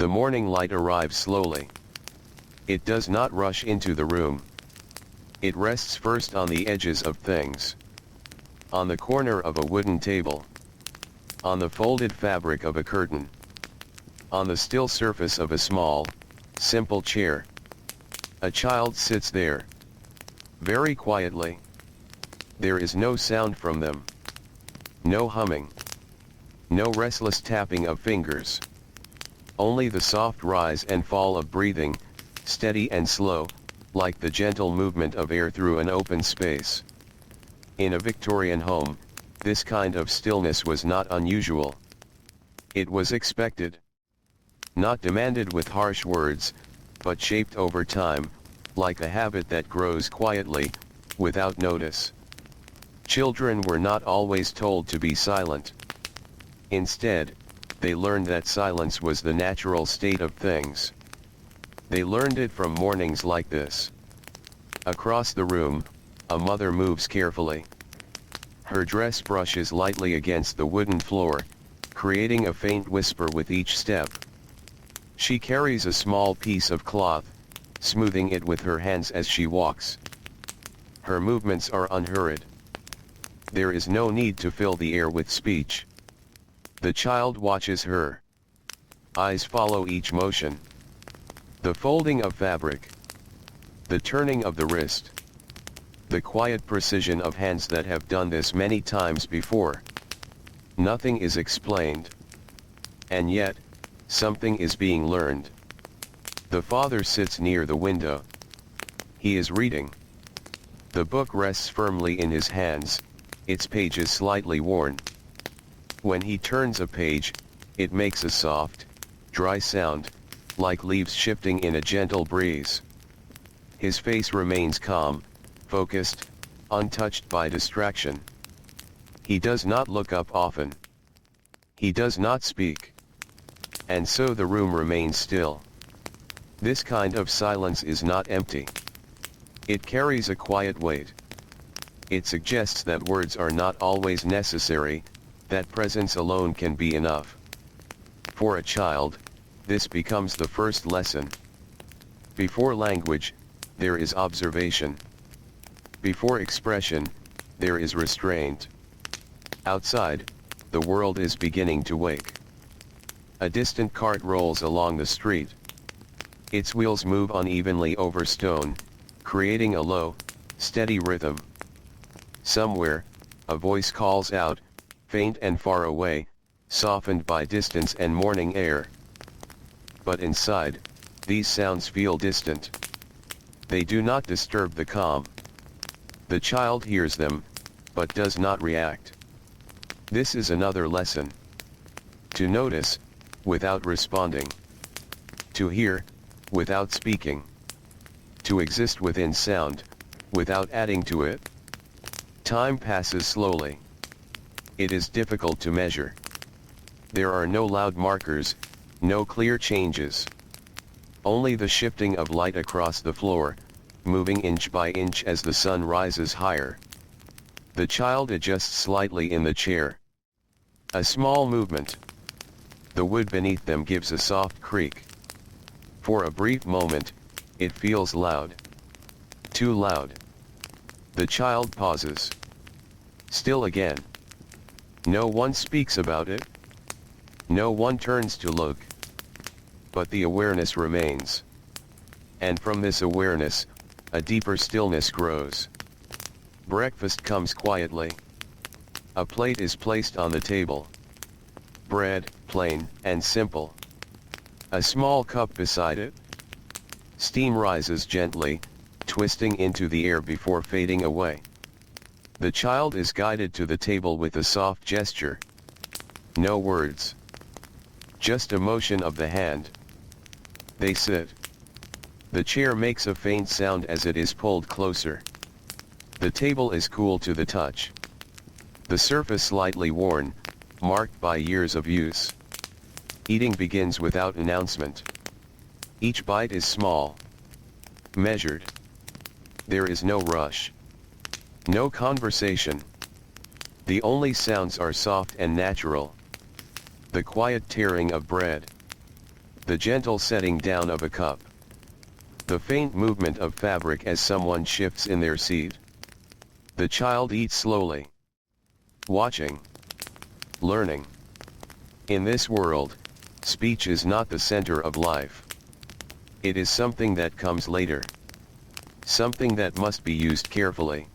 The morning light arrives slowly. It does not rush into the room. It rests first on the edges of things. On the corner of a wooden table. On the folded fabric of a curtain. On the still surface of a small, simple chair. A child sits there. Very quietly. There is no sound from them. No humming. No restless tapping of fingers. Only the soft rise and fall of breathing, steady and slow, like the gentle movement of air through an open space. In a Victorian home, this kind of stillness was not unusual. It was expected. Not demanded with harsh words, but shaped over time, like a habit that grows quietly, without notice. Children were not always told to be silent. Instead, they learned that silence was the natural state of things. They learned it from mornings like this. Across the room, a mother moves carefully. Her dress brushes lightly against the wooden floor, creating a faint whisper with each step. She carries a small piece of cloth, smoothing it with her hands as she walks. Her movements are unhurried. There is no need to fill the air with speech. The child watches her. Eyes follow each motion. The folding of fabric. The turning of the wrist. The quiet precision of hands that have done this many times before. Nothing is explained. And yet, something is being learned. The father sits near the window. He is reading. The book rests firmly in his hands, its pages slightly worn. When he turns a page, it makes a soft, dry sound, like leaves shifting in a gentle breeze. His face remains calm, focused, untouched by distraction. He does not look up often. He does not speak. And so the room remains still. This kind of silence is not empty. It carries a quiet weight. It suggests that words are not always necessary, that presence alone can be enough. For a child, this becomes the first lesson. Before language, there is observation. Before expression, there is restraint. Outside, the world is beginning to wake. A distant cart rolls along the street. Its wheels move unevenly over stone, creating a low, steady rhythm. Somewhere, a voice calls out, faint and far away, softened by distance and morning air. But inside, these sounds feel distant. They do not disturb the calm. The child hears them, but does not react. This is another lesson. To notice, without responding. To hear, without speaking. To exist within sound, without adding to it. Time passes slowly. It is difficult to measure. There are no loud markers, no clear changes. Only the shifting of light across the floor, moving inch by inch as the sun rises higher. The child adjusts slightly in the chair. A small movement. The wood beneath them gives a soft creak. For a brief moment, it feels loud. Too loud. The child pauses. Still again. No one speaks about it. No one turns to look. But the awareness remains. And from this awareness, a deeper stillness grows. Breakfast comes quietly. A plate is placed on the table. Bread, plain and simple. A small cup beside it. Steam rises gently, twisting into the air before fading away. The child is guided to the table with a soft gesture. No words. Just a motion of the hand. They sit. The chair makes a faint sound as it is pulled closer. The table is cool to the touch. The surface slightly worn, marked by years of use. Eating begins without announcement. Each bite is small. Measured. There is no rush. No conversation. The only sounds are soft and natural. The quiet tearing of bread. the gentle setting down of a cup. The faint movement of fabric as someone shifts in their seat. The child eats slowly. Watching. Learning. In this world, speech is not the center of life. It is something that comes later. Something that must be used carefully.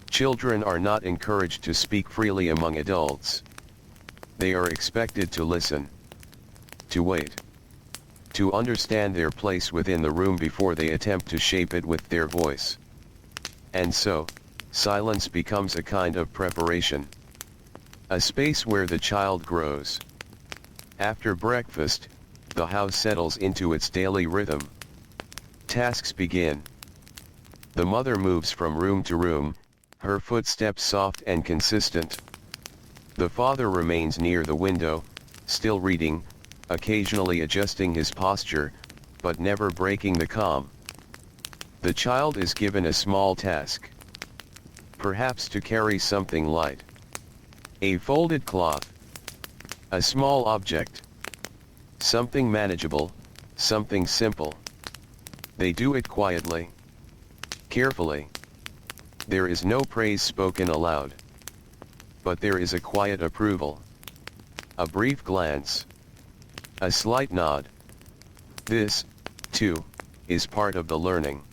Children are not encouraged to speak freely among adults. They are expected to listen. To wait. To understand their place within the room before they attempt to shape it with their voice. And so, silence becomes a kind of preparation. A space where the child grows. After breakfast, the house settles into its daily rhythm. Tasks begin. The mother moves from room to room, her footsteps soft and consistent. The father remains near the window, still reading, occasionally adjusting his posture, but never breaking the calm. The child is given a small task. Perhaps to carry something light. A folded cloth. A small object. Something manageable, something simple. They do it quietly. Carefully. There is no praise spoken aloud. But there is a quiet approval. A brief glance. A slight nod. This, too, is part of the learning.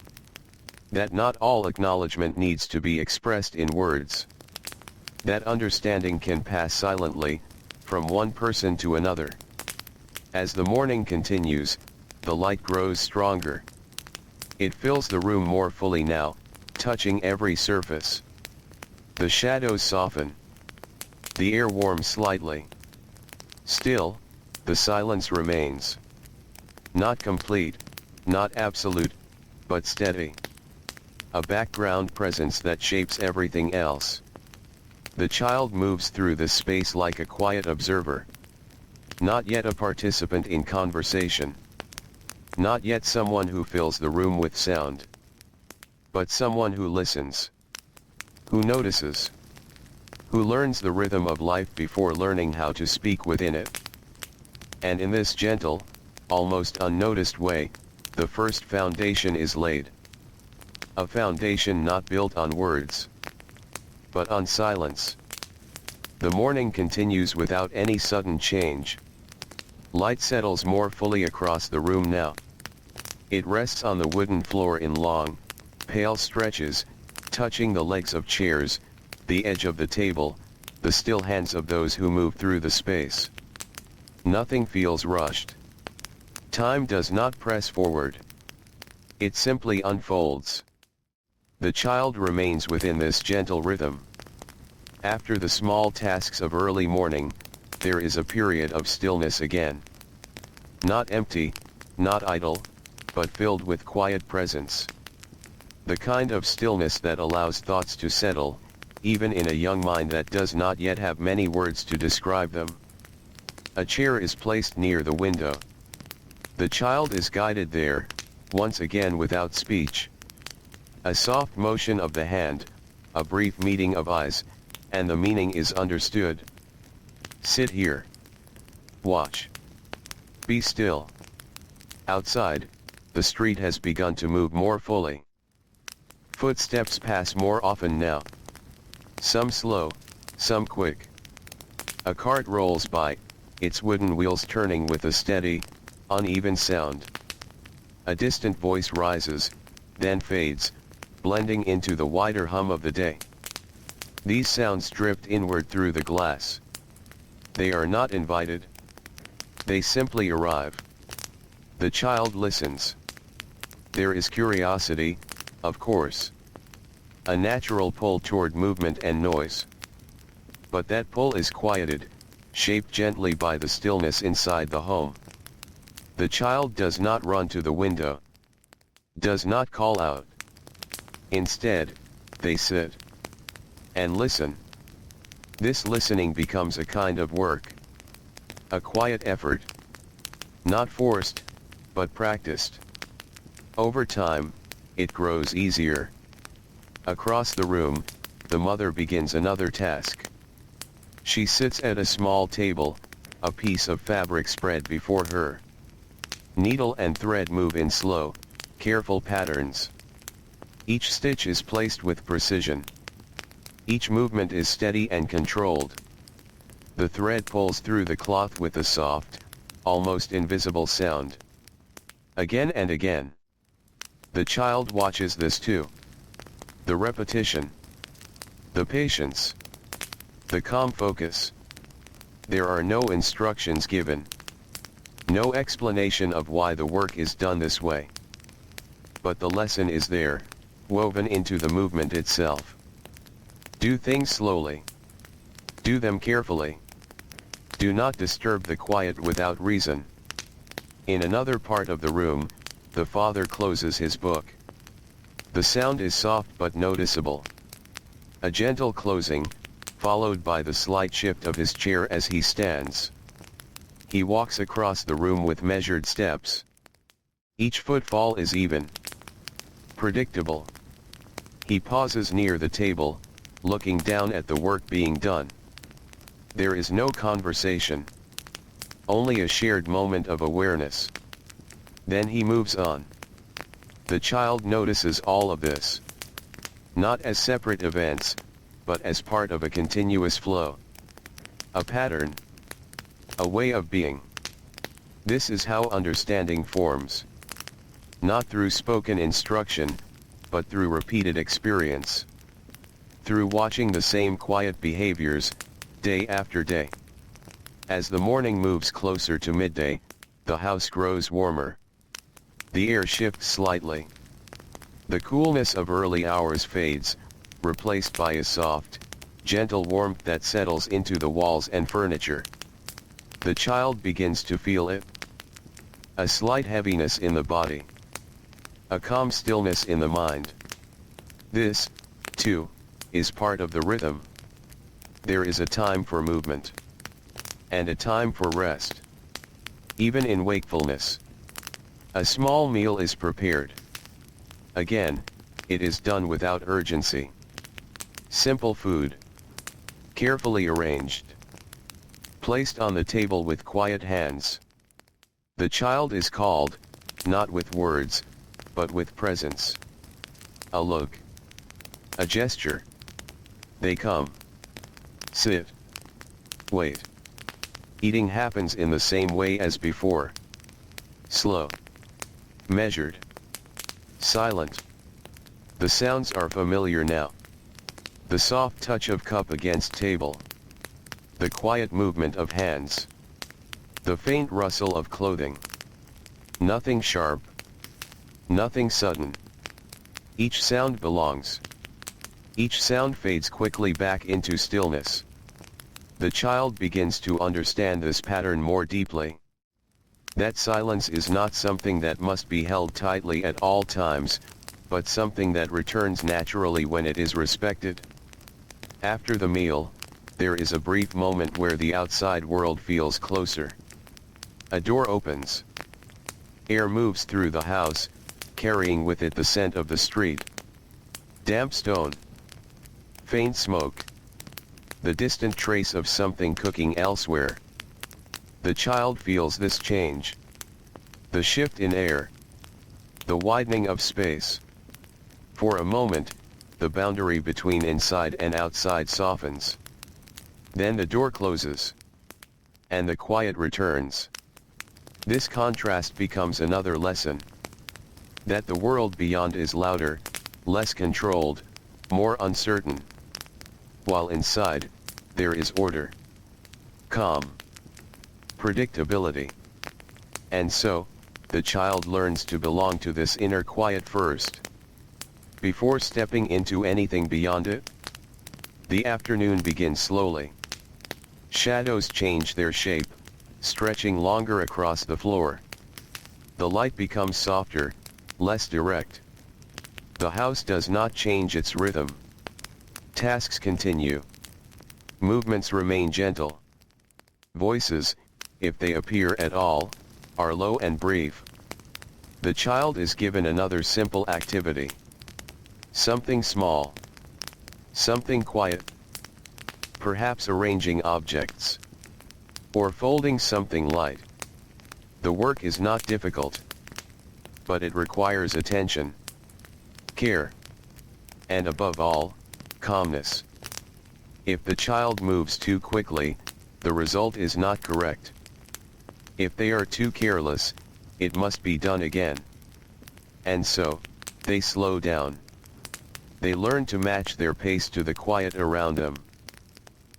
That not all acknowledgement needs to be expressed in words. That understanding can pass silently, from one person to another. As the morning continues, the light grows stronger. It fills the room more fully now, touching every surface. The shadows soften. The air warms slightly. Still, the silence remains. Not complete, not absolute, but steady. A background presence that shapes everything else. The child moves through this space like a quiet observer. Not yet a participant in conversation. Not yet someone who fills the room with sound. But someone who listens. Who notices. Who learns the rhythm of life before learning how to speak within it. And in this gentle, almost unnoticed way, the first foundation is laid. A foundation not built on words, but on silence. The morning continues without any sudden change. Light settles more fully across the room now. It rests on the wooden floor in long, pale stretches, touching the legs of chairs, the edge of the table, the still hands of those who move through the space. Nothing feels rushed. Time does not press forward. It simply unfolds. The child remains within this gentle rhythm. After the small tasks of early morning, there is a period of stillness again. Not empty, not idle, but filled with quiet presence. The kind of stillness that allows thoughts to settle, even in a young mind that does not yet have many words to describe them. A chair is placed near the window. The child is guided there, once again without speech. A soft motion of the hand, a brief meeting of eyes, and the meaning is understood. Sit here. Watch. Be still. Outside, the street has begun to move more fully. Footsteps pass more often now. Some slow, some quick. A cart rolls by, its wooden wheels turning with a steady, uneven sound. A distant voice rises, then fades, blending into the wider hum of the day. These sounds drift inward through the glass. They are not invited. They simply arrive. The child listens. There is curiosity, of course. A natural pull toward movement and noise. But that pull is quieted, shaped gently by the stillness inside the home. The child does not run to the window. Does not call out. Instead, they sit. And listen. This listening becomes a kind of work. A quiet effort. Not forced, but practiced. Over time, it grows easier. Across the room, the mother begins another task. She sits at a small table, a piece of fabric spread before her. Needle and thread move in slow, careful patterns. Each stitch is placed with precision. Each movement is steady and controlled. The thread pulls through the cloth with a soft, almost invisible sound. Again and again. The child watches this too. The repetition. The patience. The calm focus. There are no instructions given. No explanation of why the work is done this way. But the lesson is there, woven into the movement itself. Do things slowly. Do them carefully. Do not disturb the quiet without reason. In another part of the room, the father closes his book. The sound is soft but noticeable. A gentle closing, followed by the slight shift of his chair as he stands. He walks across the room with measured steps. Each footfall is even. Predictable. He pauses near the table, looking down at the work being done. There is no conversation. Only a shared moment of awareness. Then he moves on. The child notices all of this. Not as separate events, but as part of a continuous flow. A pattern. A way of being. This is how understanding forms. Not through spoken instruction, but through repeated experience. Through watching the same quiet behaviors, day after day. As the morning moves closer to midday, the house grows warmer. The air shifts slightly. The coolness of early hours fades, replaced by a soft, gentle warmth that settles into the walls and furniture. The child begins to feel it. A slight heaviness in the body. A calm stillness in the mind. This, too, is part of the rhythm. There is a time for movement. And a time for rest. Even in wakefulness. A small meal is prepared. Again, it is done without urgency. Simple food. Carefully arranged. Placed on the table with quiet hands. The child is called, not with words, but with presence. A look. A gesture. They come. Sit. Wait. Eating happens in the same way as before. Slow. Measured. Silent. The sounds are familiar now. The soft touch of cup against table. The quiet movement of hands. The faint rustle of clothing. Nothing sharp. Nothing sudden. Each sound belongs. Each sound fades quickly back into stillness. The child begins to understand this pattern more deeply. That silence is not something that must be held tightly at all times, but something that returns naturally when it is respected. After the meal, there is a brief moment where the outside world feels closer. A door opens. Air moves through the house, carrying with it the scent of the street. Damp stone. Faint smoke. The distant trace of something cooking elsewhere. The child feels this change. The shift in air. The widening of space. For a moment, the boundary between inside and outside softens. Then the door closes. And the quiet returns. This contrast becomes another lesson. That the world beyond is louder, less controlled, more uncertain. While inside, there is order. Calm. Predictability. And so, the child learns to belong to this inner quiet first. Before stepping into anything beyond it. The afternoon begins slowly. Shadows change their shape, stretching longer across the floor. The light becomes softer, less direct. The house does not change its rhythm. Tasks continue. Movements remain gentle. Voices, if they appear at all, are low and brief. The child is given another simple activity. Something small. Something quiet. Perhaps arranging objects. Or folding something light. The work is not difficult, but it requires attention, care, and above all, calmness. If the child moves too quickly, the result is not correct. If they are too careless, it must be done again. And so, they slow down. They learn to match their pace to the quiet around them.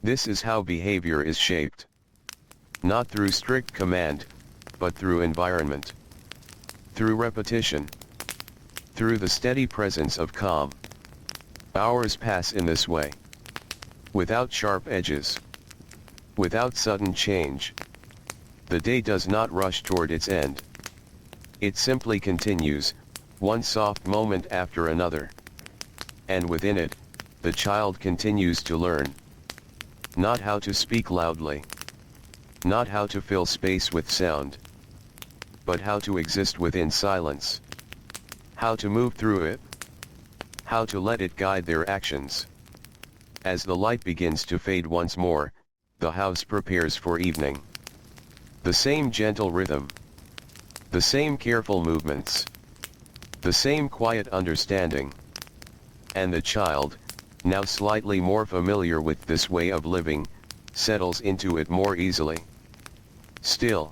This is how behavior is shaped. Not through strict command, but through environment. Through repetition. Through the steady presence of calm. Hours pass in this way. Without sharp edges. Without sudden change. The day does not rush toward its end. It simply continues, one soft moment after another. And within it, the child continues to learn. Not how to speak loudly. Not how to fill space with sound. But how to exist within silence. How to move through it. How to let it guide their actions. As the light begins to fade once more, the house prepares for evening. The same gentle rhythm. The same careful movements. The same quiet understanding. And the child, now slightly more familiar with this way of living, settles into it more easily. Still.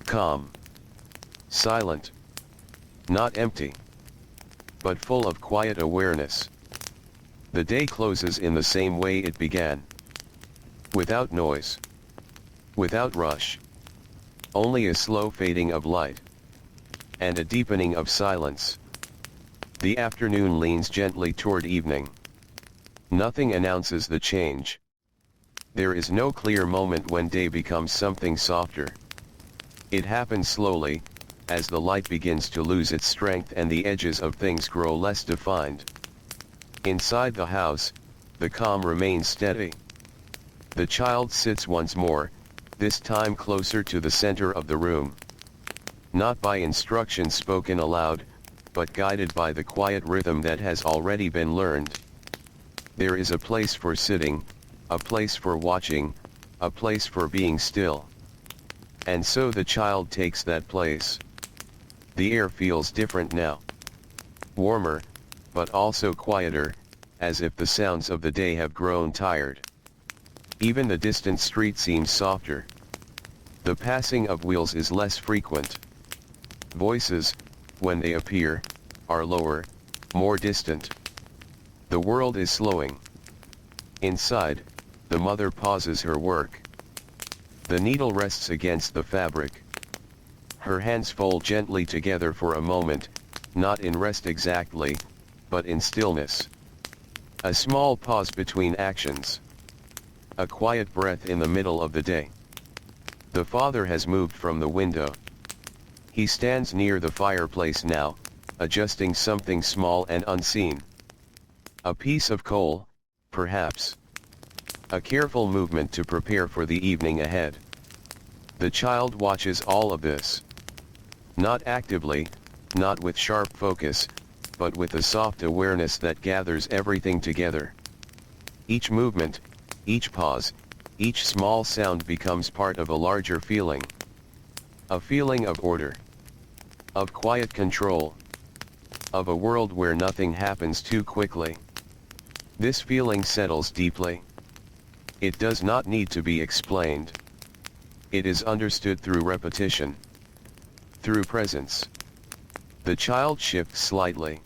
Calm. Silent. Not empty. But full of quiet awareness. The day closes in the same way it began. Without noise. Without rush. Only a slow fading of light. And a deepening of silence. The afternoon leans gently toward evening. Nothing announces the change. There is no clear moment when day becomes something softer. It happens slowly, as the light begins to lose its strength and the edges of things grow less defined. Inside the house, the calm remains steady. The child sits once more, this time closer to the center of the room. Not by instructions spoken aloud, but guided by the quiet rhythm that has already been learned. There is a place for sitting, a place for watching, a place for being still. And so the child takes that place. The air feels different now. Warmer, but also quieter, as if the sounds of the day have grown tired. Even the distant street seems softer. The passing of wheels is less frequent. Voices, when they appear, are lower, more distant. The world is slowing. Inside, the mother pauses her work. The needle rests against the fabric. Her hands fold gently together for a moment, not in rest exactly, but in stillness. A small pause between actions. A quiet breath in the middle of the day. The father has moved from the window. He stands near the fireplace now, adjusting something small and unseen. A piece of coal, perhaps. A careful movement to prepare for the evening ahead. The child watches all of this. Not actively, not with sharp focus, but with a soft awareness that gathers everything together. Each movement, each pause, each small sound becomes part of a larger feeling. A feeling of order. Of quiet control. Of a world where nothing happens too quickly. This feeling settles deeply. It does not need to be explained. It is understood through repetition. Through presence. The child shifts slightly.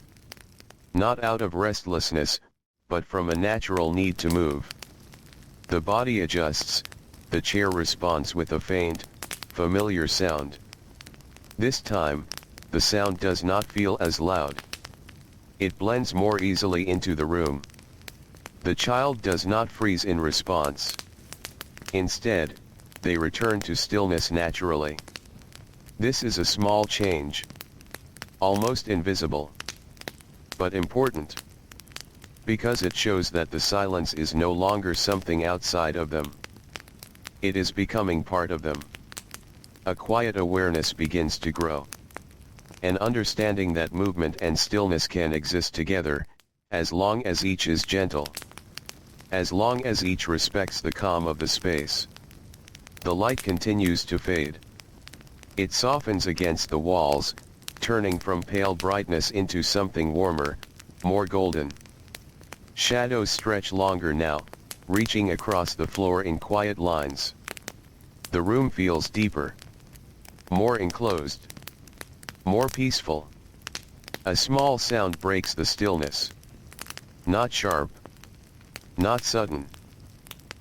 Not out of restlessness, but from a natural need to move. The body adjusts, the chair responds with a faint, familiar sound. This time, the sound does not feel as loud. It blends more easily into the room. The child does not freeze in response. Instead, they return to stillness naturally. This is a small change. Almost invisible. But important. Because it shows that the silence is no longer something outside of them. It is becoming part of them. A quiet awareness begins to grow. An understanding that movement and stillness can exist together, as long as each is gentle. As long as each respects the calm of the space. The light continues to fade. It softens against the walls, turning from pale brightness into something warmer, more golden. Shadows stretch longer now, reaching across the floor in quiet lines. The room feels deeper, more enclosed, more peaceful. A small sound breaks the stillness. Not sharp, not sudden.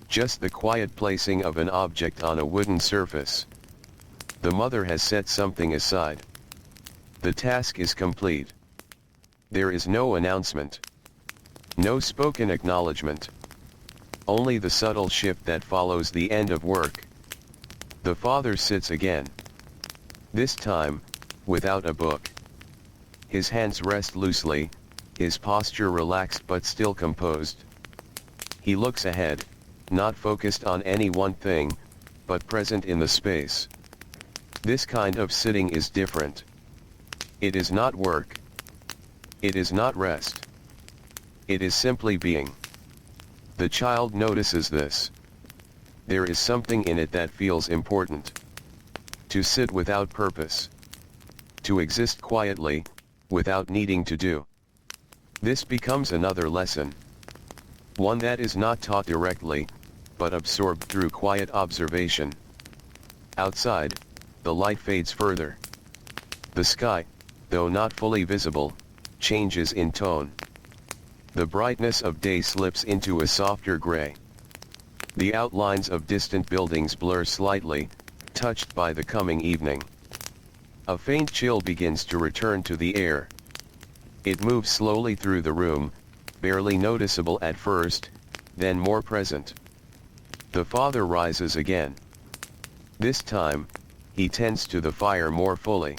Just the quiet placing of an object on a wooden surface. The mother has set something aside. The task is complete. There is no announcement. No spoken acknowledgement. Only the subtle shift that follows the end of work. The father sits again. This time, without a book. His hands rest loosely, his posture relaxed but still composed. He looks ahead, not focused on any one thing, but present in the space. This kind of sitting is different. It is not work. It is not rest. It is simply being. The child notices this. There is something in it that feels important. To sit without purpose. To exist quietly, without needing to do. This becomes another lesson. One that is not taught directly, but absorbed through quiet observation. Outside, the light fades further. The sky, though not fully visible, changes in tone. The brightness of day slips into a softer gray. The outlines of distant buildings blur slightly, touched by the coming evening. A faint chill begins to return to the air. It moves slowly through the room, barely noticeable at first, then more present. The father rises again. This time, he tends to the fire more fully.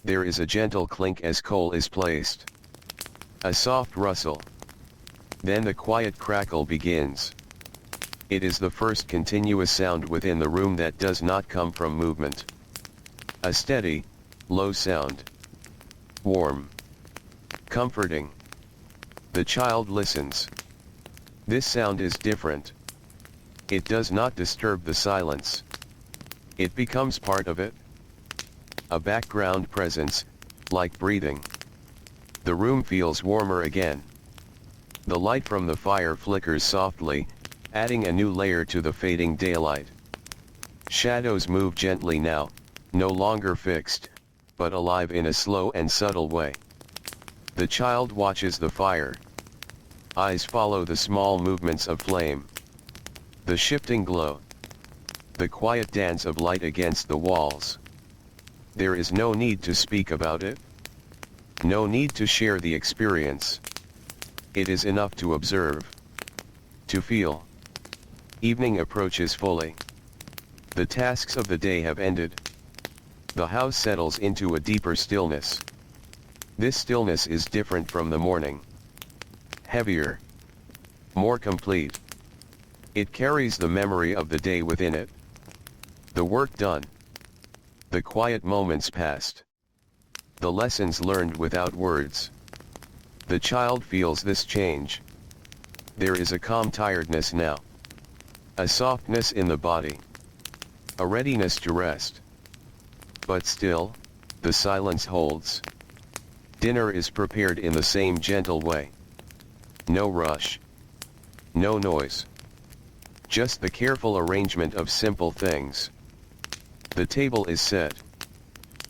There is a gentle clink as coal is placed. A soft rustle. Then the quiet crackle begins. It is the first continuous sound within the room that does not come from movement. A steady, low sound. Warm. Comforting. The child listens. This sound is different. It does not disturb the silence. It becomes part of it. A background presence, like breathing. The room feels warmer again. The light from the fire flickers softly, adding a new layer to the fading daylight. Shadows move gently now, no longer fixed, but alive in a slow and subtle way. The child watches the fire. Eyes follow the small movements of flame. The shifting glow. The quiet dance of light against the walls. There is no need to speak about it. No need to share the experience. It is enough to observe. To feel. Evening approaches fully. The tasks of the day have ended. The house settles into a deeper stillness. This stillness is different from the morning. Heavier. More complete. It carries the memory of the day within it. The work done. The quiet moments past. The lessons learned without words. The child feels this change. There is a calm tiredness now. A softness in the body. A readiness to rest. But still, the silence holds. Dinner is prepared in the same gentle way. No rush. No noise. Just the careful arrangement of simple things. The table is set.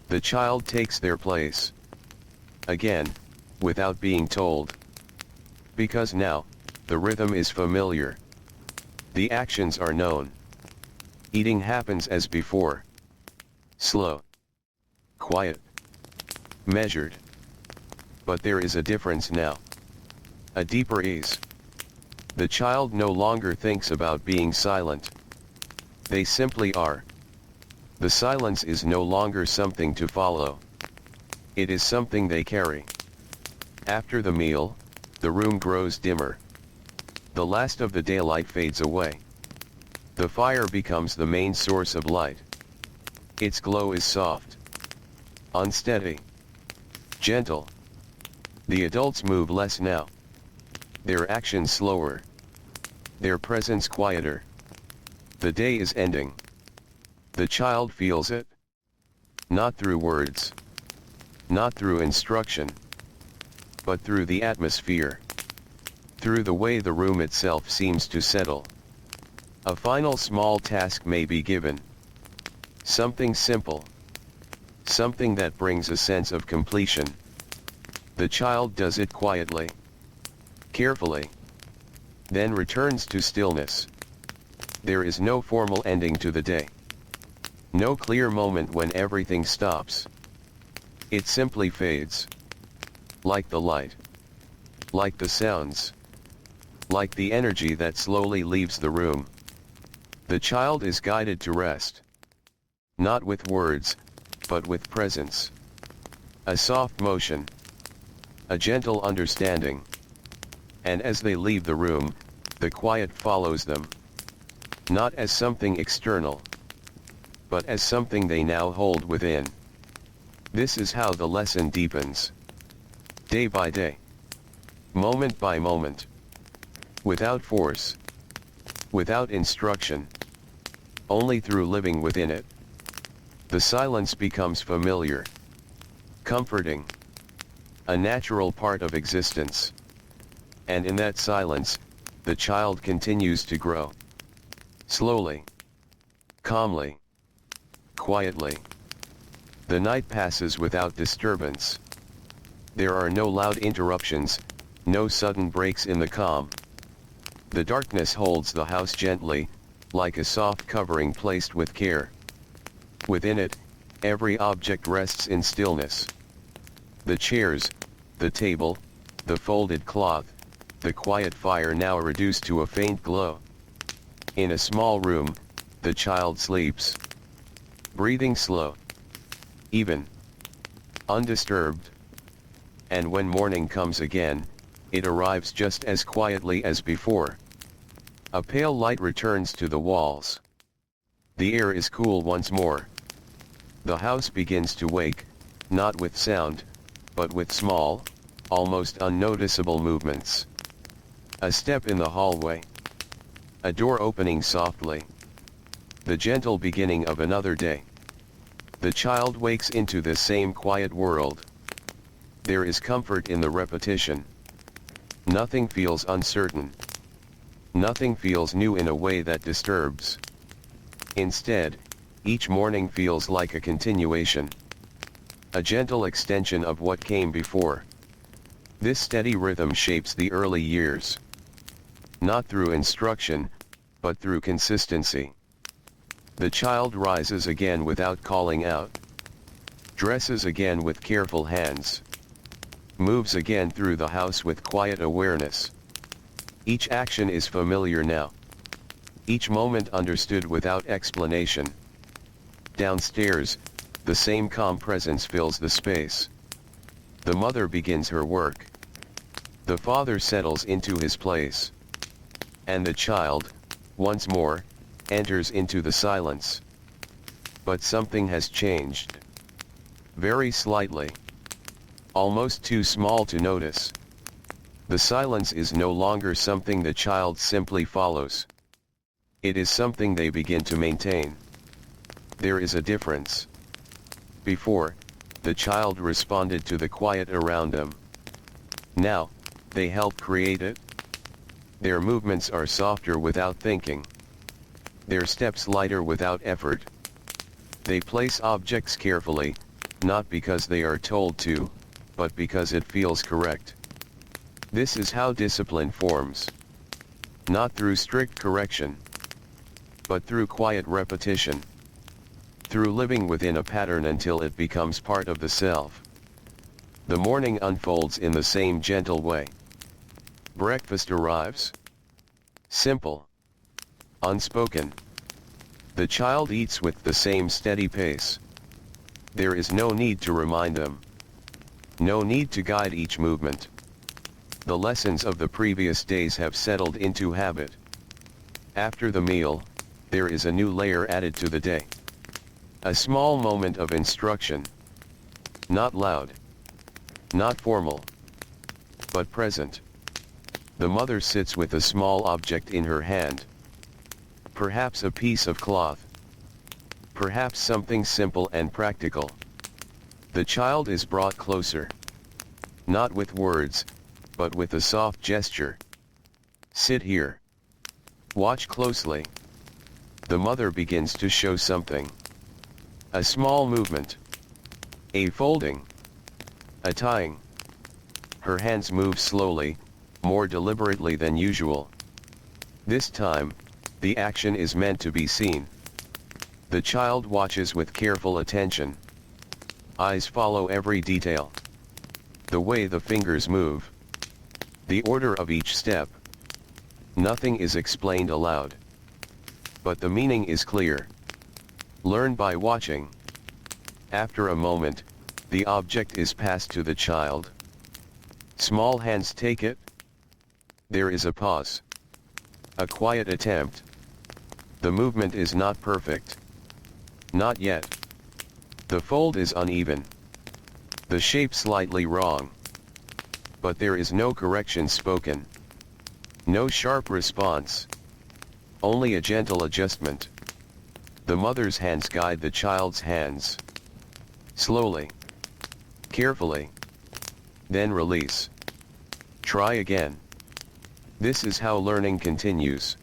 The child takes their place. Again, without being told. Because now, the rhythm is familiar. The actions are known. Eating happens as before. Slow. Quiet. Measured. But there is a difference now. A deeper ease. The child no longer thinks about being silent. They simply are. The silence is no longer something to follow. It is something they carry. After the meal, the room grows dimmer. The last of the daylight fades away. The fire becomes the main source of light. Its glow is soft. Unsteady. Gentle. The adults move less now. Their actions slower. Their presence quieter. The day is ending. The child feels it. Not through words. Not through instruction. But through the atmosphere. Through the way the room itself seems to settle. A final small task may be given. Something simple. Something that brings a sense of completion. The child does it quietly. Carefully. Then returns to stillness. There is no formal ending to the day. No clear moment when everything stops. It simply fades. Like the light. Like the sounds. Like the energy that slowly leaves the room. The child is guided to rest. Not with words, but with presence. A soft motion. A gentle understanding. And as they leave the room, the quiet follows them. Not as something external, but as something they now hold within. This is how the lesson deepens. Day by day. Moment by moment. Without force. Without instruction. Only through living within it. The silence becomes familiar. Comforting. A natural part of existence. And in that silence, the child continues to grow. Slowly. Calmly. Quietly. The night passes without disturbance. There are no loud interruptions, no sudden breaks in the calm. The darkness holds the house gently, like a soft covering placed with care. Within it, every object rests in stillness. The chairs, the table, the folded cloth, the quiet fire now reduced to a faint glow. In a small room, the child sleeps. Breathing slow. Even. Undisturbed. And when morning comes again, it arrives just as quietly as before. A pale light returns to the walls. The air is cool once more. The house begins to wake, not with sound, but with small, almost unnoticeable movements. A step in the hallway. A door opening softly. The gentle beginning of another day. The child wakes into the same quiet world. There is comfort in the repetition. Nothing feels uncertain. Nothing feels new in a way that disturbs. Instead, each morning feels like a continuation. A gentle extension of what came before. This steady rhythm shapes the early years. Not through instruction, but through consistency. The child rises again without calling out. Dresses again with careful hands. Moves again through the house with quiet awareness. Each action is familiar now. Each moment understood without explanation. Downstairs, the same calm presence fills the space. The mother begins her work. The father settles into his place. And the child, once more, enters into the silence. But something has changed. Very slightly. Almost too small to notice. The silence is no longer something the child simply follows. It is something they begin to maintain. There is a difference. Before, the child responded to the quiet around them. Now, they help create it. Their movements are softer without thinking. Their steps lighter without effort. They place objects carefully, not because they are told to, but because it feels correct. This is how discipline forms. Not through strict correction, but through quiet repetition. Through living within a pattern until it becomes part of the self. The morning unfolds in the same gentle way. Breakfast arrives. Simple. Unspoken. The child eats with the same steady pace. There is no need to remind them. No need to guide each movement. The lessons of the previous days have settled into habit. After the meal, there is a new layer added to the day. A small moment of instruction. Not loud. Not formal. But present. The mother sits with a small object in her hand. Perhaps a piece of cloth. Perhaps something simple and practical. The child is brought closer. Not with words, but with a soft gesture. Sit here. Watch closely. The mother begins to show something. A small movement. A folding. A tying. Her hands move slowly, more deliberately than usual. This time, the action is meant to be seen. The child watches with careful attention. Eyes follow every detail. The way the fingers move. The order of each step. Nothing is explained aloud. But the meaning is clear. Learn by watching. After a moment, the object is passed to the child. Small hands take it. There is a pause. A quiet attempt. The movement is not perfect. Not yet. The fold is uneven. The shape slightly wrong. But there is no correction spoken. No sharp response. Only a gentle adjustment. The mother's hands guide the child's hands. Slowly. Carefully. Then release. Try again. This is how learning continues.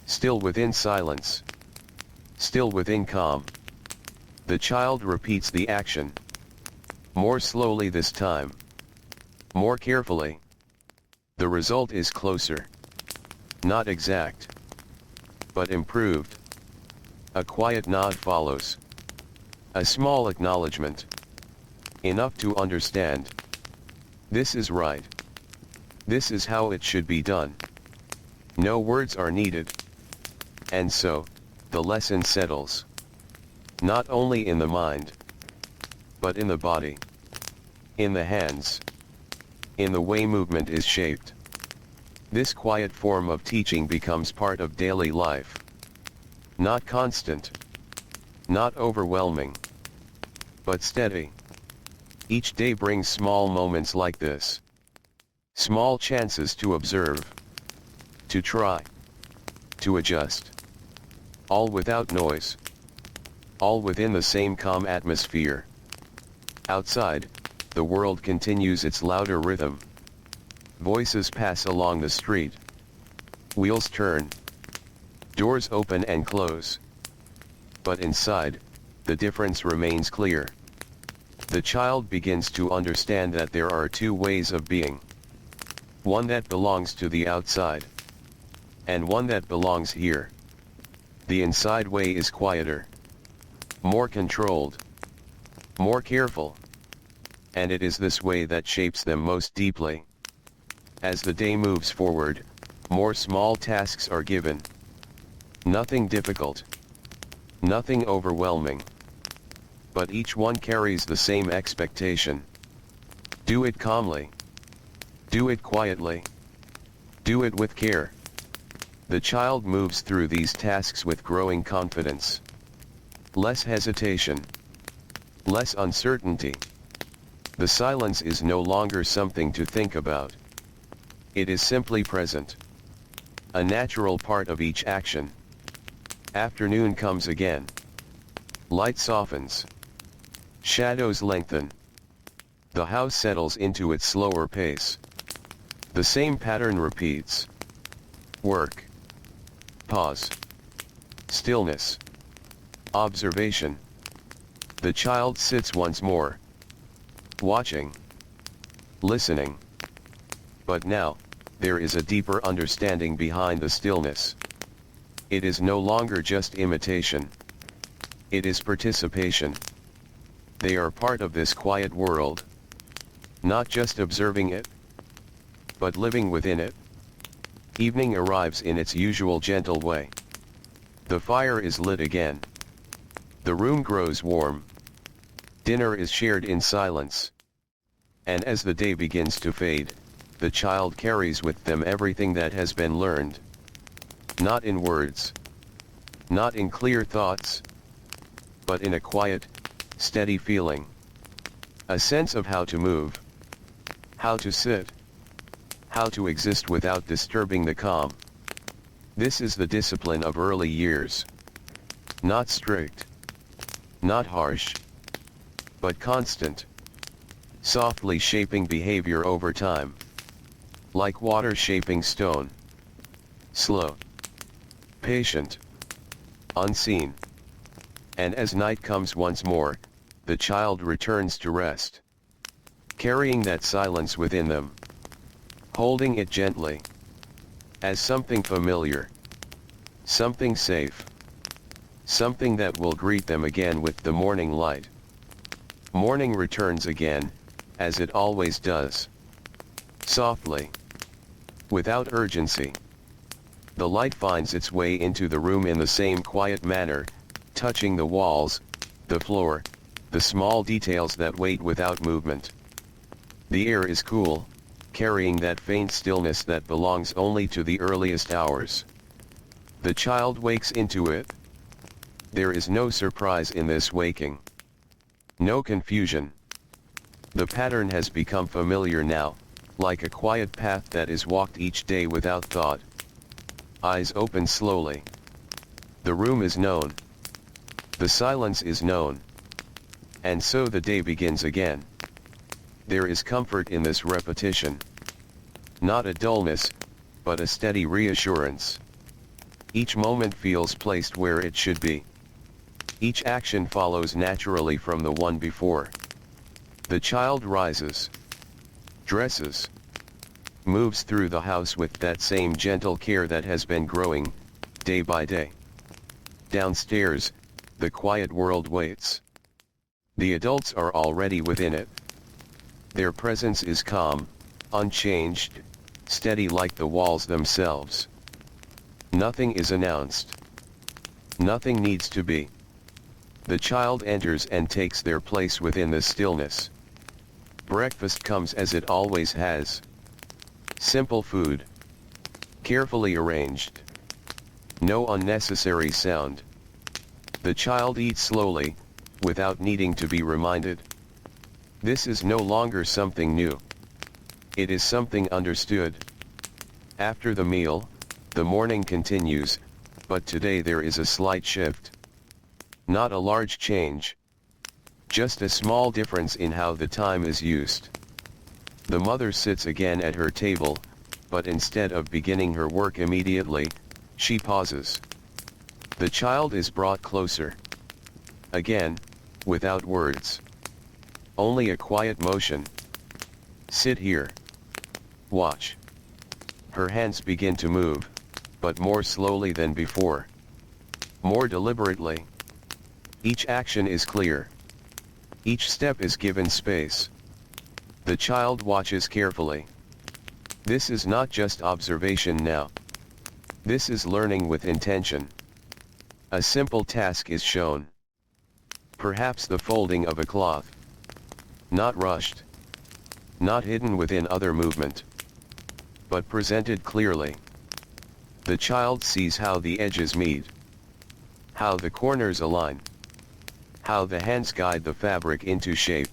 Still within silence. Still within calm. The child repeats the action. More slowly this time. More carefully. The result is closer. Not exact. But improved. A quiet nod follows. A small acknowledgement. Enough to understand. This is right. This is how it should be done. No words are needed. And so, the lesson settles. Not only in the mind, but in the body. In the hands. In the way movement is shaped. This quiet form of teaching becomes part of daily life. Not constant. Not overwhelming. But steady. Each day brings small moments like this. Small chances to observe. To try. To adjust. All without noise. All within the same calm atmosphere. Outside, the world continues its louder rhythm. Voices pass along the street. Wheels turn. Doors open and close. But inside, the difference remains clear. The child begins to understand that there are two ways of being. One that belongs to the outside. And one that belongs here. The inside way is quieter. More controlled. More careful. And it is this way that shapes them most deeply. As the day moves forward, more small tasks are given. Nothing difficult. Nothing overwhelming. But each one carries the same expectation. Do it calmly. Do it quietly. Do it with care. The child moves through these tasks with growing confidence. Less hesitation. Less uncertainty. The silence is no longer something to think about. It is simply present. A natural part of each action. Afternoon comes again. Light softens. Shadows lengthen. The house settles into its slower pace. The same pattern repeats. Work. Pause. Stillness. Observation. The child sits once more. Watching. Listening. But now, there is a deeper understanding behind the stillness. It is no longer just imitation. It is participation. They are part of this quiet world. Not just observing it, but living within it. Evening arrives in its usual gentle way. The fire is lit again. The room grows warm. Dinner is shared in silence. And as the day begins to fade, the child carries with them everything that has been learned. Not in words. Not in clear thoughts. But in a quiet, steady feeling. A sense of how to move. How to sit. How to exist without disturbing the calm. This is the discipline of early years. Not strict. Not harsh. but constant, softly shaping behavior over time. Like water shaping stone. Slow, patient, unseen. And as night comes once more, the child returns to rest, carrying that silence within them, holding it gently, as something familiar, something safe, something that will greet them again with the morning light. Morning returns again, as it always does. Softly, without urgency. The light finds its way into the room in the same quiet manner, touching the walls, the floor, the small details that wait without movement. The air is cool, carrying that faint stillness that belongs only to the earliest hours. The child wakes into it. There is no surprise in this waking. No confusion. The pattern has become familiar now, like a quiet path that is walked each day without thought. Eyes open slowly. The room is known. The silence is known. And so the day begins again. There is comfort in this repetition. Not a dullness, but a steady reassurance. Each moment feels placed where it should be. Each action follows naturally from the one before. The child rises, dresses, moves through the house with that same gentle care that has been growing, day by day. Downstairs, the quiet world waits. The adults are already within it. Their presence is calm, unchanged, steady like the walls themselves. Nothing is announced. Nothing needs to be. The child enters and takes their place within the stillness. Breakfast comes as it always has. Simple food. Carefully arranged. No unnecessary sound. The child eats slowly, without needing to be reminded. This is no longer something new. It is something understood. After the meal, the morning continues, but today there is a slight shift. Not a large change. Just a small difference in how the time is used. The mother sits again at her table, but instead of beginning her work immediately, she pauses. The child is brought closer. Again, without words. Only a quiet motion. Sit here. Watch. Her hands begin to move, but more slowly than before. More deliberately. Each action is clear. Each step is given space. The child watches carefully. This is not just observation now. This is learning with intention. A simple task is shown. Perhaps the folding of a cloth. Not rushed. Not hidden within other movement. But presented clearly. The child sees how the edges meet. How the corners align. How the hands guide the fabric into shape.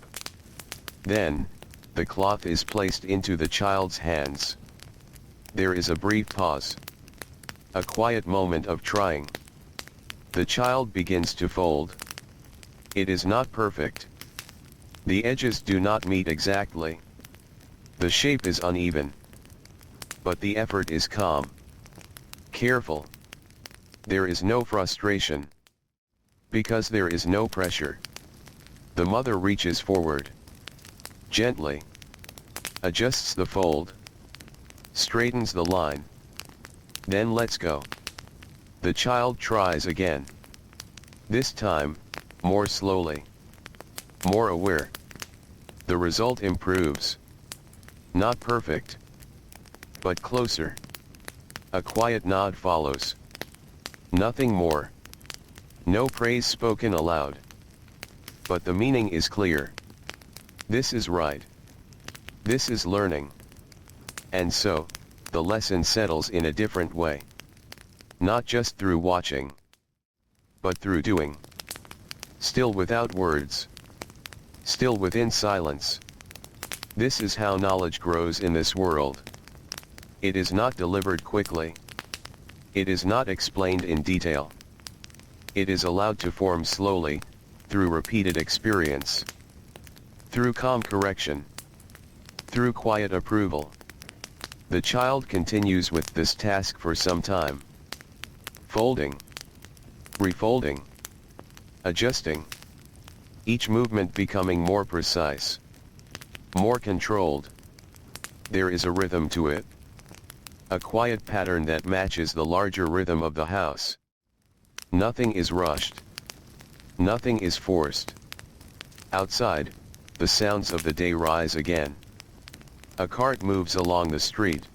Then, the cloth is placed into the child's hands. There is a brief pause. A quiet moment of trying. The child begins to fold. It is not perfect. The edges do not meet exactly. The shape is uneven. But the effort is calm. Careful. There is no frustration. Because there is no pressure. The mother reaches forward. Gently. Adjusts the fold. Straightens the line. Then lets go. The child tries again. This time, more slowly. More aware. The result improves. Not perfect. But closer. A quiet nod follows. Nothing more. No praise spoken aloud. But the meaning is clear. This is right. This is learning. And so, the lesson settles in a different way. Not just through watching. But through doing. Still without words. Still within silence. This is how knowledge grows in this world. It is not delivered quickly. It is not explained in detail. It is allowed to form slowly, through repeated experience. through calm correction, through quiet approval. The child continues with this task for some time. Folding, refolding, adjusting. Each movement becoming more precise, more controlled. There is a rhythm to it. A quiet pattern that matches the larger rhythm of the house. Nothing is rushed. Nothing is forced. Outside, the sounds of the day rise again. A cart moves along the street.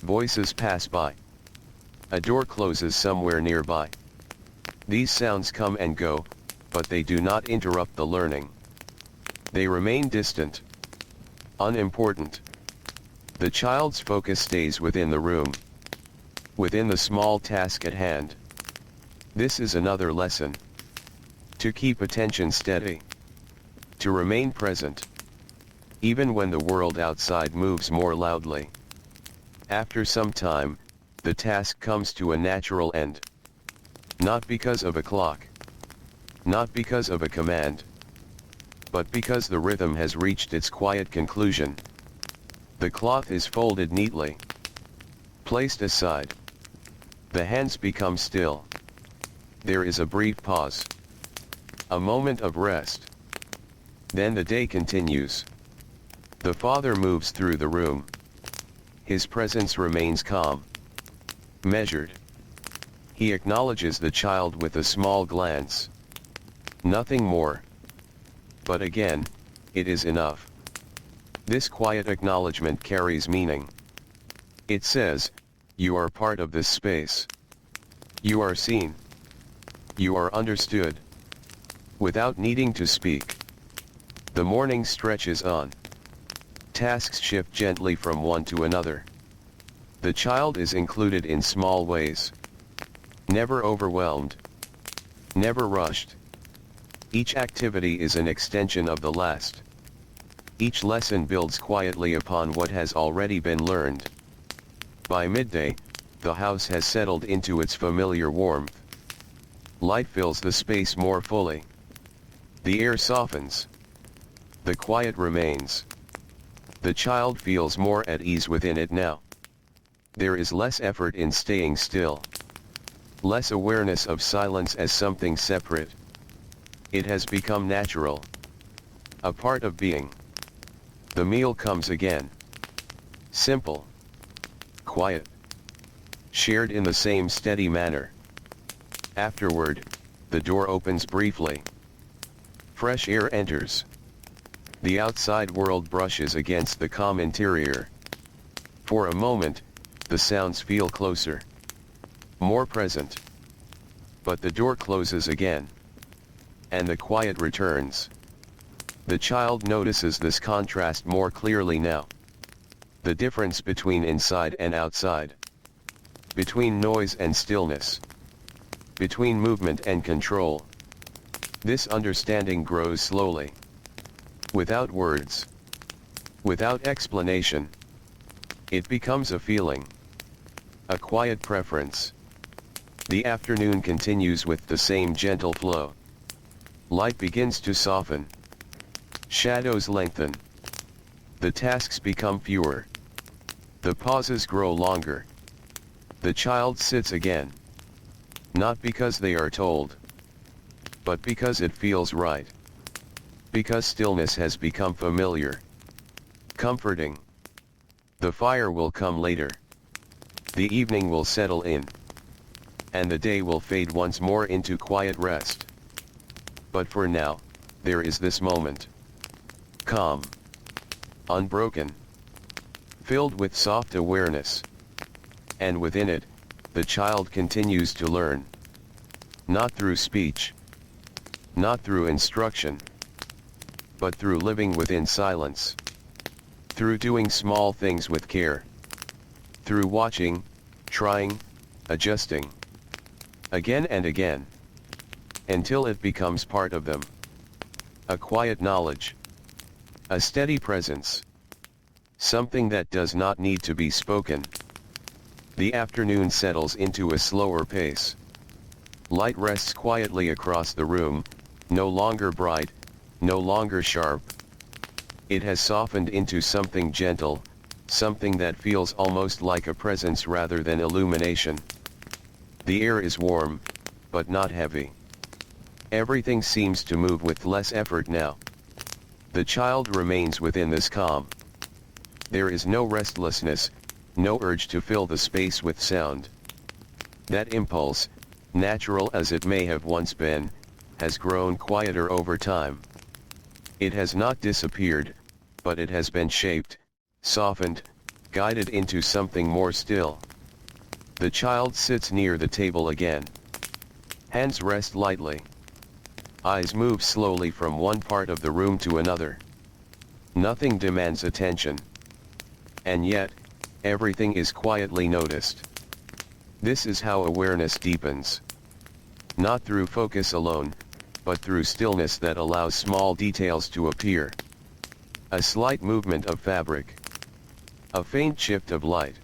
Voices pass by. A door closes somewhere nearby. These sounds come and go, but they do not interrupt the learning. They remain distant, unimportant. The child's focus stays within the room, within the small task at hand. This is another lesson. To keep attention steady. To remain present. Even when the world outside moves more loudly. After some time, the task comes to a natural end. Not because of a clock. Not because of a command. But because the rhythm has reached its quiet conclusion. The cloth is folded neatly. Placed aside. The hands become still. There is a brief pause. A moment of rest. Then the day continues. The father moves through the room. His presence remains calm. Measured. He acknowledges the child with a small glance. Nothing more. But again, it is enough. This quiet acknowledgement carries meaning. It says, you are part of this space. You are seen. You are understood. Without needing to speak. The morning stretches on. Tasks shift gently from one to another. The child is included in small ways. Never overwhelmed. Never rushed. Each activity is an extension of the last. Each lesson builds quietly upon what has already been learned. By midday, the house has settled into its familiar warmth. Light fills the space more fully. The air softens. The quiet remains. The child feels more at ease within it now. There is less effort in staying still. Less awareness of silence as something separate. It has become natural. A part of being. The meal comes again. Simple. Quiet. Shared in the same steady manner. Afterward, the door opens briefly. Fresh air enters. The outside world brushes against the calm interior. For a moment, the sounds feel closer. More present. But the door closes again. And the quiet returns. The child notices this contrast more clearly now. The difference between inside and outside. Between noise and stillness. Between movement and control. This understanding grows slowly. Without words. Without explanation. It becomes a feeling. A quiet preference. The afternoon continues with the same gentle flow. Light begins to soften. Shadows lengthen. The tasks become fewer. The pauses grow longer. The child sits again. Not because they are told. But because it feels right. Because stillness has become familiar. Comforting. The fire will come later. The evening will settle in. And the day will fade once more into quiet rest. But for now, there is this moment. Calm. Unbroken. Filled with soft awareness. And within it, the child continues to learn. Not through speech. Not through instruction. But through living within silence. Through doing small things with care. Through watching, trying, adjusting. Again and again. Until it becomes part of them. A quiet knowledge. A steady presence. Something that does not need to be spoken. The afternoon settles into a slower pace. Light rests quietly across the room, no longer bright, no longer sharp, It has softened into something gentle, something that feels almost like a presence rather than illumination. The air is warm, but not heavy. Everything seems to move with less effort now. The child remains within this calm. There is no restlessness, no urge to fill the space with sound. That impulse, natural as it may have once been, has grown quieter over time. It has not disappeared, but it has been shaped, softened, guided into something more still. The child sits near the table again. Hands rest lightly. Eyes move slowly from one part of the room to another. Nothing demands attention. And yet, everything is quietly noticed. This is how awareness deepens. Not through focus alone, but through stillness that allows small details to appear. A slight movement of fabric. A faint shift of light.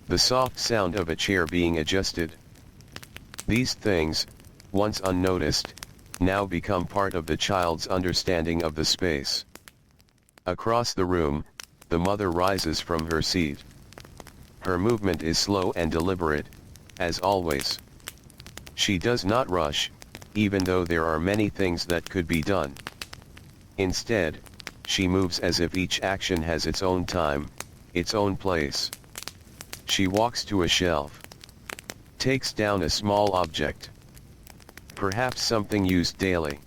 The soft sound of a chair being adjusted. These things, once unnoticed, now become part of the child's understanding of the space. Across the room, the mother rises from her seat. Her movement is slow and deliberate, as always. She does not rush, even though there are many things that could be done. Instead, she moves as if each action has its own time, its own place. She walks to a shelf. Takes down a small object. Perhaps something used daily.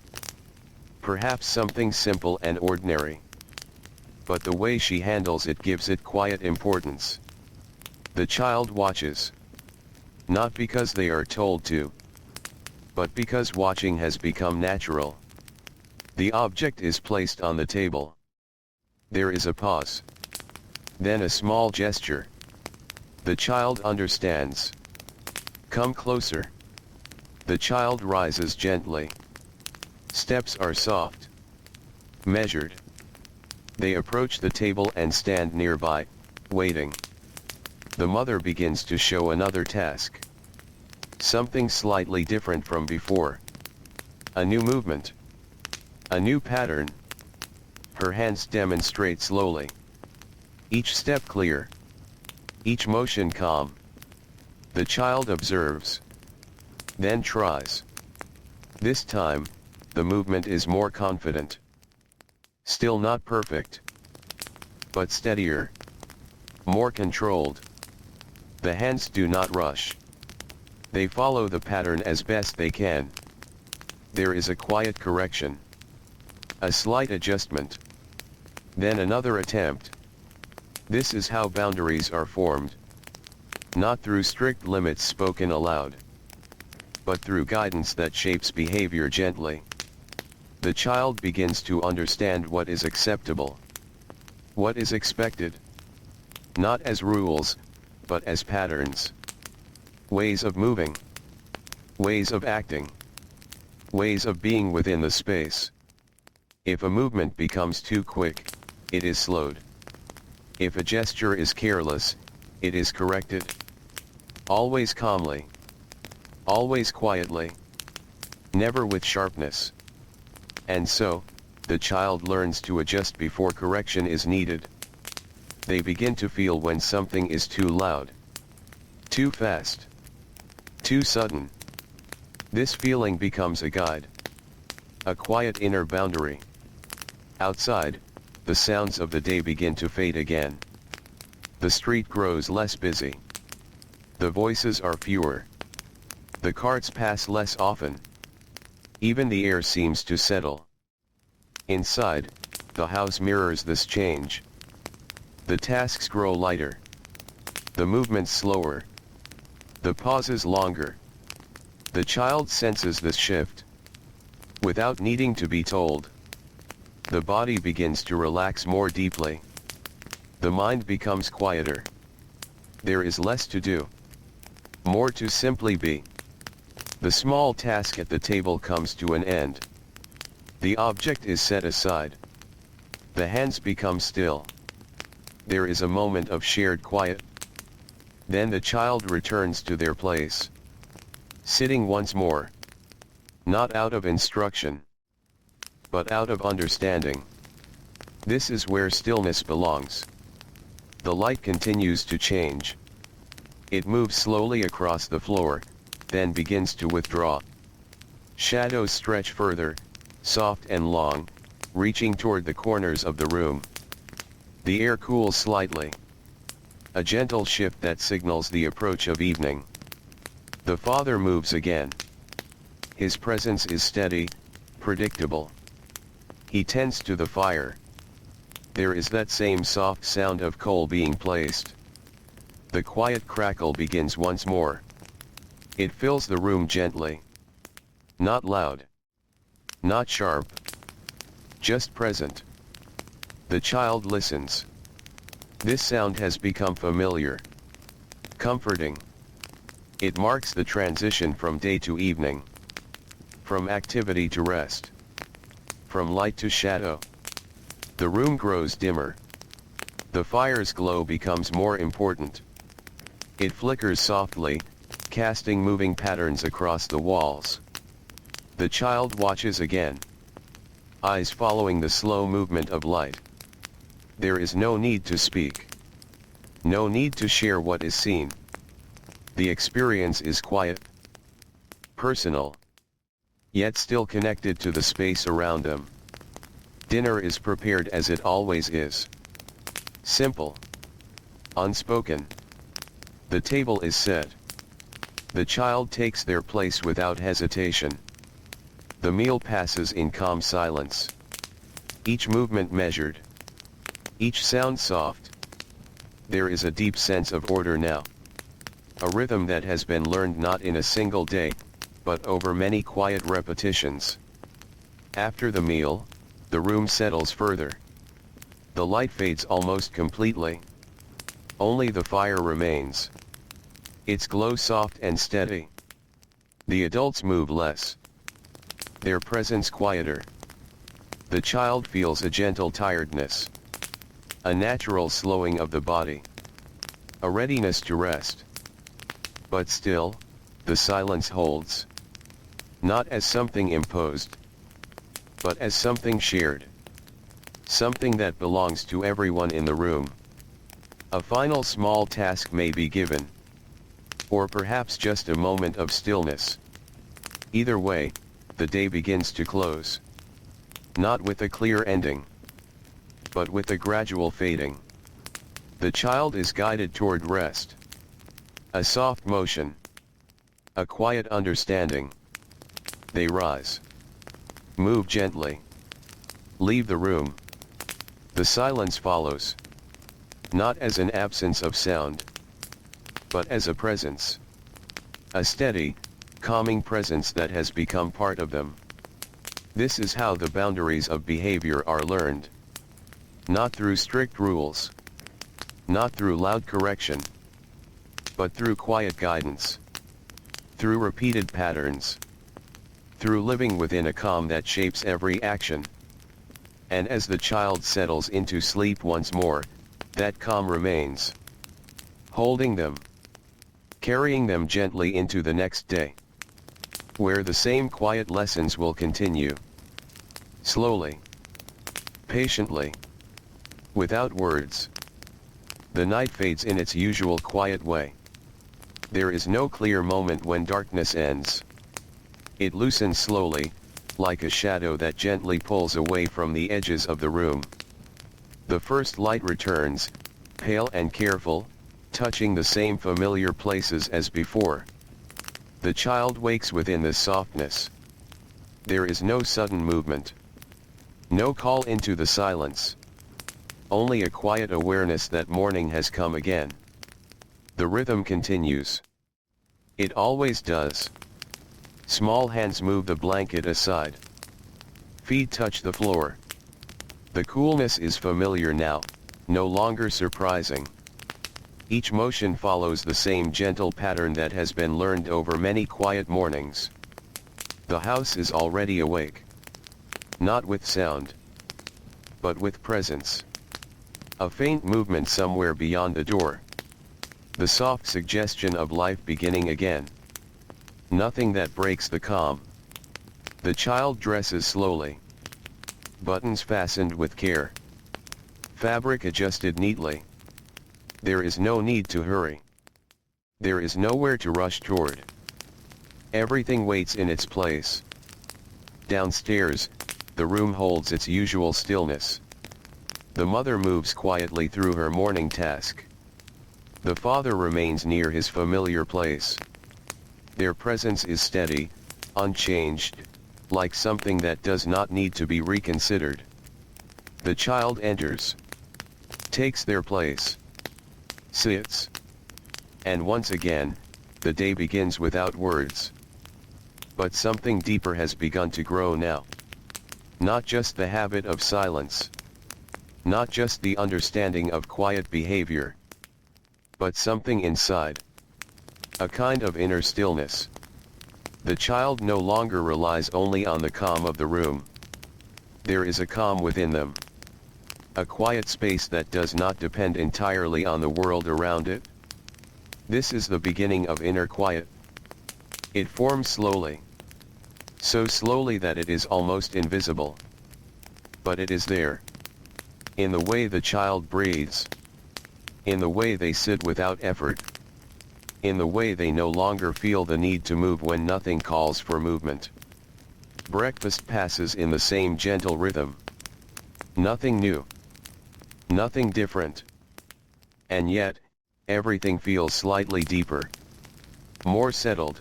Perhaps something simple and ordinary. But the way she handles it gives it quiet importance. The child watches. Not because they are told to, but because watching has become natural. The object is placed on the table. There is a pause. Then a small gesture. The child understands. Come closer. The child rises gently. Steps are soft. Measured. They approach the table and stand nearby, waiting. The mother begins to show another task. Something slightly different from before. A new movement. A new pattern. Her hands demonstrate slowly. Each step clear. Each motion calm. The child observes. Then tries. This time, the movement is more confident. Still not perfect. But steadier. More controlled. The hands do not rush. They follow the pattern as best they can. There is a quiet correction. A slight adjustment. Then another attempt. This is how boundaries are formed. Not through strict limits spoken aloud, but through guidance that shapes behavior gently. The child begins to understand what is acceptable. What is expected. Not as rules, but as patterns. Ways of moving. Ways of acting. Ways of being within the space. If a movement becomes too quick, it is slowed. If a gesture is careless, it is corrected. Always calmly. Always quietly. Never with sharpness. And so, the child learns to adjust before correction is needed. They begin to feel when something is too loud. Too fast. Too sudden. This feeling becomes a guide. A quiet inner boundary. Outside, the sounds of the day begin to fade again. The street grows less busy. The voices are fewer. The carts pass less often. Even the air seems to settle. Inside, the house mirrors this change. The tasks grow lighter. The movements slower. The pauses longer. The child senses this shift. Without needing to be told. The body begins to relax more deeply. The mind becomes quieter. There is less to do. More to simply be. The small task at the table comes to an end. The object is set aside. The hands become still. There is a moment of shared quiet. Then the child returns to their place. Sitting once more. Not out of instruction, but out of understanding. This is where stillness belongs. The light continues to change. It moves slowly across the floor, then begins to withdraw. Shadows stretch further, soft and long, reaching toward the corners of the room. The air cools slightly. A gentle shift that signals the approach of evening. The father moves again. His presence is steady, predictable. He tends to the fire. There is that same soft sound of coal being placed. The quiet crackle begins once more. It fills the room gently. Not loud. Not sharp. Just present. The child listens. This sound has become familiar. Comforting. It marks the transition from day to evening. From activity to rest. From light to shadow. The room grows dimmer. The fire's glow becomes more important. It flickers softly, casting moving patterns across the walls. The child watches again. Eyes following the slow movement of light. There is no need to speak. No need to share what is seen. The experience is quiet. Personal. Yet still connected to the space around them. Dinner is prepared as it always is. Simple. Unspoken. The table is set. The child takes their place without hesitation. The meal passes in calm silence. Each movement measured. Each sound soft. There is a deep sense of order now. A rhythm that has been learned not in a single day, but over many quiet repetitions. After the meal, the room settles further. The light fades almost completely. Only the fire remains. Its glow soft and steady. The adults move less. Their presence quieter. The child feels a gentle tiredness. A natural slowing of the body. A readiness to rest. But still, the silence holds. Not as something imposed, but as something shared. Something that belongs to everyone in the room. A final small task may be given. Or perhaps just a moment of stillness. Either way, the day begins to close. Not with a clear ending, but with a gradual fading. The child is guided toward rest. A soft motion. A quiet understanding. They rise. Move gently. Leave the room. The silence follows. Not as an absence of sound, but as a presence. A steady, calming presence that has become part of them. This is how the boundaries of behavior are learned. Not through strict rules. Not through loud correction. But through quiet guidance. Through repeated patterns. Through living within a calm that shapes every action. And as the child settles into sleep once more, that calm remains. Holding them. Carrying them gently into the next day. Where the same quiet lessons will continue. Slowly. Patiently. Without words. The night fades in its usual quiet way. There is no clear moment when darkness ends. It loosens slowly, like a shadow that gently pulls away from the edges of the room. The first light returns, pale and careful, touching the same familiar places as before. The child wakes within this softness. There is no sudden movement. No call into the silence. Only a quiet awareness that morning has come again. The rhythm continues. It always does. Small hands move the blanket aside. Feet touch the floor. The coolness is familiar now, no longer surprising. Each motion follows the same gentle pattern that has been learned over many quiet mornings. The house is already awake. Not with sound, but with presence. A faint movement somewhere beyond the door. The soft suggestion of life beginning again. Nothing that breaks the calm. The child dresses slowly. Buttons fastened with care. Fabric adjusted neatly. There is no need to hurry. There is nowhere to rush toward. Everything waits in its place. Downstairs, the room holds its usual stillness. The mother moves quietly through her morning task. The father remains near his familiar place. Their presence is steady, unchanged, like something that does not need to be reconsidered. The child enters, takes their place, sits, and once again, the day begins without words. But something deeper has begun to grow now. Not just the habit of silence. Not just the understanding of quiet behavior. But something inside. A kind of inner stillness. The child no longer relies only on the calm of the room. There is a calm within them. A quiet space that does not depend entirely on the world around it. This is the beginning of inner quiet. It forms slowly. So slowly that it is almost invisible. But it is there. In the way the child breathes. In the way they sit without effort. In the way they no longer feel the need to move when nothing calls for movement. Breakfast passes in the same gentle rhythm. Nothing new. Nothing different. And yet, everything feels slightly deeper. More settled.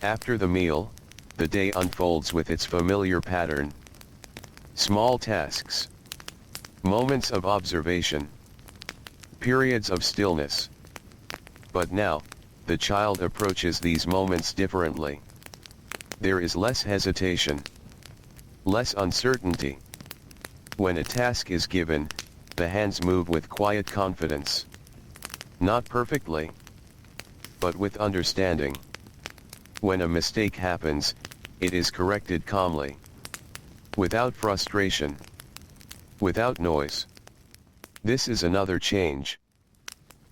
After the meal, the day unfolds with its familiar pattern. Small tasks. Moments of observation. Periods of stillness. But now, the child approaches these moments differently. There is less hesitation. Less uncertainty. When a task is given, the hands move with quiet confidence. Not perfectly, but with understanding. When a mistake happens, it is corrected calmly. Without frustration. Without noise. This is another change.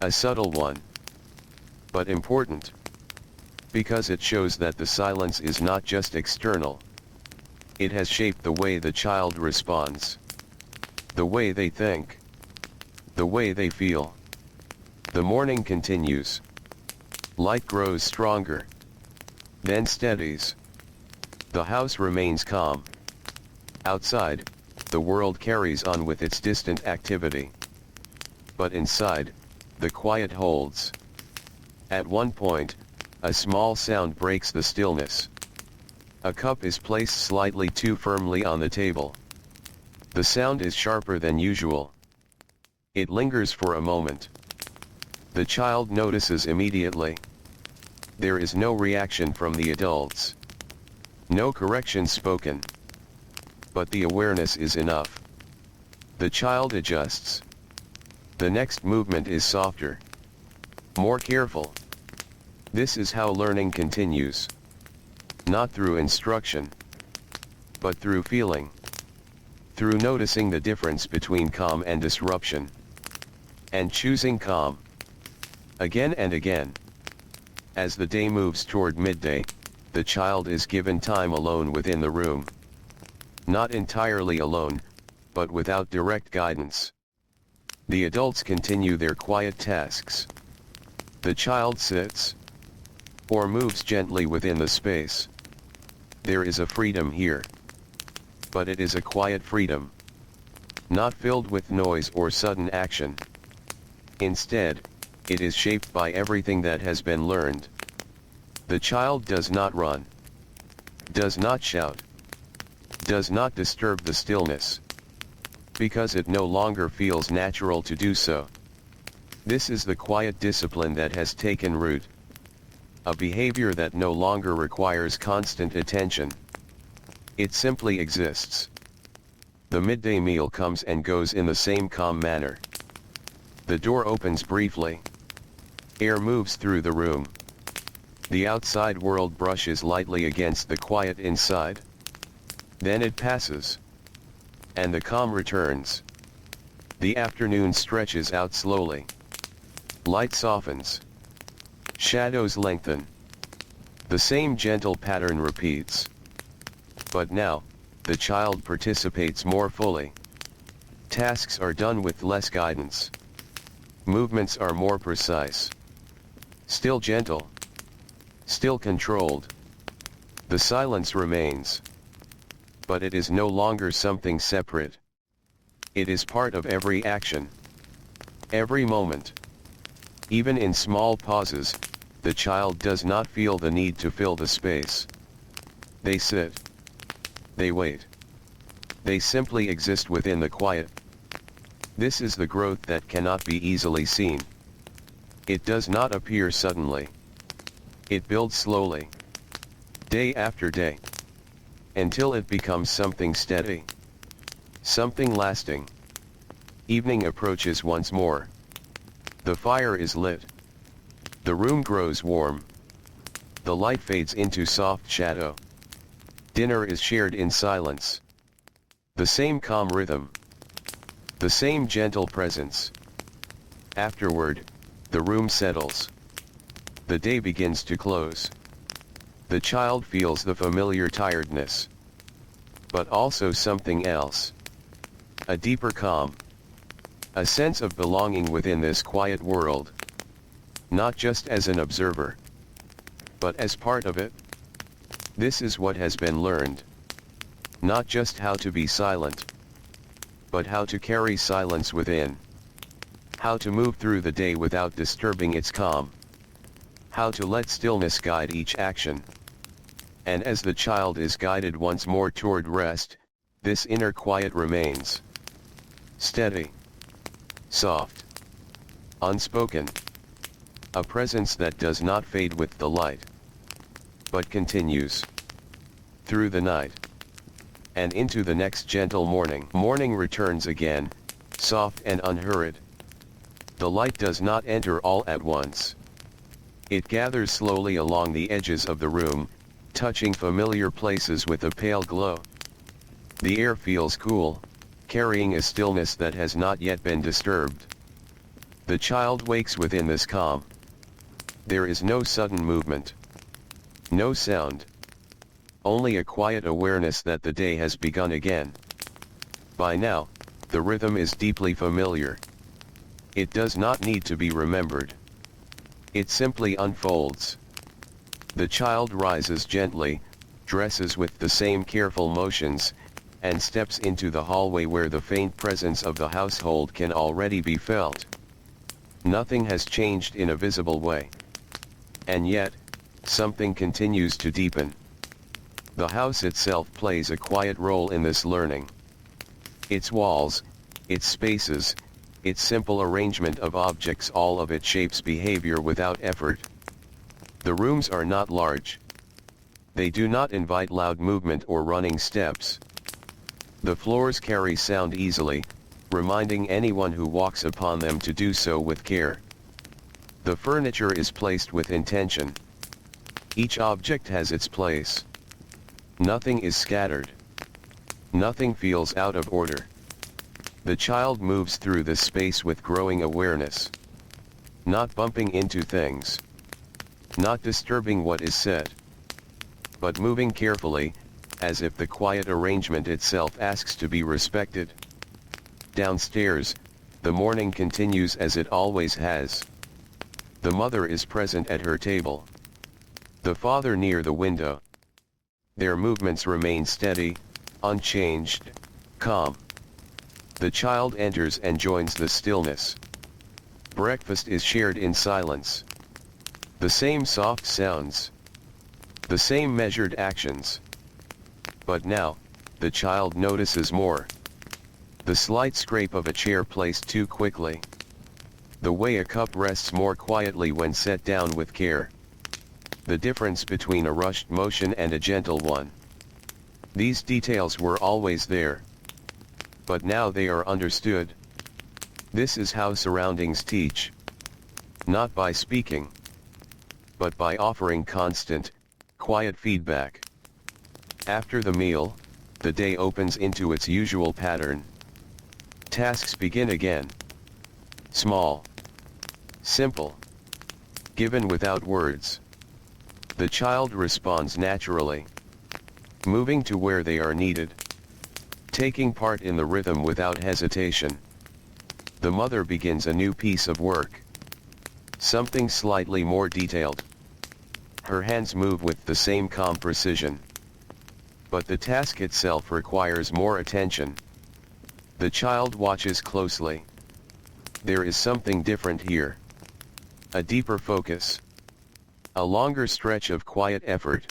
A subtle one. But important. Because it shows that the silence is not just external. It has shaped the way the child responds. The way they think. The way they feel. The morning continues. Light grows stronger. Then steadies. The house remains calm. Outside, the world carries on with its distant activity. But inside, the quiet holds. At one point, a small sound breaks the stillness. A cup is placed slightly too firmly on the table. The sound is sharper than usual. It lingers for a moment. The child notices immediately. There is no reaction from the adults. No correction spoken. But the awareness is enough. The child adjusts. The next movement is softer. More careful. This is how learning continues. Not through instruction. But through feeling. Through noticing the difference between calm and disruption. And choosing calm. Again and again. As the day moves toward midday, the child is given time alone within the room. Not entirely alone, but without direct guidance. The adults continue their quiet tasks. The child sits. Or moves gently within the space. There is a freedom here. But it is a quiet freedom. Not filled with noise or sudden action. Instead, it is shaped by everything that has been learned. The child does not run. Does not shout. Does not disturb the stillness. Because it no longer feels natural to do so. This is the quiet discipline that has taken root. A behavior that no longer requires constant attention. It simply exists. The midday meal comes and goes in the same calm manner. The door opens briefly. Air moves through the room. The outside world brushes lightly against the quiet inside. Then it passes. And the calm returns. The afternoon stretches out slowly. Light softens. Shadows lengthen. The same gentle pattern repeats. But now, the child participates more fully. Tasks are done with less guidance. Movements are more precise. Still gentle. Still controlled. The silence remains. But it is no longer something separate. It is part of every action. Every moment. Even in small pauses, the child does not feel the need to fill the space. They sit. They wait. They simply exist within the quiet. This is the growth that cannot be easily seen. It does not appear suddenly. It builds slowly. Day after day. Until it becomes something steady. Something lasting. Evening approaches once more. The fire is lit. The room grows warm. The light fades into soft shadow. Dinner is shared in silence. The same calm rhythm. The same gentle presence. Afterward, the room settles. The day begins to close. The child feels the familiar tiredness. But also something else. A deeper calm. A sense of belonging within this quiet world. Not just as an observer, but as part of it. This is what has been learned. Not just how to be silent, but how to carry silence within. How to move through the day without disturbing its calm. How to let stillness guide each action. And as the child is guided once more toward rest, this inner quiet remains. Steady. Soft. Unspoken. A presence that does not fade with the light, but continues. Through the night. And into the next gentle morning. Morning returns again, soft and unhurried. The light does not enter all at once. It gathers slowly along the edges of the room, touching familiar places with a pale glow. The air feels cool, carrying a stillness that has not yet been disturbed. The child wakes within this calm. There is no sudden movement. No sound. Only a quiet awareness that the day has begun again. By now, the rhythm is deeply familiar. It does not need to be remembered. It simply unfolds. The child rises gently, dresses with the same careful motions, and steps into the hallway where the faint presence of the household can already be felt. Nothing has changed in a visible way. And yet, something continues to deepen. The house itself plays a quiet role in this learning. Its walls, its spaces, its simple arrangement of objects, all of it shapes behavior without effort. The rooms are not large. They do not invite loud movement or running steps. The floors carry sound easily, reminding anyone who walks upon them to do so with care. The furniture is placed with intention. Each object has its place. Nothing is scattered. Nothing feels out of order. The child moves through this space with growing awareness. Not bumping into things. Not disturbing what is said. But moving carefully, as if the quiet arrangement itself asks to be respected. Downstairs, the morning continues as it always has. The mother is present at her table. The father near the window. Their movements remain steady, unchanged, calm. The child enters and joins the stillness. Breakfast is shared in silence. The same soft sounds. The same measured actions. But now, the child notices more. The slight scrape of a chair placed too quickly. The way a cup rests more quietly when set down with care. The difference between a rushed motion and a gentle one. These details were always there. But now they are understood. This is how surroundings teach. Not by speaking, but by offering constant, quiet feedback. After the meal, the day opens into its usual pattern. Tasks begin again. Small. Simple. Given without words. The child responds naturally. Moving to where they are needed. taking part in the rhythm without hesitation. The mother begins a new piece of work. Something slightly more detailed. Her hands move with the same calm precision. But the task itself requires more attention. The child watches closely. There is something different here. A deeper focus. A longer stretch of quiet effort.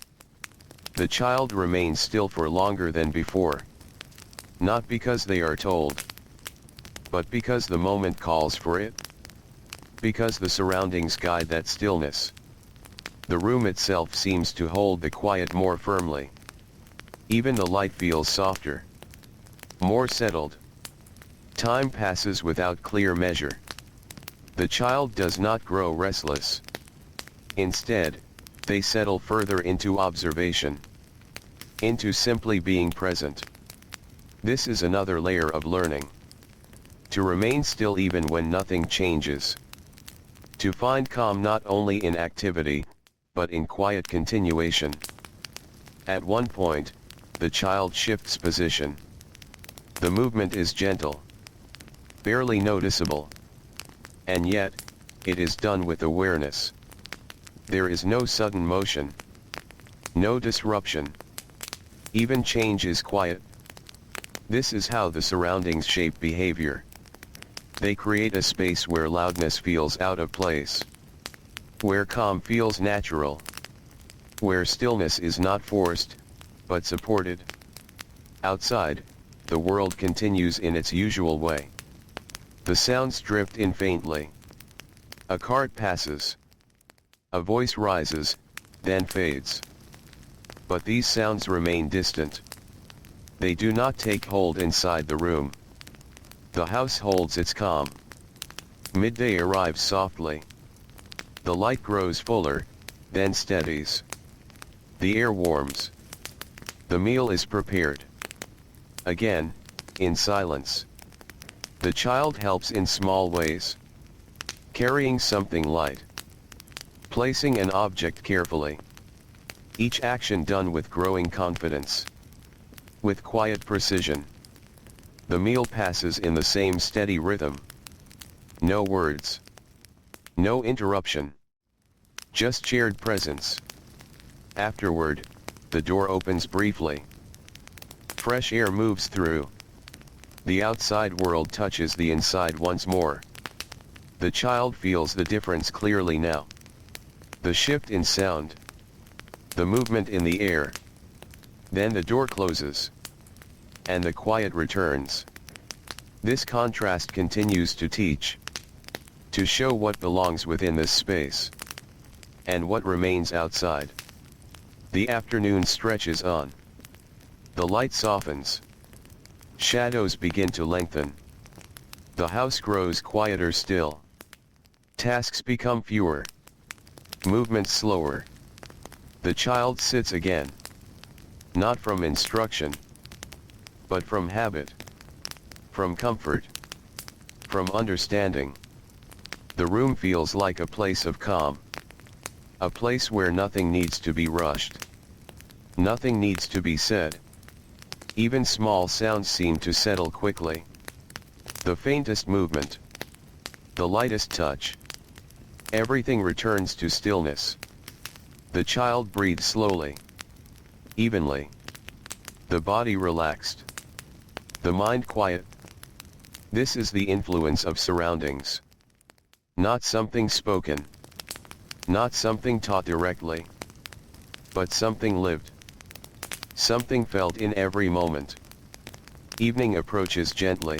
The child remains still for longer than before. Not because they are told, but because the moment calls for it. Because the surroundings guide that stillness. The room itself seems to hold the quiet more firmly. Even the light feels softer, more settled. Time passes without clear measure. The child does not grow restless. Instead, they settle further into observation, into simply being present. This is another layer of learning. To remain still even when nothing changes. To find calm not only in activity, but in quiet continuation. At one point, the child shifts position. The movement is gentle, barely noticeable. And yet, it is done with awareness. There is no sudden motion, no disruption. Even change is quiet. This is how the surroundings shape behavior. They create a space where loudness feels out of place, where calm feels natural, where stillness is not forced, but supported. Outside, the world continues in its usual way. The sounds drift in faintly. A cart passes. A voice rises, then fades. But these sounds remain distant. They do not take hold inside the room. The house holds its calm. Midday arrives softly. The light grows fuller, then steadies. The air warms. The meal is prepared. Again, in silence. The child helps in small ways. Carrying something light. Placing an object carefully. Each action done with growing confidence. With quiet precision. The meal passes in the same steady rhythm. No words. No interruption. Just shared presence. Afterward, the door opens briefly. Fresh air moves through. The outside world touches the inside once more. The child feels the difference clearly now. The shift in sound. The movement in the air. Then the door closes. And the quiet returns. This contrast continues to teach. To show what belongs within this space. And what remains outside. The afternoon stretches on. The light softens. Shadows begin to lengthen. The house grows quieter still. Tasks become fewer. Movements slower. The child sits again. Not from instruction, but from habit. From comfort. From understanding. The room feels like a place of calm. A place where nothing needs to be rushed. Nothing needs to be said. Even small sounds seem to settle quickly. The faintest movement. The lightest touch. Everything returns to stillness. The child breathes slowly. Evenly. The body relaxed. The mind quiet. This is the influence of surroundings. Not something spoken. Not something taught directly. But something lived. Something felt in every moment. Evening approaches gently.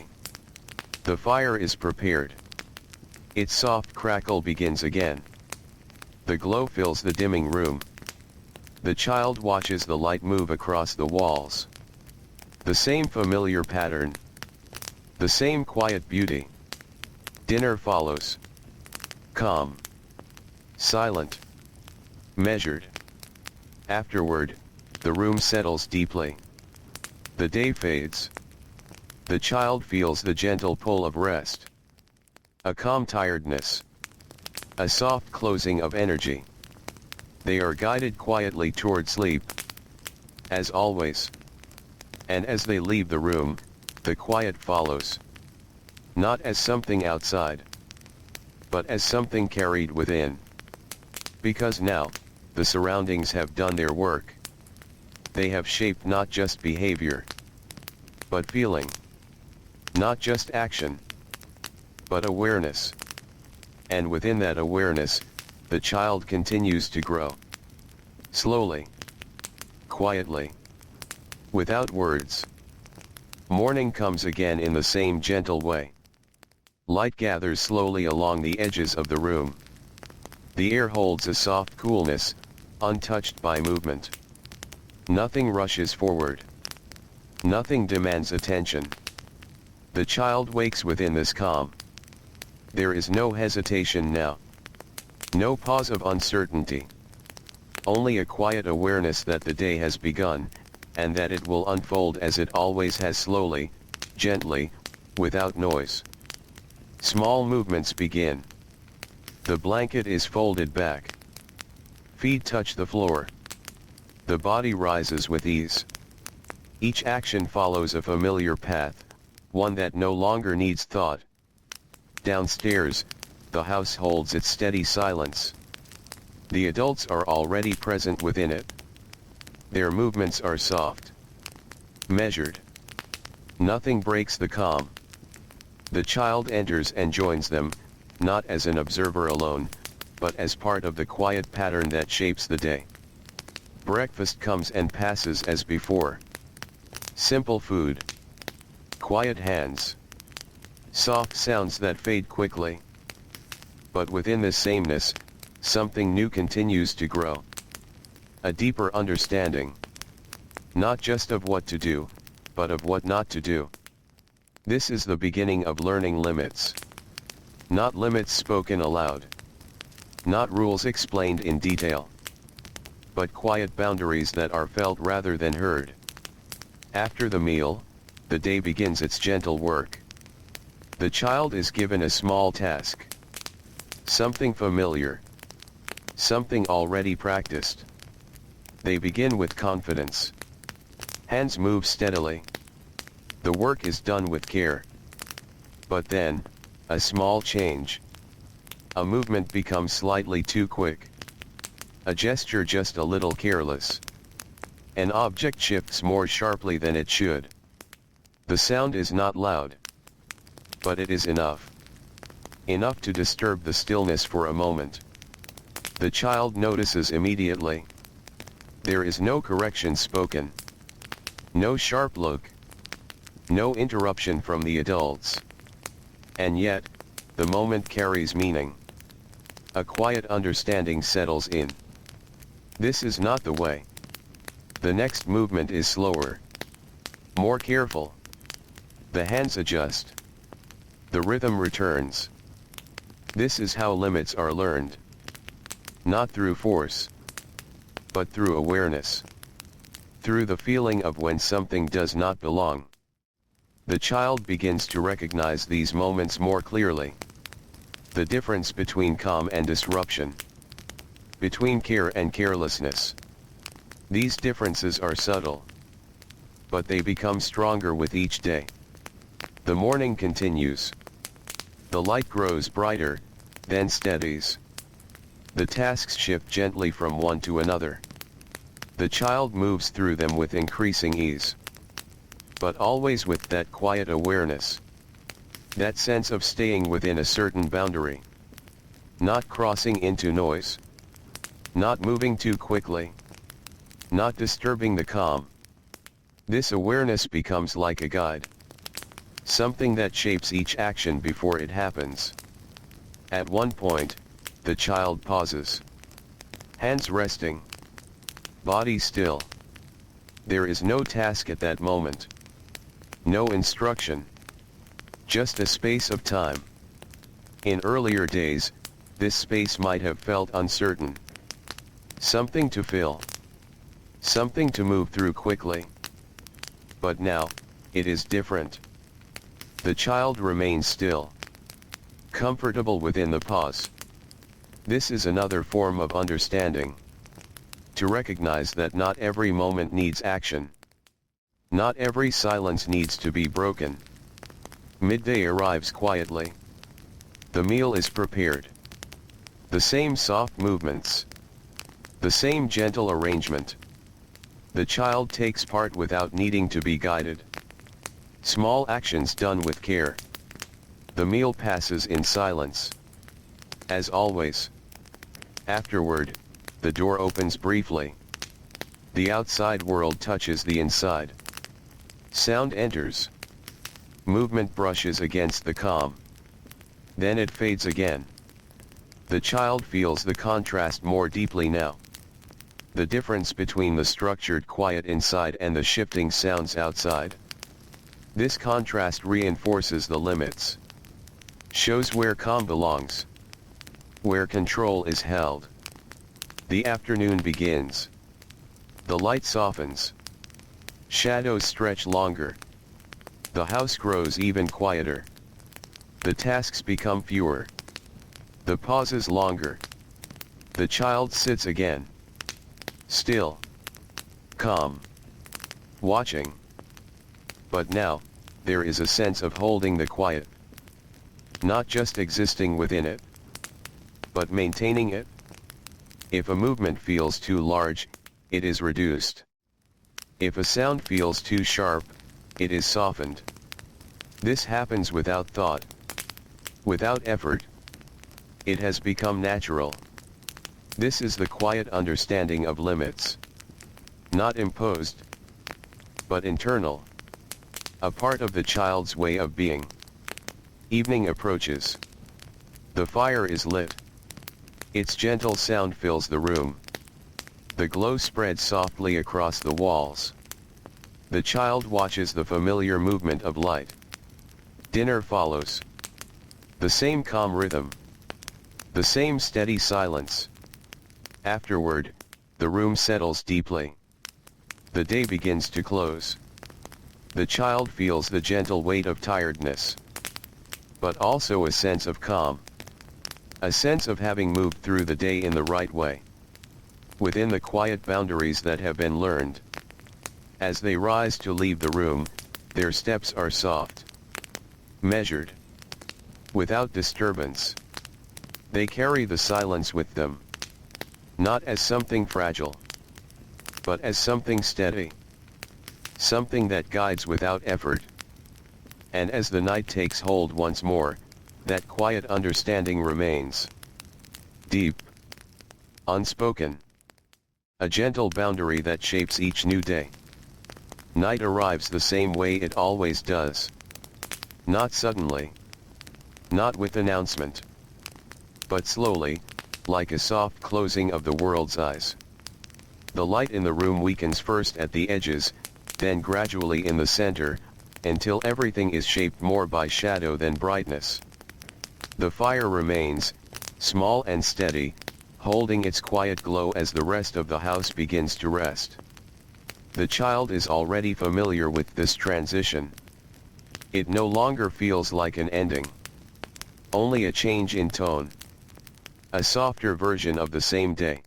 The fire is prepared. Its soft crackle begins again. The glow fills the dimming room. The child watches the light move across the walls. The same familiar pattern. The same quiet beauty. Dinner follows. Calm. Silent. Measured. Afterward, the room settles deeply. The day fades. The child feels the gentle pull of rest. A calm tiredness. A soft closing of energy. They are guided quietly toward sleep. As always. And as they leave the room, The quiet follows. Not as something outside, but as something carried within. Because now, the surroundings have done their work. They have shaped not just behavior, but feeling. Not just action, but awareness. And within that awareness, the child continues to grow. Slowly. Quietly. Without words. Morning comes again in the same gentle way. Light gathers slowly along the edges of the room. The air holds a soft coolness, untouched by movement. Nothing rushes forward. Nothing demands attention. The child wakes within this calm. There is no hesitation now. No pause of uncertainty. Only a quiet awareness that the day has begun, and that it will unfold as it always has, slowly, gently, without noise. Small movements begin. The blanket is folded back. Feet touch the floor. The body rises with ease. Each action follows a familiar path, one that no longer needs thought. Downstairs, the house holds its steady silence. The adults are already present within it. Their movements are soft, measured. Nothing breaks the calm. The child enters and joins them, not as an observer alone, but as part of the quiet pattern that shapes the day. Breakfast comes and passes as before. Simple food. Quiet hands. Soft sounds that fade quickly. But within this sameness, something new continues to grow. A deeper understanding. Not just of what to do, but of what not to do. This is the beginning of learning limits. Not limits spoken aloud. Not rules explained in detail. But quiet boundaries that are felt rather than heard. After the meal, the day begins its gentle work. The child is given a small task. Something familiar. Something already practiced. They begin with confidence. Hands move steadily. The work is done with care. But then, a small change. A movement becomes slightly too quick. A gesture just a little careless. An object shifts more sharply than it should. The sound is not loud. But it is enough. Enough to disturb the stillness for a moment. The child notices immediately. There is no correction spoken. No sharp look. No interruption from the adults. And yet, the moment carries meaning. A quiet understanding settles in. This is not the way. The next movement is slower. More careful. The hands adjust. The rhythm returns. This is how limits are learned. Not through force, but through awareness. Through the feeling of when something does not belong. The child begins to recognize these moments more clearly. The difference between calm and disruption. Between care and carelessness. These differences are subtle. But they become stronger with each day. The morning continues. The light grows brighter, then steadies. The tasks shift gently from one to another. The child moves through them with increasing ease. But always with that quiet awareness. That sense of staying within a certain boundary. Not crossing into noise. Not moving too quickly. Not disturbing the calm. This awareness becomes like a guide. Something that shapes each action before it happens. At one point, the child pauses. Hands resting. Body still. There is no task at that moment. No instruction. Just a space of time. In earlier days, this space might have felt uncertain. Something to fill. Something to move through quickly. But now, it is different. The child remains still. Comfortable within the pause. This is another form of understanding. To recognize that not every moment needs action. Not every silence needs to be broken. Midday arrives quietly. The meal is prepared. The same soft movements. The same gentle arrangement. The child takes part without needing to be guided. Small actions done with care. The meal passes in silence. As always. Afterward, the door opens briefly. The outside world touches the inside. Sound enters. Movement brushes against the calm. Then it fades again. The child feels the contrast more deeply now. The difference between the structured quiet inside and the shifting sounds outside. This contrast reinforces the limits. Shows where calm belongs. Where control is held. The afternoon begins. The light softens. Shadows stretch longer. The house grows even quieter. The tasks become fewer. The pauses longer. The child sits again. Still. Calm. Watching. But now, there is a sense of holding the quiet. Not just existing within it, but maintaining it. If a movement feels too large, it is reduced. If a sound feels too sharp, it is softened. This happens without thought. Without effort. It has become natural. This is the quiet understanding of limits. Not imposed, but internal. A part of the child's way of being. Evening approaches. The fire is lit. Its gentle sound fills the room. The glow spreads softly across the walls. The child watches the familiar movement of light. Dinner follows. The same calm rhythm. The same steady silence. Afterward, the room settles deeply. The day begins to close. The child feels the gentle weight of tiredness. But also a sense of calm. A sense of having moved through the day in the right way. Within the quiet boundaries that have been learned. As they rise to leave the room, their steps are soft. Measured. Without disturbance. They carry the silence with them. Not as something fragile. But as something steady. Something that guides without effort. And as the night takes hold once more, that quiet understanding remains. Deep. Unspoken. A gentle boundary that shapes each new day. Night arrives the same way it always does. Not suddenly. Not with announcement. But slowly, like a soft closing of the world's eyes. The light in the room weakens first at the edges, then gradually in the center, until everything is shaped more by shadow than brightness. The fire remains, small and steady, holding its quiet glow as the rest of the house begins to rest. The child is already familiar with this transition. It no longer feels like an ending. Only a change in tone. A softer version of the same day.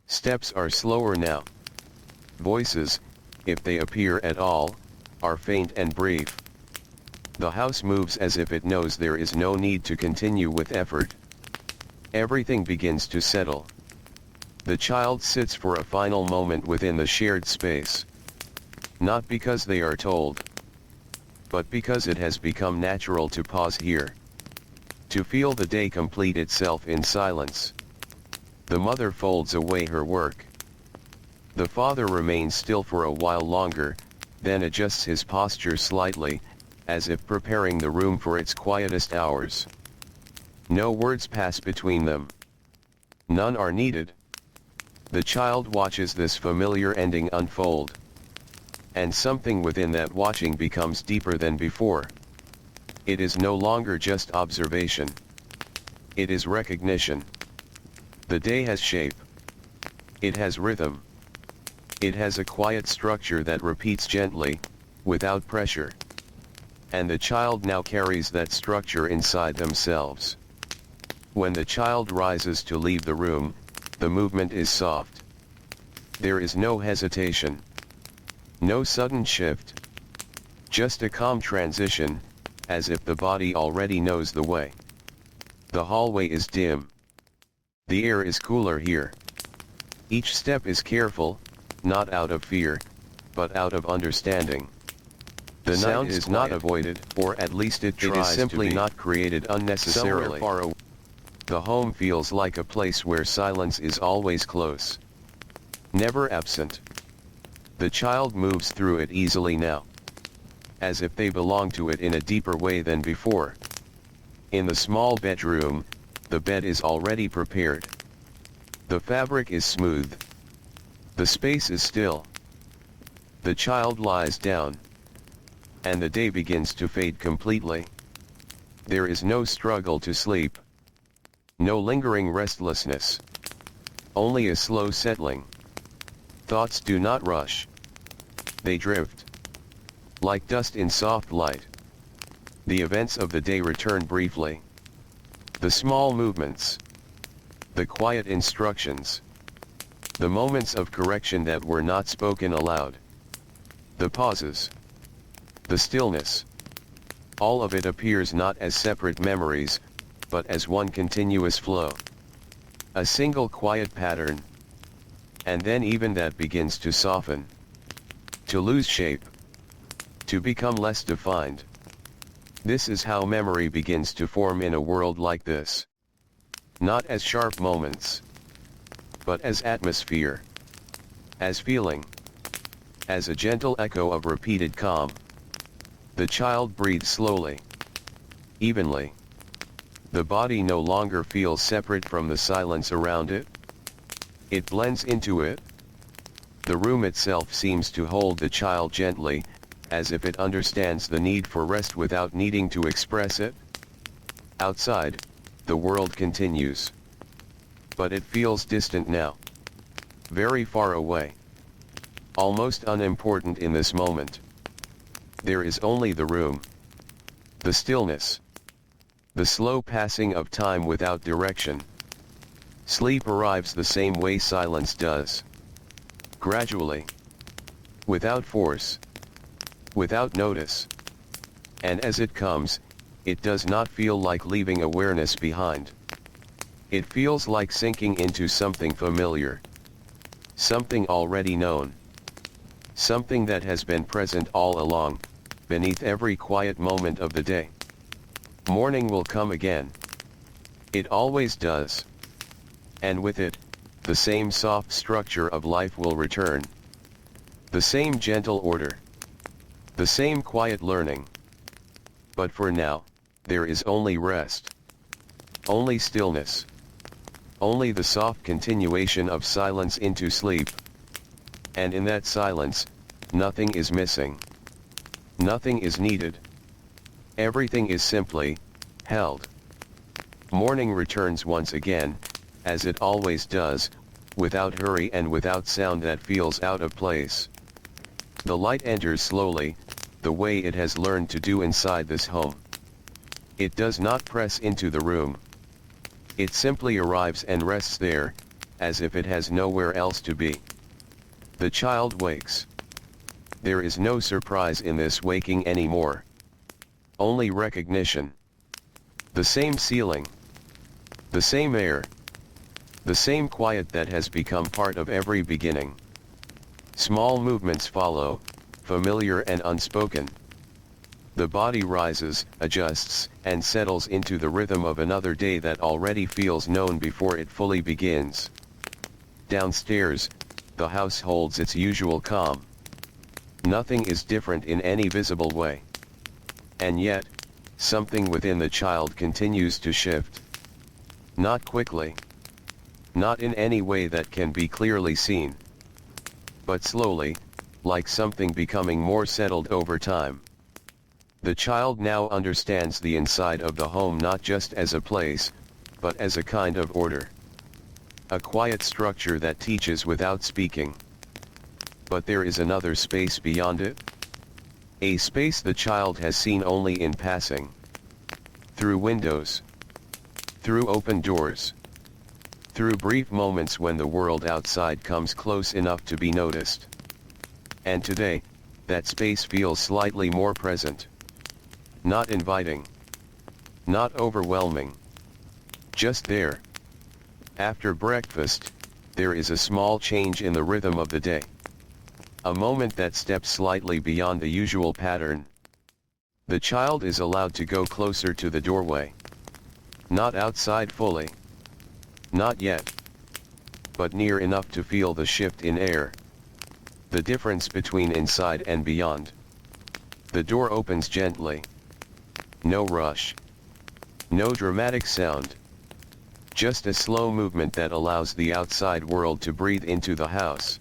Steps are slower now. Voices, if they appear at all, are faint and brief. The house moves as if it knows there is no need to continue with effort. Everything begins to settle. The child sits for a final moment within the shared space. Not because they are told, but because it has become natural to pause here. To feel the day complete itself in silence. The mother folds away her work. The father remains still for a while longer, then adjusts his posture slightly, as if preparing the room for its quietest hours. No words pass between them. None are needed. The child watches this familiar ending unfold. And something within that watching becomes deeper than before. It is no longer just observation. It is recognition. The day has shape. It has rhythm. It has a quiet structure that repeats gently, without pressure. And the child now carries that structure inside themselves. When the child rises to leave the room, the movement is soft. There is no hesitation. No sudden shift. Just a calm transition, as if the body already knows the way. The hallway is dim. The air is cooler here. Each step is careful, not out of fear, but out of understanding. The sound is not avoided, or at least it tries to be. It is simply not created unnecessarily. Far away. The home feels like a place where silence is always close. Never absent. The child moves through it easily now, as if they belong to it in a deeper way than before. In the small bedroom, the bed is already prepared. The fabric is smooth. The space is still. The child lies down, and the day begins to fade completely. There is no struggle to sleep. No lingering restlessness. Only a slow settling. Thoughts do not rush. They drift, like dust in soft light. The events of the day return briefly. The small movements. The quiet instructions. The moments of correction that were not spoken aloud. The pauses. The stillness. All of it appears not as separate memories, but as one continuous flow. A single quiet pattern. And then even that begins to soften. To lose shape. To become less defined. This is how memory begins to form in a world like this. Not as sharp moments, but as atmosphere. As feeling. As a gentle echo of repeated calm. The child breathes slowly. Evenly. The body no longer feels separate from the silence around it. It blends into it. The room itself seems to hold the child gently, as if it understands the need for rest without needing to express it. Outside, the world continues. But it feels distant now. Very far away. Almost unimportant in this moment. There is only the room. The stillness. The slow passing of time without direction. Sleep arrives the same way silence does. Gradually. Without force. Without notice. And as it comes, it does not feel like leaving awareness behind. It feels like sinking into something familiar. Something already known. Something that has been present all along, beneath every quiet moment of the day. Morning will come again. It always does. And with it, the same soft structure of life will return. The same gentle order. The same quiet learning. But for now, there is only rest. Only stillness. Only the soft continuation of silence into sleep. And in that silence, nothing is missing. Nothing is needed. Everything is simply held. Morning returns once again, as it always does, without hurry and without sound that feels out of place. The light enters slowly, the way it has learned to do inside this home. It does not press into the room. It simply arrives and rests there, as if it has nowhere else to be. The child wakes. There is no surprise in this waking anymore. Only recognition. The same ceiling. The same air. The same quiet that has become part of every beginning. Small movements follow, familiar and unspoken. The body rises, adjusts, and settles into the rhythm of another day that already feels known before it fully begins. Downstairs, the house holds its usual calm. Nothing is different in any visible way. And yet, something within the child continues to shift. Not quickly. Not in any way that can be clearly seen. But slowly, like something becoming more settled over time. The child now understands the inside of the home not just as a place, but as a kind of order. A quiet structure that teaches without speaking. But there is another space beyond it. A space the child has seen only in passing. Through windows. Through open doors. Through brief moments when the world outside comes close enough to be noticed. And today, that space feels slightly more present. Not inviting. Not overwhelming. Just there. After breakfast, there is a small change in the rhythm of the day. A moment that steps slightly beyond the usual pattern. The child is allowed to go closer to the doorway. Not outside fully. Not yet. But near enough to feel the shift in air. The difference between inside and beyond. The door opens gently. No rush. No dramatic sound. Just a slow movement that allows the outside world to breathe into the house.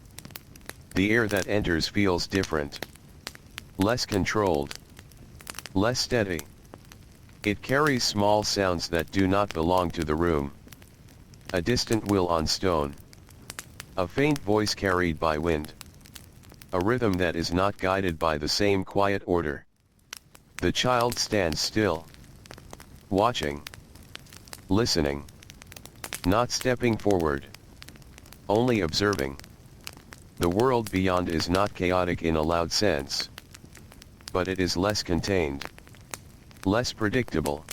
The air that enters feels different. Less controlled. Less steady. It carries small sounds that do not belong to the room. A distant wheel on stone. A faint voice carried by wind. A rhythm that is not guided by the same quiet order. The child stands still. Watching. Listening. Not stepping forward. Only observing. The world beyond is not chaotic in a loud sense. But it is less contained. Less predictable.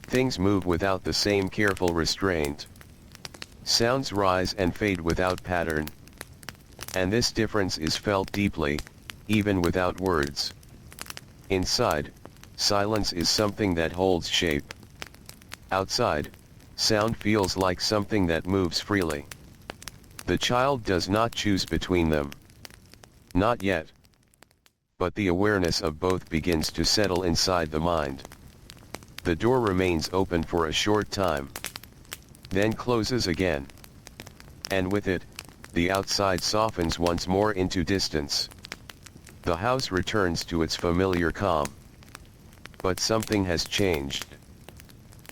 Things move without the same careful restraint. Sounds rise and fade without pattern. And this difference is felt deeply, even without words. Inside, silence is something that holds shape. Outside, sound feels like something that moves freely. The child does not choose between them. Not yet. But the awareness of both begins to settle inside the mind. The door remains open for a short time. Then closes again. And with it, the outside softens once more into distance. The house returns to its familiar calm. But something has changed.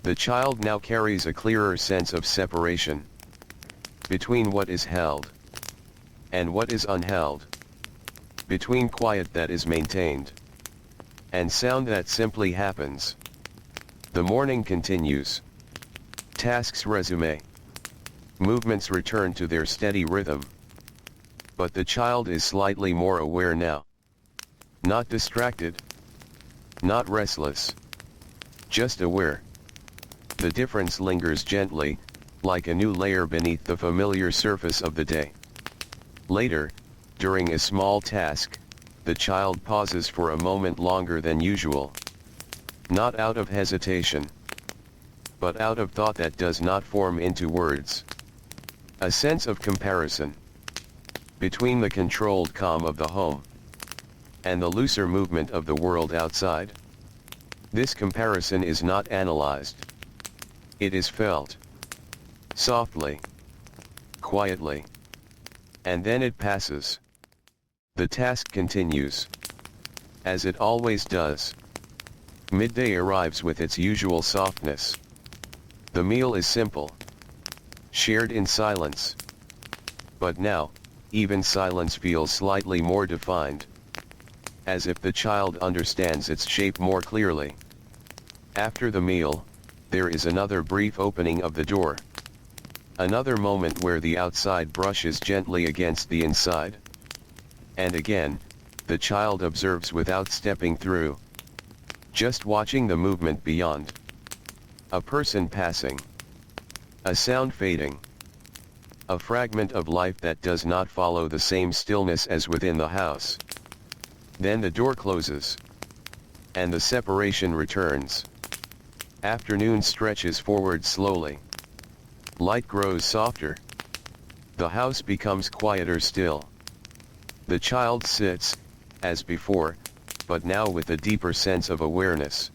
The child now carries a clearer sense of separation. Between what is held. And what is unheld. Between quiet that is maintained. And sound that simply happens. The morning continues. Tasks resume. Movements return to their steady rhythm. But the child is slightly more aware now. Not distracted. Not restless. Just aware. The difference lingers gently, like a new layer beneath the familiar surface of the day. Later, during a small task, the child pauses for a moment longer than usual. Not out of hesitation. But out of thought that does not form into words. A sense of comparison. Between the controlled calm of the home. And the looser movement of the world outside. This comparison is not analyzed. It is felt. Softly. Quietly. And then it passes. The task continues. As it always does. Midday arrives with its usual softness. The meal is simple. Shared in silence. But now, even silence feels slightly more defined. As if the child understands its shape more clearly. After the meal, there is another brief opening of the door. Another moment where the outside brushes gently against the inside. And again, the child observes without stepping through. Just watching the movement beyond. A person passing. A sound fading. A fragment of life that does not follow the same stillness as within the house. Then the door closes. And the separation returns. Afternoon stretches forward slowly. Light grows softer. The house becomes quieter still. The child sits, as before, but now with a deeper sense of awareness.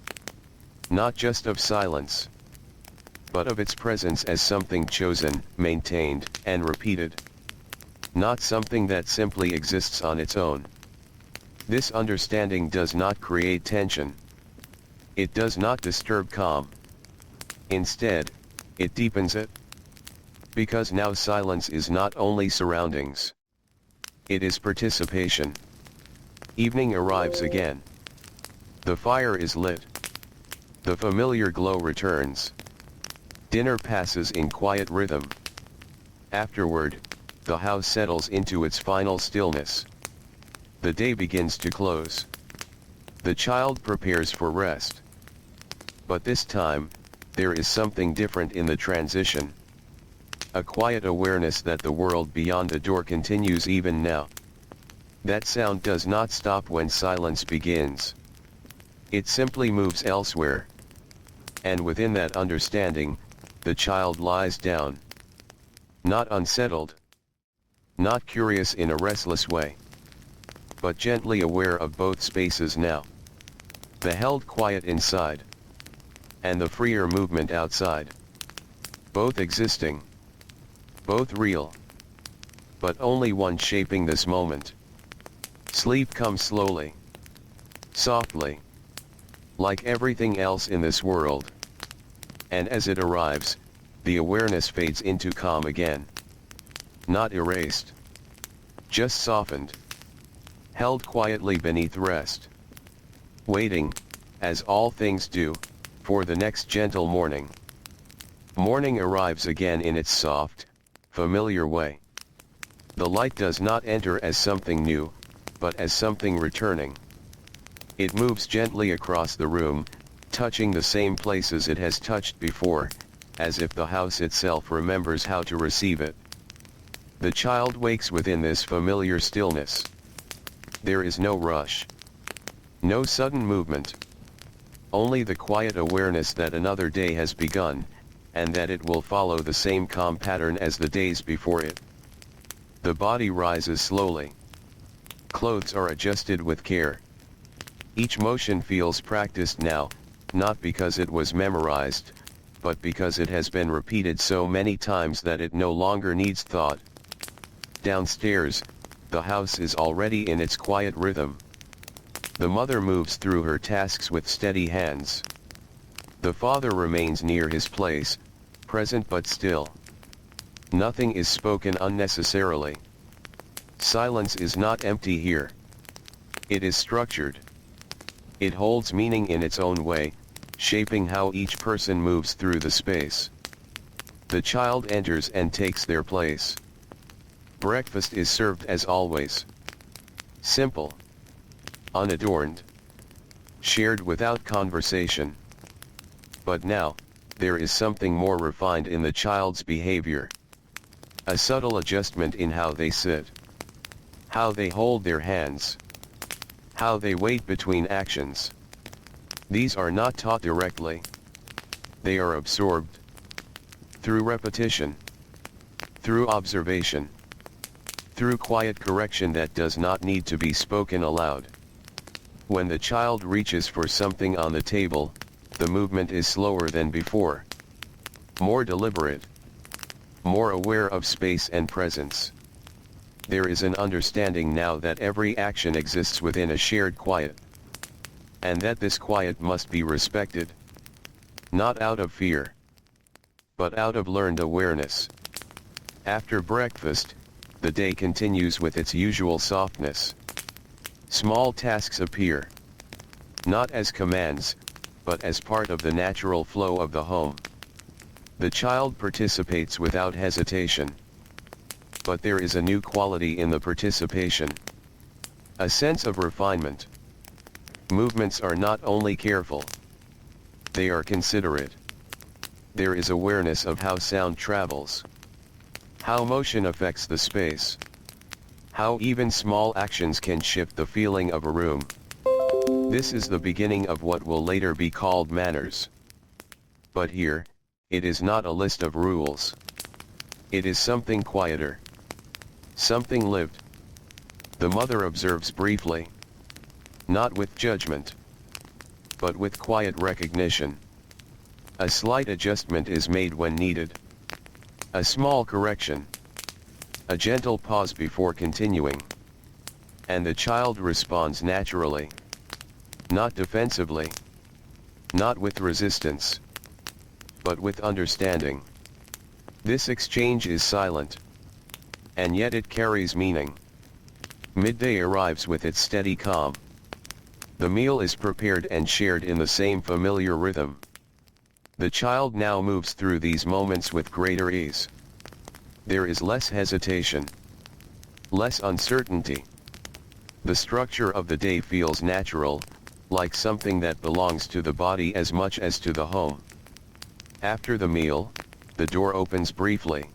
Not just of silence. But of its presence as something chosen, maintained, and repeated. Not something that simply exists on its own. This understanding does not create tension. It does not disturb calm. Instead, it deepens it. Because now silence is not only surroundings. It is participation. Evening arrives again. The fire is lit. The familiar glow returns. Dinner passes in quiet rhythm. Afterward, the house settles into its final stillness. The day begins to close. The child prepares for rest. But this time, there is something different in the transition. A quiet awareness that the world beyond the door continues even now. That sound does not stop when silence begins. It simply moves elsewhere. And within that understanding, the child lies down. Not unsettled. Not curious in a restless way. But gently aware of both spaces now. The held quiet inside. And the freer movement outside. Both existing. Both real. But only one shaping this moment. Sleep comes slowly. Softly. Like everything else in this world. And as it arrives, the awareness fades into calm again. Not erased. Just softened. Held quietly beneath rest. Waiting, as all things do, for the next gentle morning. Morning arrives again in its soft, familiar way. The light does not enter as something new, but as something returning. It moves gently across the room, touching the same places it has touched before, as if the house itself remembers how to receive it. The child wakes within this familiar stillness. There is no rush. No sudden movement. Only the quiet awareness that another day has begun, and that it will follow the same calm pattern as the days before it. The body rises slowly. Clothes are adjusted with care. Each motion feels practiced now, not because it was memorized, but because it has been repeated so many times that it no longer needs thought. Downstairs, the house is already in its quiet rhythm. The mother moves through her tasks with steady hands. The father remains near his place, present but still. Nothing is spoken unnecessarily. Silence is not empty here. It is structured. It holds meaning in its own way, shaping how each person moves through the space. The child enters and takes their place. Breakfast is served as always. Simple. Unadorned. Shared without conversation. But now, there is something more refined in the child's behavior. A subtle adjustment in how they sit. How they hold their hands. How they wait between actions. These are not taught directly. They are absorbed. Through repetition. Through observation. Through quiet correction that does not need to be spoken aloud. When the child reaches for something on the table, the movement is slower than before. More deliberate. More aware of space and presence. There is an understanding now that every action exists within a shared quiet. And that this quiet must be respected. Not out of fear, but out of learned awareness. After breakfast, the day continues with its usual softness. Small tasks appear. Not as commands, but as part of the natural flow of the home. The child participates without hesitation. But there is a new quality in the participation. A sense of refinement. Movements are not only careful. They are considerate. There is awareness of how sound travels. How motion affects the space. How even small actions can shift the feeling of a room. This is the beginning of what will later be called manners. But here, it is not a list of rules. It is something quieter. Something lived. The mother observes briefly. Not with judgment. But with quiet recognition. A slight adjustment is made when needed. A small correction. A gentle pause before continuing. And the child responds naturally. Not defensively. Not with resistance. But with understanding. This exchange is silent. And yet it carries meaning. Midday arrives with its steady calm. The meal is prepared and shared in the same familiar rhythm. The child now moves through these moments with greater ease. There is less hesitation. Less uncertainty. The structure of the day feels natural, like something that belongs to the body as much as to the home. After the meal, the door opens briefly.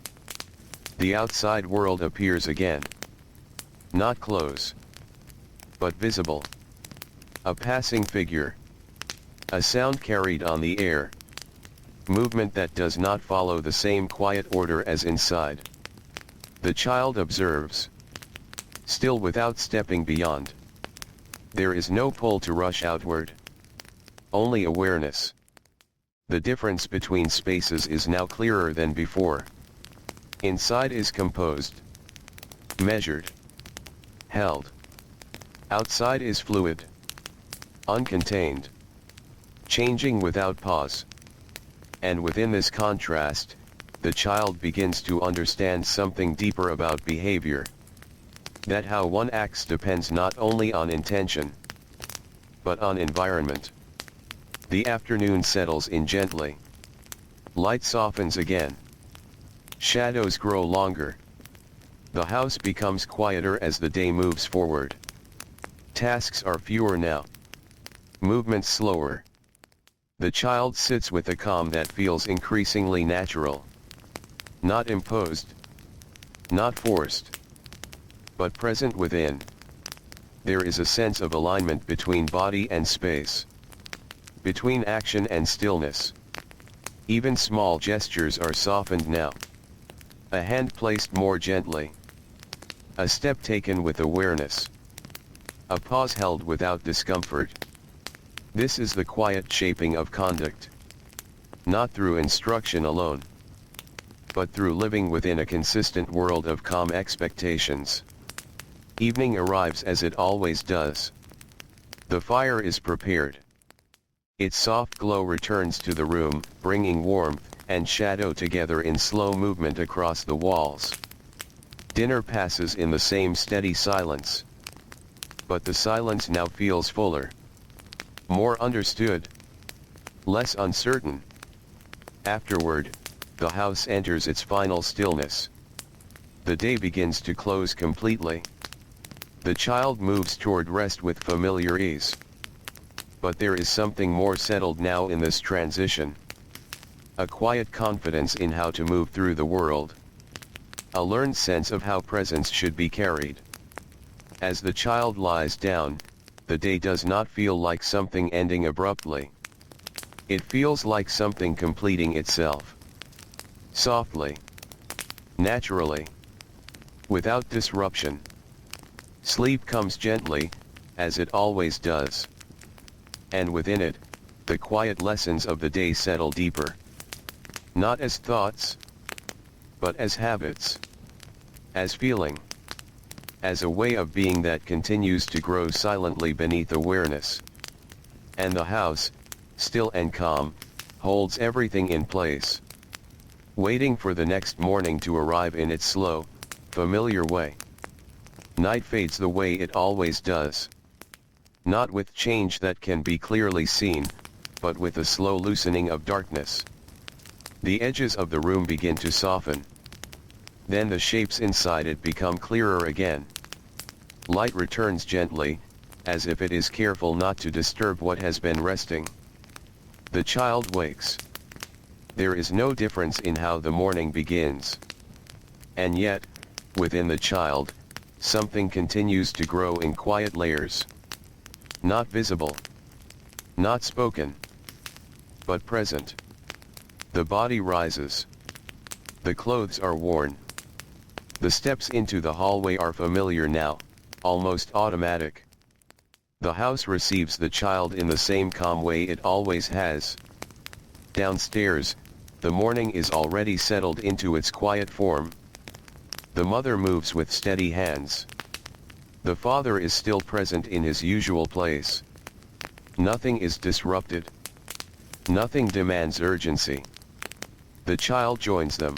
The outside world appears again. Not close, but visible. A passing figure. A sound carried on the air. Movement that does not follow the same quiet order as inside. The child observes, still without stepping beyond. There is no pull to rush outward. Only awareness. The difference between spaces is now clearer than before. Inside is composed, measured, held. Outside is fluid, uncontained, changing without pause. And within this contrast, the child begins to understand something deeper about behavior. That how one acts depends not only on intention, but on environment. The afternoon settles in gently. Light softens again. Shadows grow longer. The house becomes quieter as the day moves forward. Tasks are fewer now. Movements slower. The child sits with a calm that feels increasingly natural. Not imposed. Not forced. But present within. There is a sense of alignment between body and space. Between action and stillness. Even small gestures are softened now. A hand placed more gently. A step taken with awareness. A pause held without discomfort. This is the quiet shaping of conduct. Not through instruction alone, but through living within a consistent world of calm expectations. Evening arrives as it always does. The fire is prepared. Its soft glow returns to the room, bringing warmth and shadow together in slow movement across the walls. Dinner passes in the same steady silence. But the silence now feels fuller. More understood. Less uncertain. Afterward, the house enters its final stillness. The day begins to close completely. The child moves toward rest with familiar ease. But there is something more settled now in this transition. A quiet confidence in how to move through the world. A learned sense of how presence should be carried. As the child lies down, the day does not feel like something ending abruptly. It feels like something completing itself. Softly. Naturally. Without disruption. Sleep comes gently, as it always does. And within it, the quiet lessons of the day settle deeper. Not as thoughts, but as habits. As feeling. As a way of being that continues to grow silently beneath awareness. And the house, still and calm, holds everything in place. Waiting for the next morning to arrive in its slow, familiar way. Night fades the way it always does. Not with change that can be clearly seen, but with a slow loosening of darkness. The edges of the room begin to soften. Then the shapes inside it become clearer again. Light returns gently, as if it is careful not to disturb what has been resting. The child wakes. There is no difference in how the morning begins. And yet, within the child, something continues to grow in quiet layers. Not visible. Not spoken. But present. The body rises. The clothes are worn. The steps into the hallway are familiar now, almost automatic. The house receives the child in the same calm way it always has. Downstairs, the morning is already settled into its quiet form. The mother moves with steady hands. The father is still present in his usual place. Nothing is disrupted. Nothing demands urgency. The child joins them.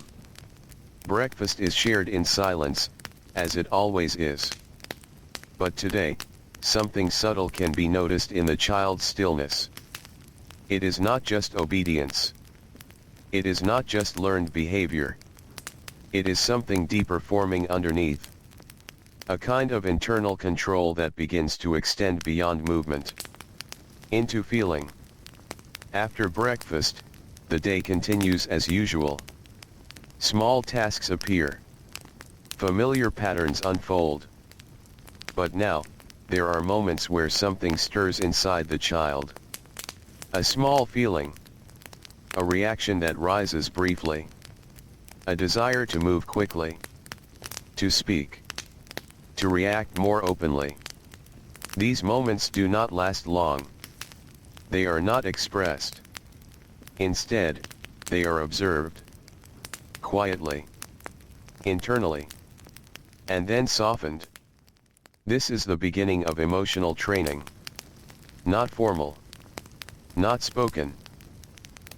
Breakfast is shared in silence, as it always is. But today, something subtle can be noticed in the child's stillness. It is not just obedience. It is not just learned behavior. It is something deeper forming underneath. A kind of internal control that begins to extend beyond movement into feeling. After breakfast, the day continues as usual. Small tasks appear. Familiar patterns unfold. But now, there are moments where something stirs inside the child. A small feeling. A reaction that rises briefly. A desire to move quickly. To speak. To react more openly. These moments do not last long. They are not expressed. Instead, they are observed. Quietly. Internally. And then softened. This is the beginning of emotional training. Not formal. Not spoken.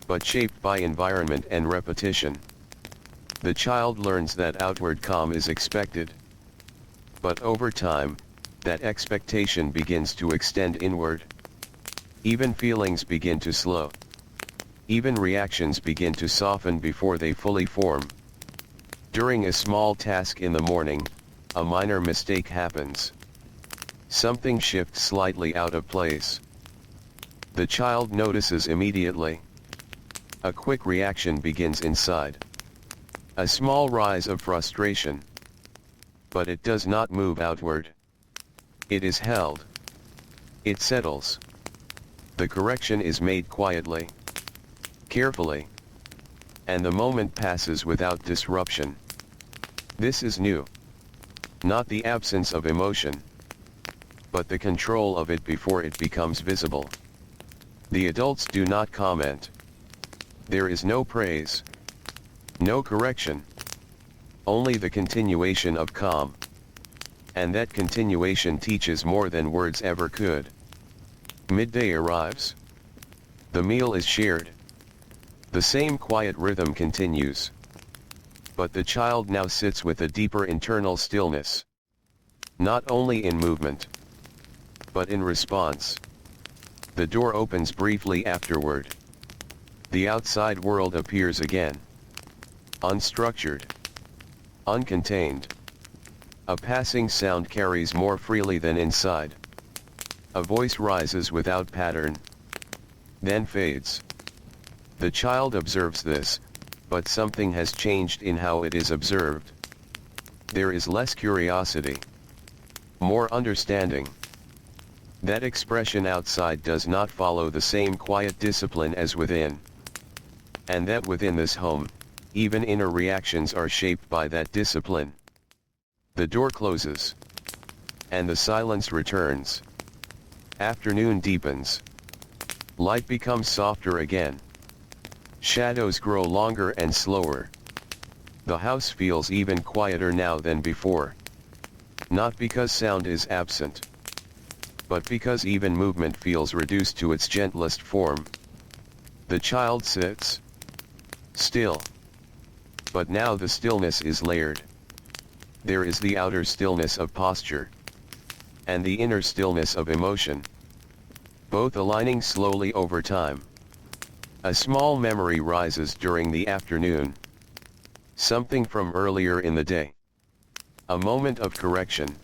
But shaped by environment and repetition. The child learns that outward calm is expected. But over time, that expectation begins to extend inward. Even feelings begin to slow. Even reactions begin to soften before they fully form. During a small task in the morning, a minor mistake happens. Something shifts slightly out of place. The child notices immediately. A quick reaction begins inside. A small rise of frustration. But it does not move outward. It is held. It settles. The correction is made quietly, carefully, and the moment passes without disruption. This is new. Not the absence of emotion, but the control of it before it becomes visible. The adults do not comment. There is no praise, no correction, only the continuation of calm. And that continuation teaches more than words ever could. Midday arrives. The meal is shared. The same quiet rhythm continues. But the child now sits with a deeper internal stillness. Not only in movement, but in response. The door opens briefly afterward. The outside world appears again. Unstructured. Uncontained. A passing sound carries more freely than inside. A voice rises without pattern, then fades. The child observes this, but something has changed in how it is observed. There is less curiosity, more understanding. That expression outside does not follow the same quiet discipline as within. And that within this home, even inner reactions are shaped by that discipline. The door closes. And the silence returns. Afternoon deepens. Light becomes softer again. Shadows grow longer and slower. The house feels even quieter now than before. Not because sound is absent, but because even movement feels reduced to its gentlest form. The child sits. Still. But now the stillness is layered. There is the outer stillness of posture. And the inner stillness of emotion. Both aligning slowly over time. A small memory rises during the afternoon. Something from earlier in the day. A moment of correction.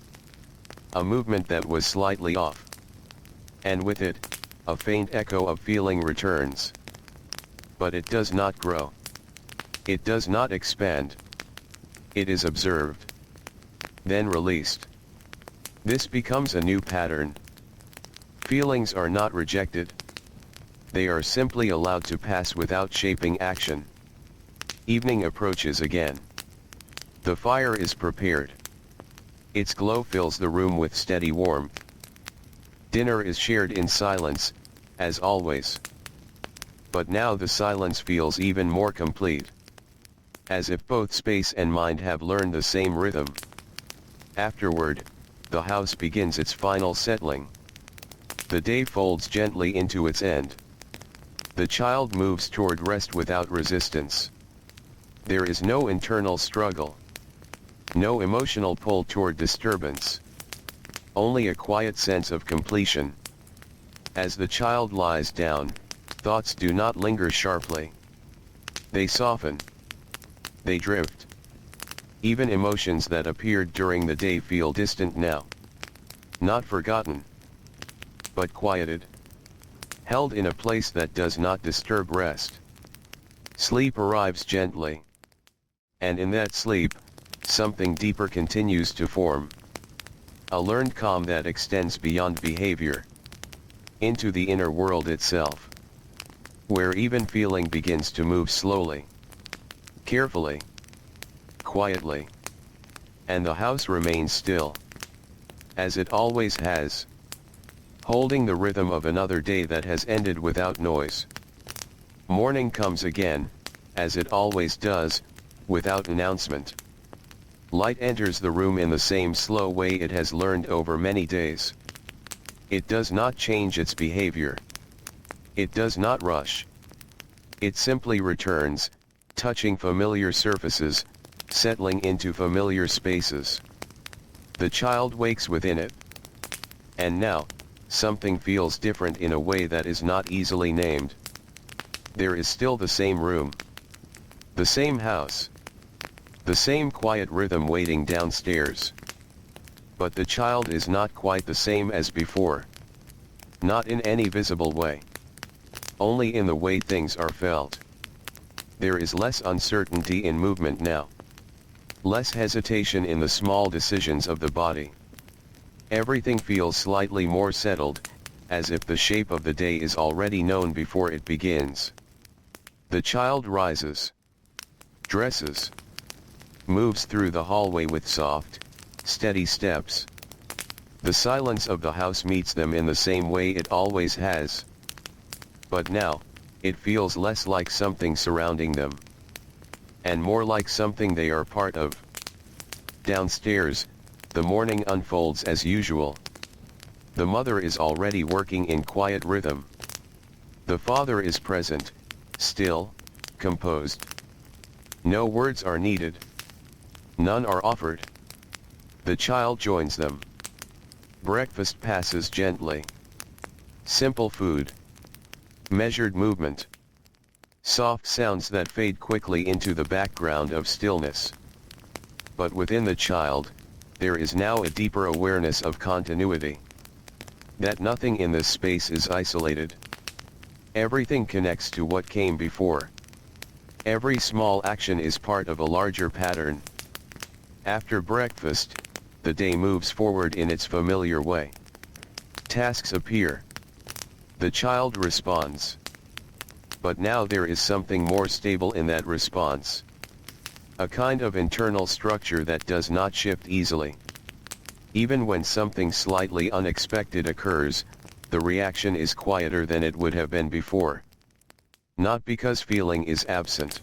A movement that was slightly off. And with it, a faint echo of feeling returns. But it does not grow. It does not expand. It is observed. Then released. This becomes a new pattern. Feelings are not rejected. They are simply allowed to pass without shaping action. Evening approaches again. The fire is prepared. Its glow fills the room with steady warmth. Dinner is shared in silence, as always. But now the silence feels even more complete. As if both space and mind have learned the same rhythm. Afterward, the house begins its final settling. The day folds gently into its end. The child moves toward rest without resistance. There is no internal struggle. No emotional pull toward disturbance. Only a quiet sense of completion. As the child lies down, thoughts do not linger sharply. They soften. They drift. Even emotions that appeared during the day feel distant now. Not forgotten, but quieted. Held in a place that does not disturb rest. Sleep arrives gently. And in that sleep, something deeper continues to form. A learned calm that extends beyond behavior. Into the inner world itself. Where even feeling begins to move slowly. Carefully. Quietly. And the house remains still. As it always has. Holding the rhythm of another day that has ended without noise. Morning comes again, as it always does, without announcement. Light enters the room in the same slow way it has learned over many days. It does not change its behavior. It does not rush. It simply returns, touching familiar surfaces, settling into familiar spaces. The child wakes within it. And now, something feels different in a way that is not easily named. There is still the same room. The same house. The same quiet rhythm waiting downstairs. But the child is not quite the same as before. Not in any visible way. Only in the way things are felt. There is less uncertainty in movement now. Less hesitation in the small decisions of the body. Everything feels slightly more settled, as if the shape of the day is already known before it begins. The child rises. Dresses. Moves through the hallway with soft, steady steps. The silence of the house meets them in the same way it always has. But now, it feels less like something surrounding them. And more like something they are part of. Downstairs, the morning unfolds as usual. The mother is already working in quiet rhythm. The father is present, still, composed. No words are needed. None are offered. The child joins them. Breakfast passes gently. Simple food. Measured movement. Soft sounds that fade quickly into the background of stillness. But within the child, there is now a deeper awareness of continuity. That nothing in this space is isolated. Everything connects to what came before. Every small action is part of a larger pattern. After breakfast, the day moves forward in its familiar way. Tasks appear. The child responds. But now there is something more stable in that response. A kind of internal structure that does not shift easily. Even when something slightly unexpected occurs, the reaction is quieter than it would have been before. Not because feeling is absent,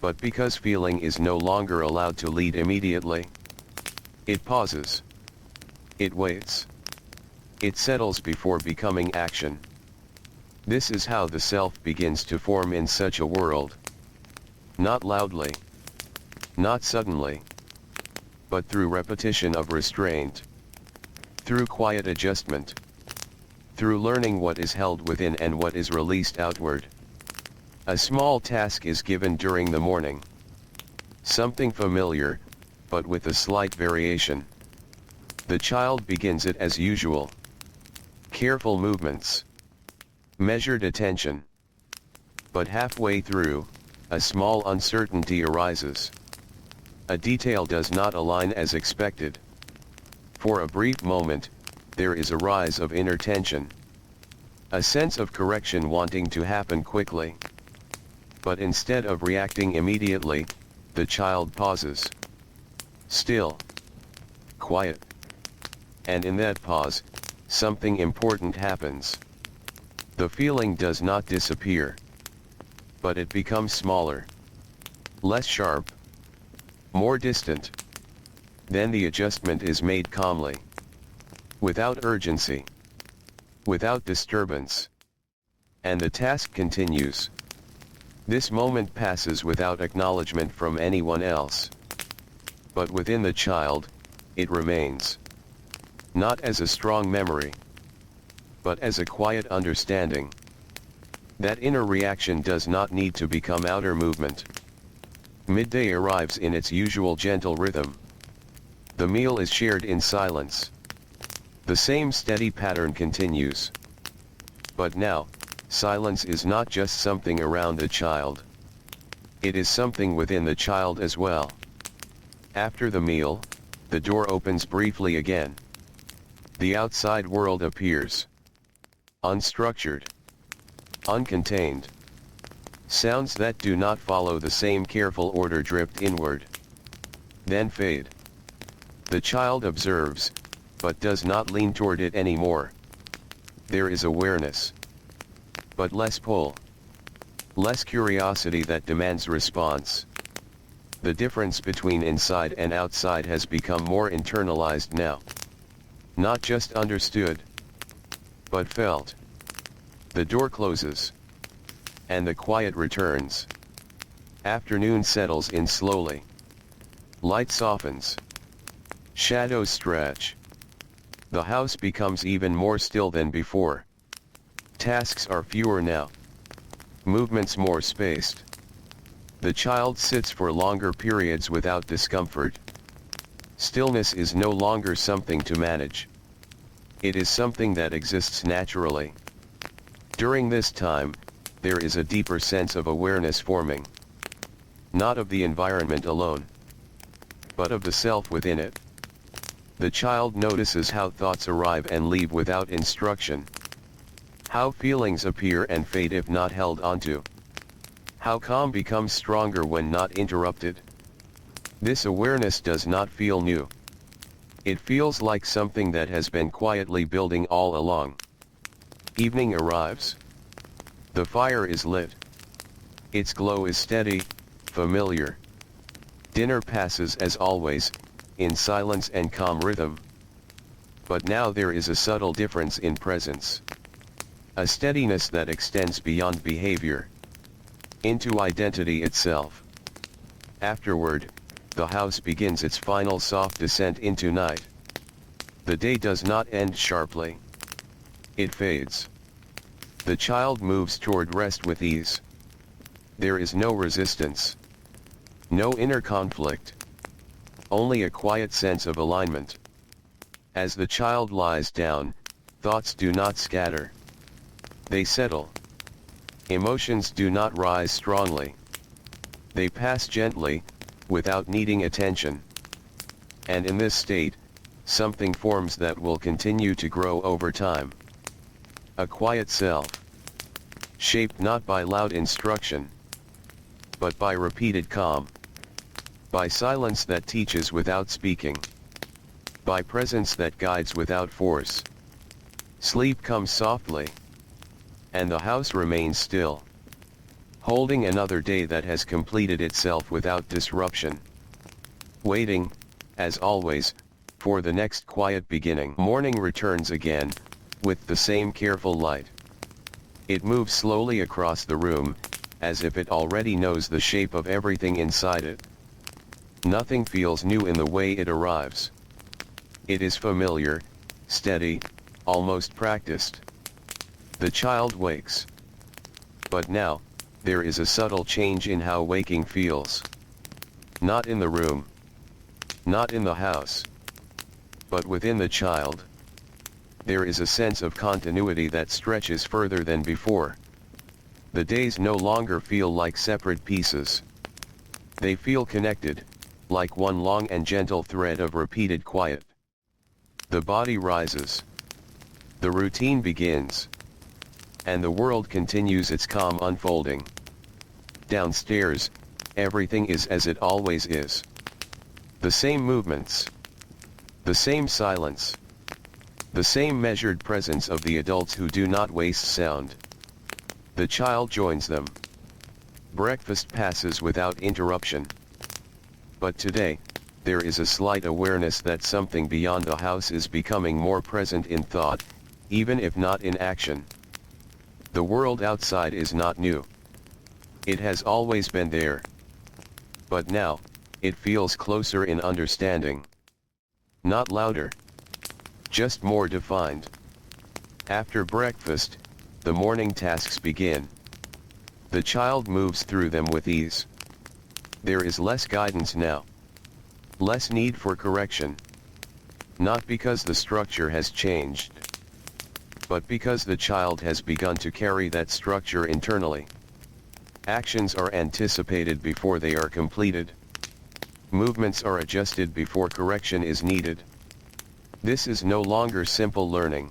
but because feeling is no longer allowed to lead immediately. It pauses. It waits. It settles before becoming action. This is how the self begins to form in such a world. Not loudly. Not suddenly. But through repetition of restraint. Through quiet adjustment. Through learning what is held within and what is released outward. A small task is given during the morning. Something familiar, but with a slight variation. The child begins it as usual. Careful movements. Measured attention. But halfway through, a small uncertainty arises. A detail does not align as expected. For a brief moment, there is a rise of inner tension. A sense of correction wanting to happen quickly. But instead of reacting immediately, the child pauses. Still. Quiet. And in that pause, something important happens. The feeling does not disappear. But it becomes smaller. Less sharp. More distant. Then the adjustment is made calmly. Without urgency. Without disturbance. And the task continues. This moment passes without acknowledgement from anyone else. But within the child, it remains. Not as a strong memory, but as a quiet understanding. That inner reaction does not need to become outer movement. Midday arrives in its usual gentle rhythm. The meal is shared in silence. The same steady pattern continues. But now, silence is not just something around the child. It is something within the child as well. After the meal, the door opens briefly again. The outside world appears. Unstructured. Uncontained. Sounds that do not follow the same careful order drift inward. Then fade. The child observes, but does not lean toward it anymore. There is awareness. But less pull. Less curiosity that demands response. The difference between inside and outside has become more internalized now. Not just understood, but felt. The door closes. And the quiet returns. Afternoon settles in slowly. Light softens. Shadows stretch. The house becomes even more still than before. Tasks are fewer now. Movements more spaced. The child sits for longer periods without discomfort. Stillness is no longer something to manage. It is something that exists naturally. During this time, there is a deeper sense of awareness forming. Not of the environment alone, but of the self within it. The child notices how thoughts arrive and leave without instruction. How feelings appear and fade if not held onto. How calm becomes stronger when not interrupted. This awareness does not feel new. It feels like something that has been quietly building all along. Evening arrives. The fire is lit. Its glow is steady, familiar. Dinner passes as always, in silence and calm rhythm. But now there is a subtle difference in presence. A steadiness that extends beyond behavior. Into identity itself. Afterward, the house begins its final soft descent into night. The day does not end sharply. It fades. The child moves toward rest with ease. There is no resistance. No inner conflict. Only a quiet sense of alignment. As the child lies down, thoughts do not scatter. They settle. Emotions do not rise strongly. They pass gently, without needing attention. And in this state, something forms that will continue to grow over time. A quiet self. Shaped not by loud instruction, but by repeated calm. By silence that teaches without speaking. By presence that guides without force. Sleep comes softly. And the house remains still. Holding another day that has completed itself without disruption. Waiting, as always, for the next quiet beginning. Morning returns again, with the same careful light. It moves slowly across the room, as if it already knows the shape of everything inside it. Nothing feels new in the way it arrives. It is familiar, steady, almost practiced. The child wakes. But now, there is a subtle change in how waking feels. Not in the room. Not in the house. But within the child. There is a sense of continuity that stretches further than before. The days no longer feel like separate pieces. They feel connected, like one long and gentle thread of repeated quiet. The body rises. The routine begins. And the world continues its calm unfolding. Downstairs, everything is as it always is. The same movements. The same silence. The same measured presence of the adults who do not waste sound. The child joins them. Breakfast passes without interruption. But today, there is a slight awareness that something beyond the house is becoming more present in thought, even if not in action. The world outside is not new. It has always been there. But now, it feels closer in understanding. Not louder. Just more defined. After breakfast, the morning tasks begin. The child moves through them with ease. There is less guidance now. Less need for correction. Not because the structure has changed, but because the child has begun to carry that structure internally. Actions are anticipated before they are completed. Movements are adjusted before correction is needed. This is no longer simple learning.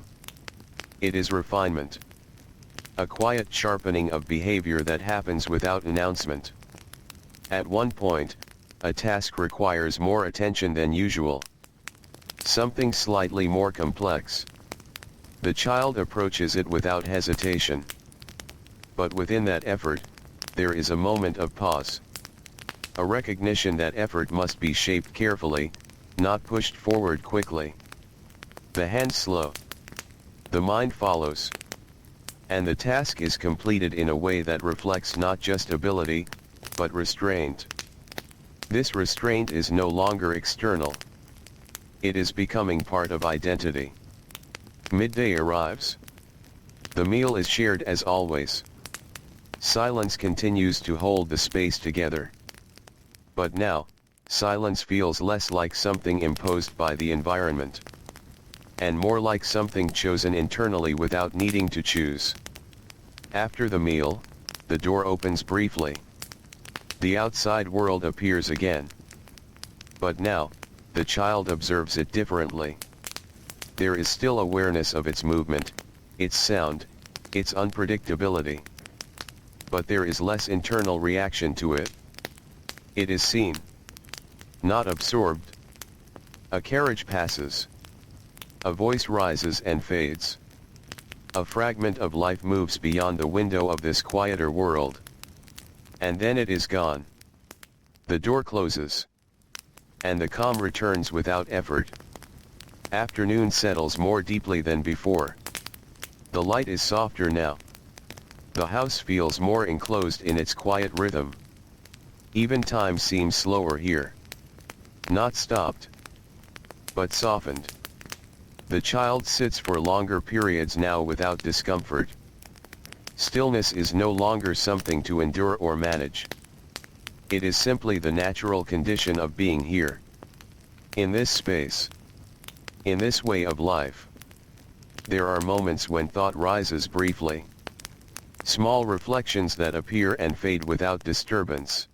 It is refinement. A quiet sharpening of behavior that happens without announcement. At one point, a task requires more attention than usual. Something slightly more complex. The child approaches it without hesitation. But within that effort, there is a moment of pause. A recognition that effort must be shaped carefully, not pushed forward quickly. The hands slow. The mind follows. And the task is completed in a way that reflects not just ability, but restraint. This restraint is no longer external. It is becoming part of identity. Midday arrives. The meal is shared as always. Silence continues to hold the space together. But now, silence feels less like something imposed by the environment, and more like something chosen internally without needing to choose. After the meal, the door opens briefly. The outside world appears again. But now, the child observes it differently. There is still awareness of its movement, its sound, its unpredictability. But there is less internal reaction to it. It is seen, not absorbed. A carriage passes. A voice rises and fades. A fragment of life moves beyond the window of this quieter world. And then it is gone. The door closes. And the calm returns without effort. Afternoon settles more deeply than before. The light is softer now. The house feels more enclosed in its quiet rhythm. Even time seems slower here. Not stopped, but softened. The child sits for longer periods now without discomfort. Stillness is no longer something to endure or manage. It is simply the natural condition of being here. In this space. In this way of life. There are moments when thought rises briefly. Small reflections that appear and fade without disturbance.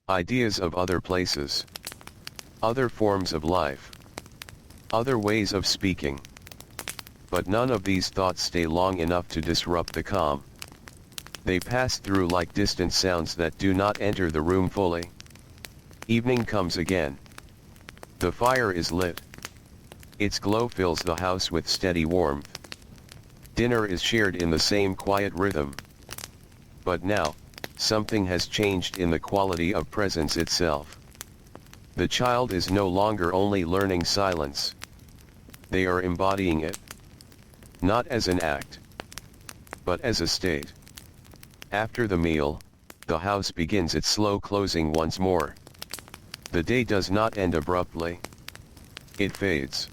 Ideas of other places. Other forms of life. Other ways of speaking. But none of these thoughts stay long enough to disrupt the calm. They pass through like distant sounds that do not enter the room fully. Evening comes again. The fire is lit. Its glow fills the house with steady warmth. Dinner is shared in the same quiet rhythm. But now, something has changed in the quality of presence itself. The child is no longer only learning silence. They are embodying it. Not as an act, but as a state. After the meal, the house begins its slow closing once more. The day does not end abruptly. It fades.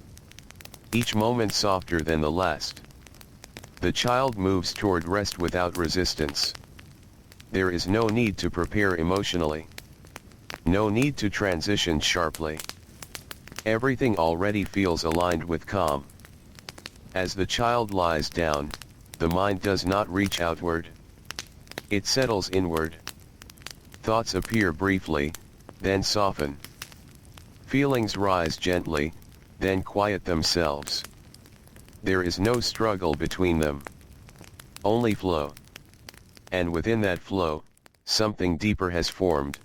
Each moment softer than the last. The child moves toward rest without resistance. There is no need to prepare emotionally. No need to transition sharply. Everything already feels aligned with calm. As the child lies down, the mind does not reach outward. It settles inward. Thoughts appear briefly, then soften. Feelings rise gently, then quiet themselves. There is no struggle between them. Only flow. And within that flow, something deeper has formed.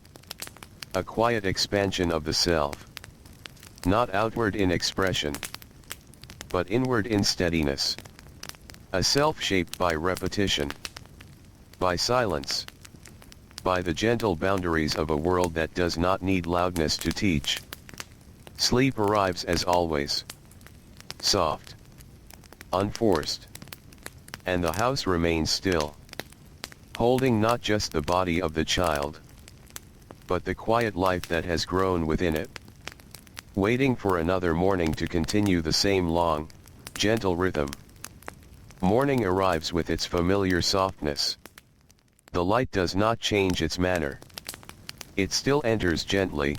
A quiet expansion of the self. Not outward in expression, but inward in steadiness. A self shaped by repetition. By silence. By the gentle boundaries of a world that does not need loudness to teach. Sleep arrives as always. Soft. Unforced. And the house remains still. Holding not just the body of the child, but the quiet life that has grown within it. Waiting for another morning to continue the same long, gentle rhythm. Morning arrives with its familiar softness. The light does not change its manner. It still enters gently,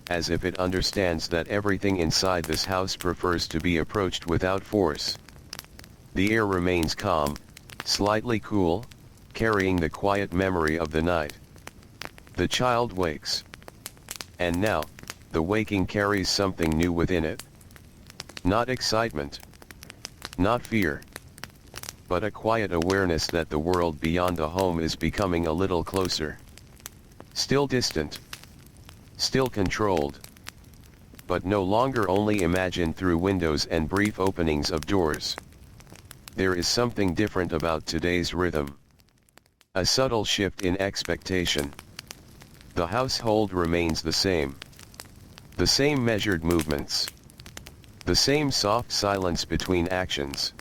as if it understands that everything inside this house prefers to be approached without force. The air remains calm, slightly cool, carrying the quiet memory of the night. The child wakes. And now, the waking carries something new within it. Not excitement. Not fear. But a quiet awareness that the world beyond the home is becoming a little closer. Still distant. Still controlled. But no longer only imagined through windows and brief openings of doors. There is something different about today's rhythm. A subtle shift in expectation. The household remains the same. The same measured movements. The same soft silence between actions.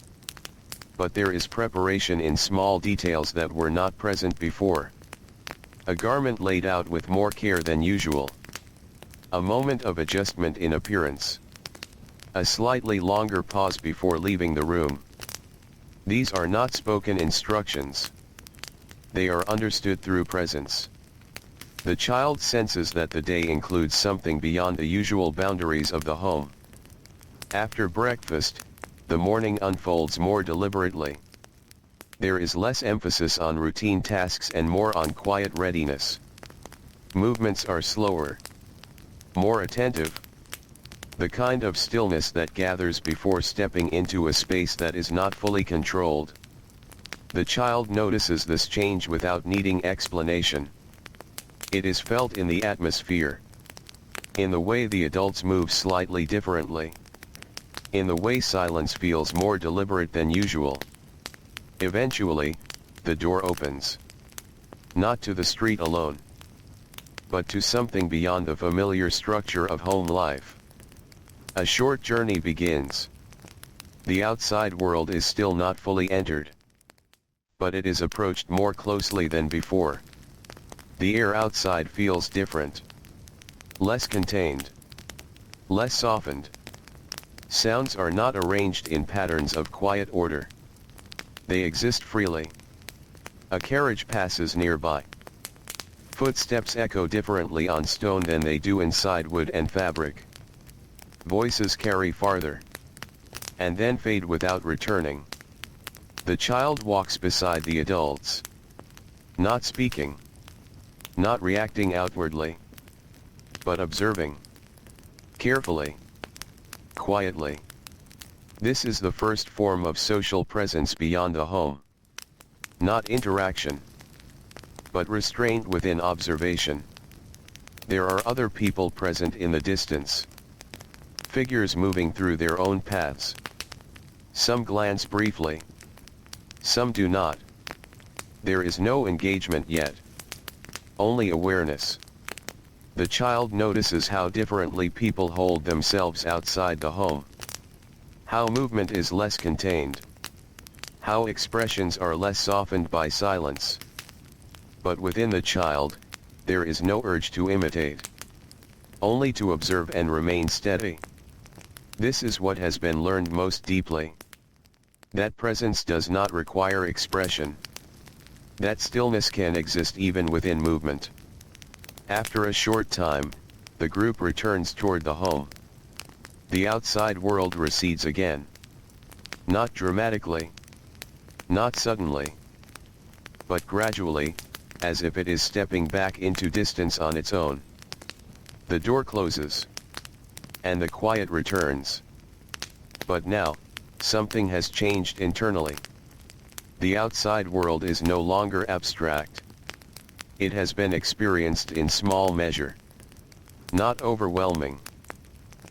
But there is preparation in small details that were not present before. A garment laid out with more care than usual. A moment of adjustment in appearance. A slightly longer pause before leaving the room. These are not spoken instructions. They are understood through presence. The child senses that the day includes something beyond the usual boundaries of the home. After breakfast, the morning unfolds more deliberately. There is less emphasis on routine tasks and more on quiet readiness. Movements are slower. More attentive. The kind of stillness that gathers before stepping into a space that is not fully controlled. The child notices this change without needing explanation. It is felt in the atmosphere. In the way the adults move slightly differently. In the way silence feels more deliberate than usual. Eventually, the door opens. Not to the street alone. But to something beyond the familiar structure of home life. A short journey begins. The outside world is still not fully entered. But it is approached more closely than before. The air outside feels different. Less contained. Less softened. Sounds are not arranged in patterns of quiet order. They exist freely. A carriage passes nearby. Footsteps echo differently on stone than they do inside wood and fabric. Voices carry farther. And then fade without returning. The child walks beside the adults. Not speaking. Not reacting outwardly. But observing. Carefully. Quietly. This is the first form of social presence beyond the home. Not interaction. But restraint within observation. There are other people present in the distance. Figures moving through their own paths. Some glance briefly. Some do not. There is no engagement yet. Only awareness. The child notices how differently people hold themselves outside the home. How movement is less contained. How expressions are less softened by silence. But within the child, there is no urge to imitate. Only to observe and remain steady. This is what has been learned most deeply. That presence does not require expression. That stillness can exist even within movement. After a short time, the group returns toward the home. The outside world recedes again. Not dramatically. Not suddenly. But gradually, as if it is stepping back into distance on its own. The door closes. And the quiet returns. But now, something has changed internally. The outside world is no longer abstract. It has been experienced in small measure. Not overwhelming.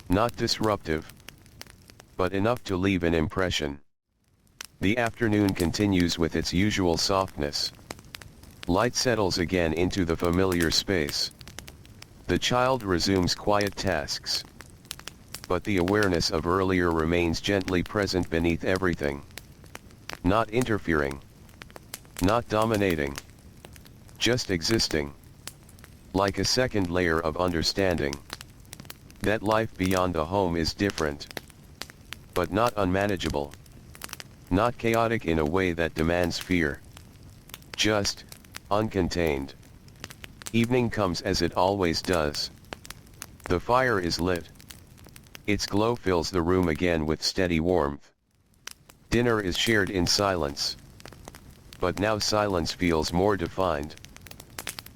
Not disruptive. But enough to leave an impression. The afternoon continues with its usual softness. Light settles again into the familiar space. The child resumes quiet tasks. But the awareness of earlier remains gently present beneath everything. Not interfering. Not dominating. Just existing. Like a second layer of understanding. That life beyond the home is different. But not unmanageable. Not chaotic in a way that demands fear. Just, uncontained. Evening comes as it always does. The fire is lit. Its glow fills the room again with steady warmth. Dinner is shared in silence. But now silence feels more defined.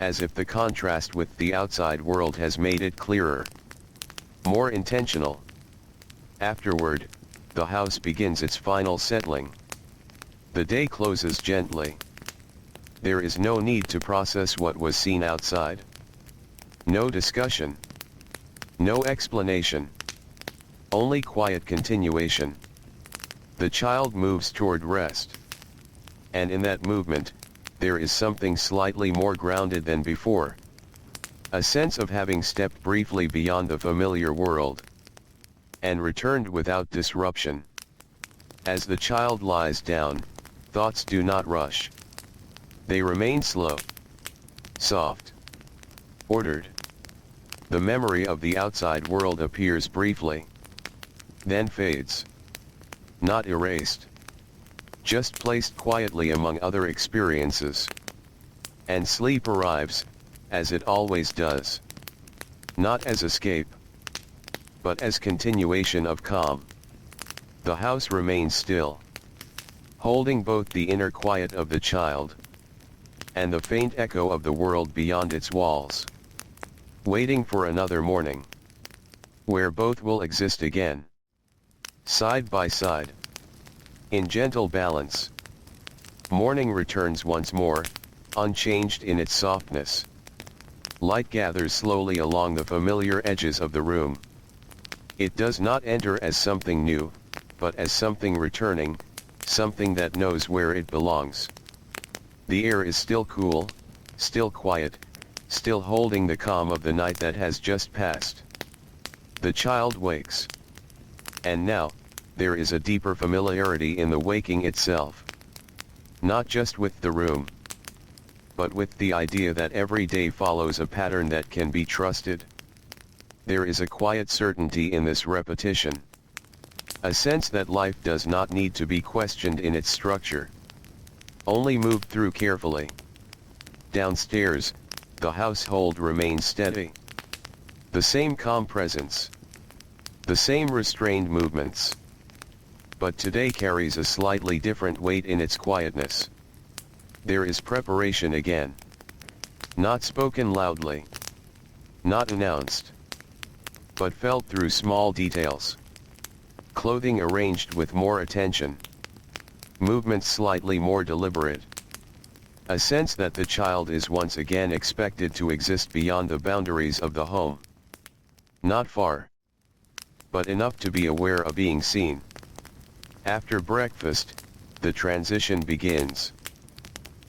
As if the contrast with the outside world has made it clearer. More intentional. Afterward, the house begins its final settling. The day closes gently. There is no need to process what was seen outside. No discussion. No explanation. Only quiet continuation. The child moves toward rest. And in that movement, there is something slightly more grounded than before. A sense of having stepped briefly beyond the familiar world. And returned without disruption. As the child lies down, thoughts do not rush. They remain slow. Soft. Ordered. The memory of the outside world appears briefly. Then fades. Not erased. Just placed quietly among other experiences. And sleep arrives, as it always does. Not as escape, but as continuation of calm. The house remains still, holding both the inner quiet of the child, and the faint echo of the world beyond its walls. Waiting for another morning, where both will exist again. Side by side. In gentle balance. Morning returns once more, unchanged in its softness. Light gathers slowly along the familiar edges of the room. It does not enter as something new, but as something returning, something that knows where it belongs. The air is still cool, still quiet, still holding the calm of the night that has just passed. The child wakes. And now, there is a deeper familiarity in the waking itself. Not just with the room, but with the idea that every day follows a pattern that can be trusted. There is a quiet certainty in this repetition. A sense that life does not need to be questioned in its structure. Only moved through carefully. Downstairs, the household remains steady. The same calm presence. The same restrained movements. But today carries a slightly different weight in its quietness. There is preparation again. Not spoken loudly. Not announced. But felt through small details. Clothing arranged with more attention. Movements slightly more deliberate. A sense that the child is once again expected to exist beyond the boundaries of the home. Not far, but enough to be aware of being seen. After breakfast, the transition begins.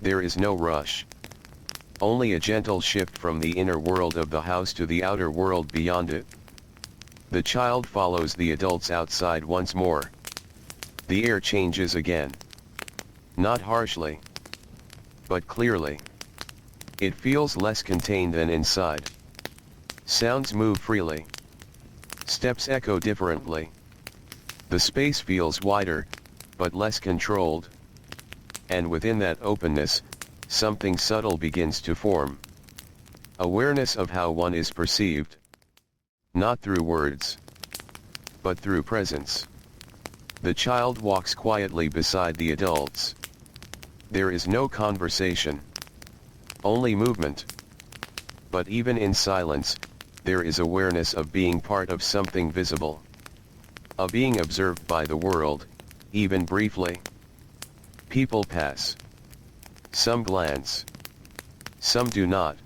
There is no rush. Only a gentle shift from the inner world of the house to the outer world beyond it. The child follows the adults outside once more. The air changes again. Not harshly, but clearly. It feels less contained than inside. Sounds move freely. Steps echo differently. The space feels wider, but less controlled. And within that openness, something subtle begins to form. Awareness of how one is perceived. Not through words, but through presence. The child walks quietly beside the adults. There is no conversation. Only movement. But even in silence, there is awareness of being part of something visible. Of being observed by the world, even briefly. People pass. Some glance. Some do not.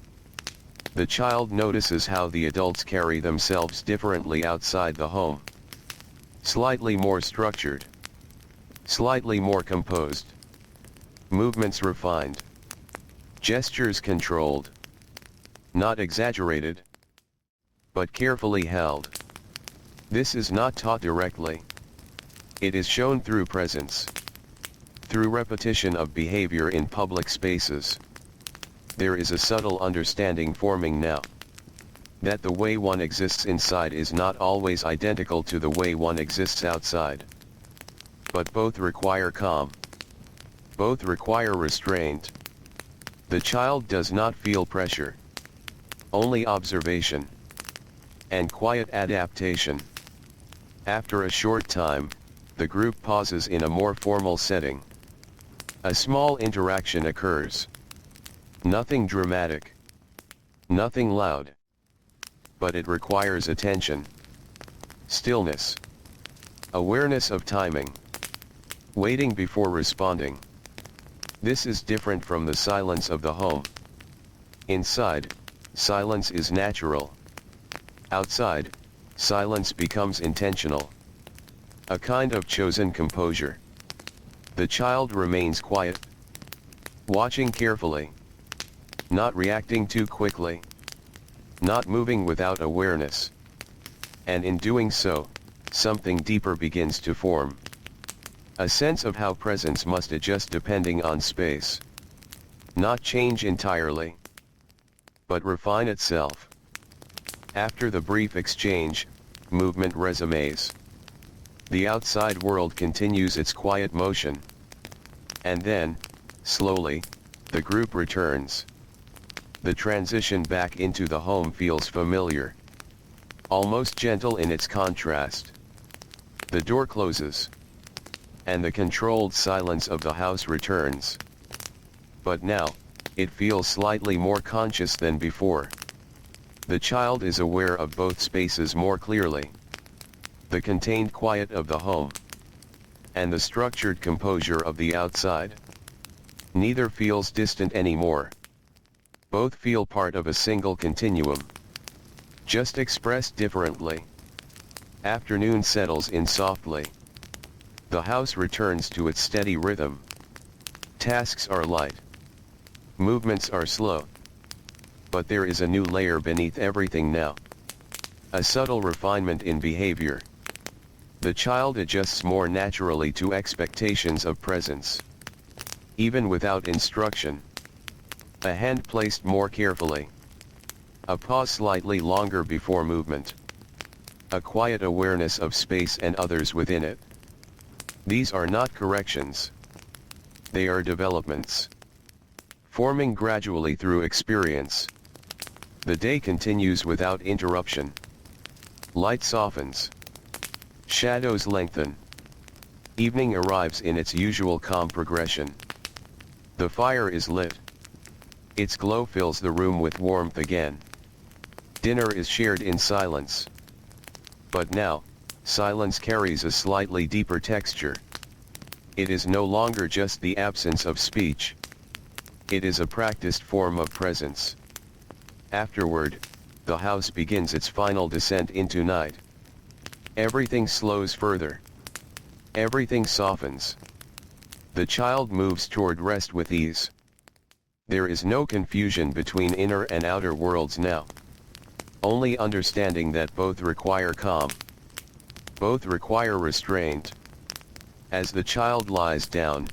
The child notices how the adults carry themselves differently outside the home. Slightly more structured. Slightly more composed. Movements refined. Gestures controlled. Not exaggerated, but carefully held. This is not taught directly. It is shown through presence. Through repetition of behavior in public spaces. There is a subtle understanding forming now. That the way one exists inside is not always identical to the way one exists outside. But both require calm. Both require restraint. The child does not feel pressure. only observation, and quiet adaptation. After a short time, the group pauses in a more formal setting. A small interaction occurs. Nothing dramatic. Nothing loud. But it requires attention. Stillness. Awareness of timing. Waiting before responding. This is different from the silence of the home. Inside, silence is natural. Outside, silence becomes intentional. A kind of chosen composure. The child remains quiet, watching carefully, not reacting too quickly, not moving without awareness. And in doing so, something deeper begins to form. A sense of how presence must adjust depending on space. Not change entirely, but refine itself. After the brief exchange, movement resumes. The outside world continues its quiet motion. And then, slowly, the group returns. The transition back into the home feels familiar. Almost gentle in its contrast. The door closes. And the controlled silence of the house returns. But now, it feels slightly more conscious than before. The child is aware of both spaces more clearly. The contained quiet of the home, and the structured composure of the outside. Neither feels distant anymore. Both feel part of a single continuum, just expressed differently. Afternoon settles in softly. The house returns to its steady rhythm. Tasks are light. Movements are slow. But there is a new layer beneath everything now. A subtle refinement in behavior. The child adjusts more naturally to expectations of presence. Even without instruction. A hand placed more carefully. A pause slightly longer before movement. A quiet awareness of space and others within it. These are not corrections. They are developments. Forming gradually through experience. The day continues without interruption. Light softens. Shadows lengthen. Evening arrives in its usual calm progression. The fire is lit. Its glow fills the room with warmth again. Dinner is shared in silence. But now, silence carries a slightly deeper texture. It is no longer just the absence of speech. It is a practiced form of presence. Afterward, the house begins its final descent into night. Everything slows further. Everything softens. The child moves toward rest with ease. There is no confusion between inner and outer worlds now. Only understanding that both require calm. Both require restraint. As the child lies down,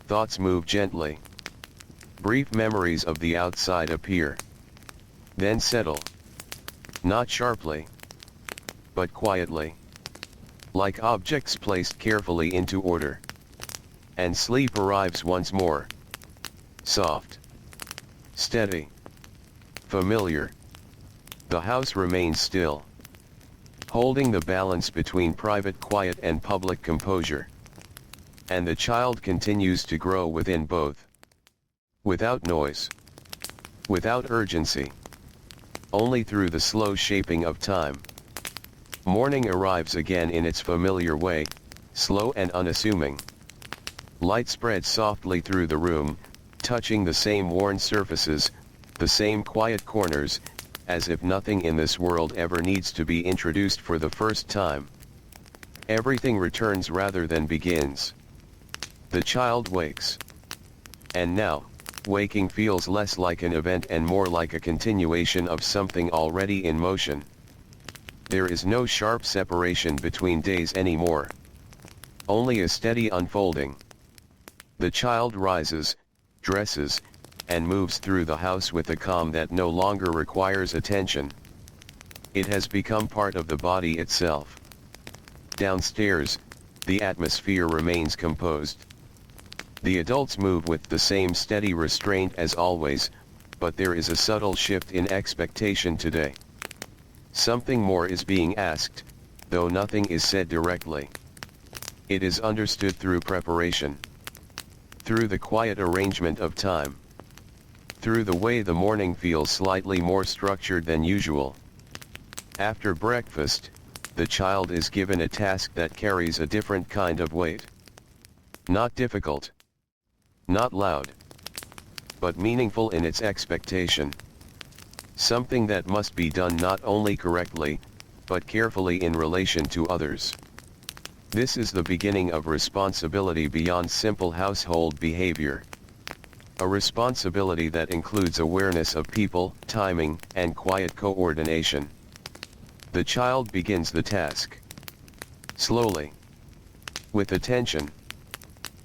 thoughts move gently. Brief memories of the outside appear. Then settle. Not sharply, but quietly. Like objects placed carefully into order. And sleep arrives once more. Soft. Steady. Familiar. The house remains still. Holding the balance between private quiet and public composure. And the child continues to grow within both. Without noise. Without urgency. Only through the slow shaping of time. Morning arrives again in its familiar way, slow and unassuming. Light spreads softly through the room, touching the same worn surfaces, the same quiet corners, as if nothing in this world ever needs to be introduced for the first time. Everything returns rather than begins. The child wakes. And now, waking feels less like an event and more like a continuation of something already in motion. There is no sharp separation between days anymore. Only a steady unfolding. The child rises, dresses, and moves through the house with a calm that no longer requires attention. It has become part of the body itself. Downstairs, the atmosphere remains composed. The adults move with the same steady restraint as always, but there is a subtle shift in expectation today. Something more is being asked, though nothing is said directly. It is understood through preparation, through the quiet arrangement of time, through the way the morning feels slightly more structured than usual. After breakfast, the child is given a task that carries a different kind of weight. Not difficult, not loud, but meaningful in its expectation. Something that must be done not only correctly, but carefully in relation to others. This is the beginning of responsibility beyond simple household behavior. A responsibility that includes awareness of people, timing, and quiet coordination. The child begins the task. Slowly. With attention.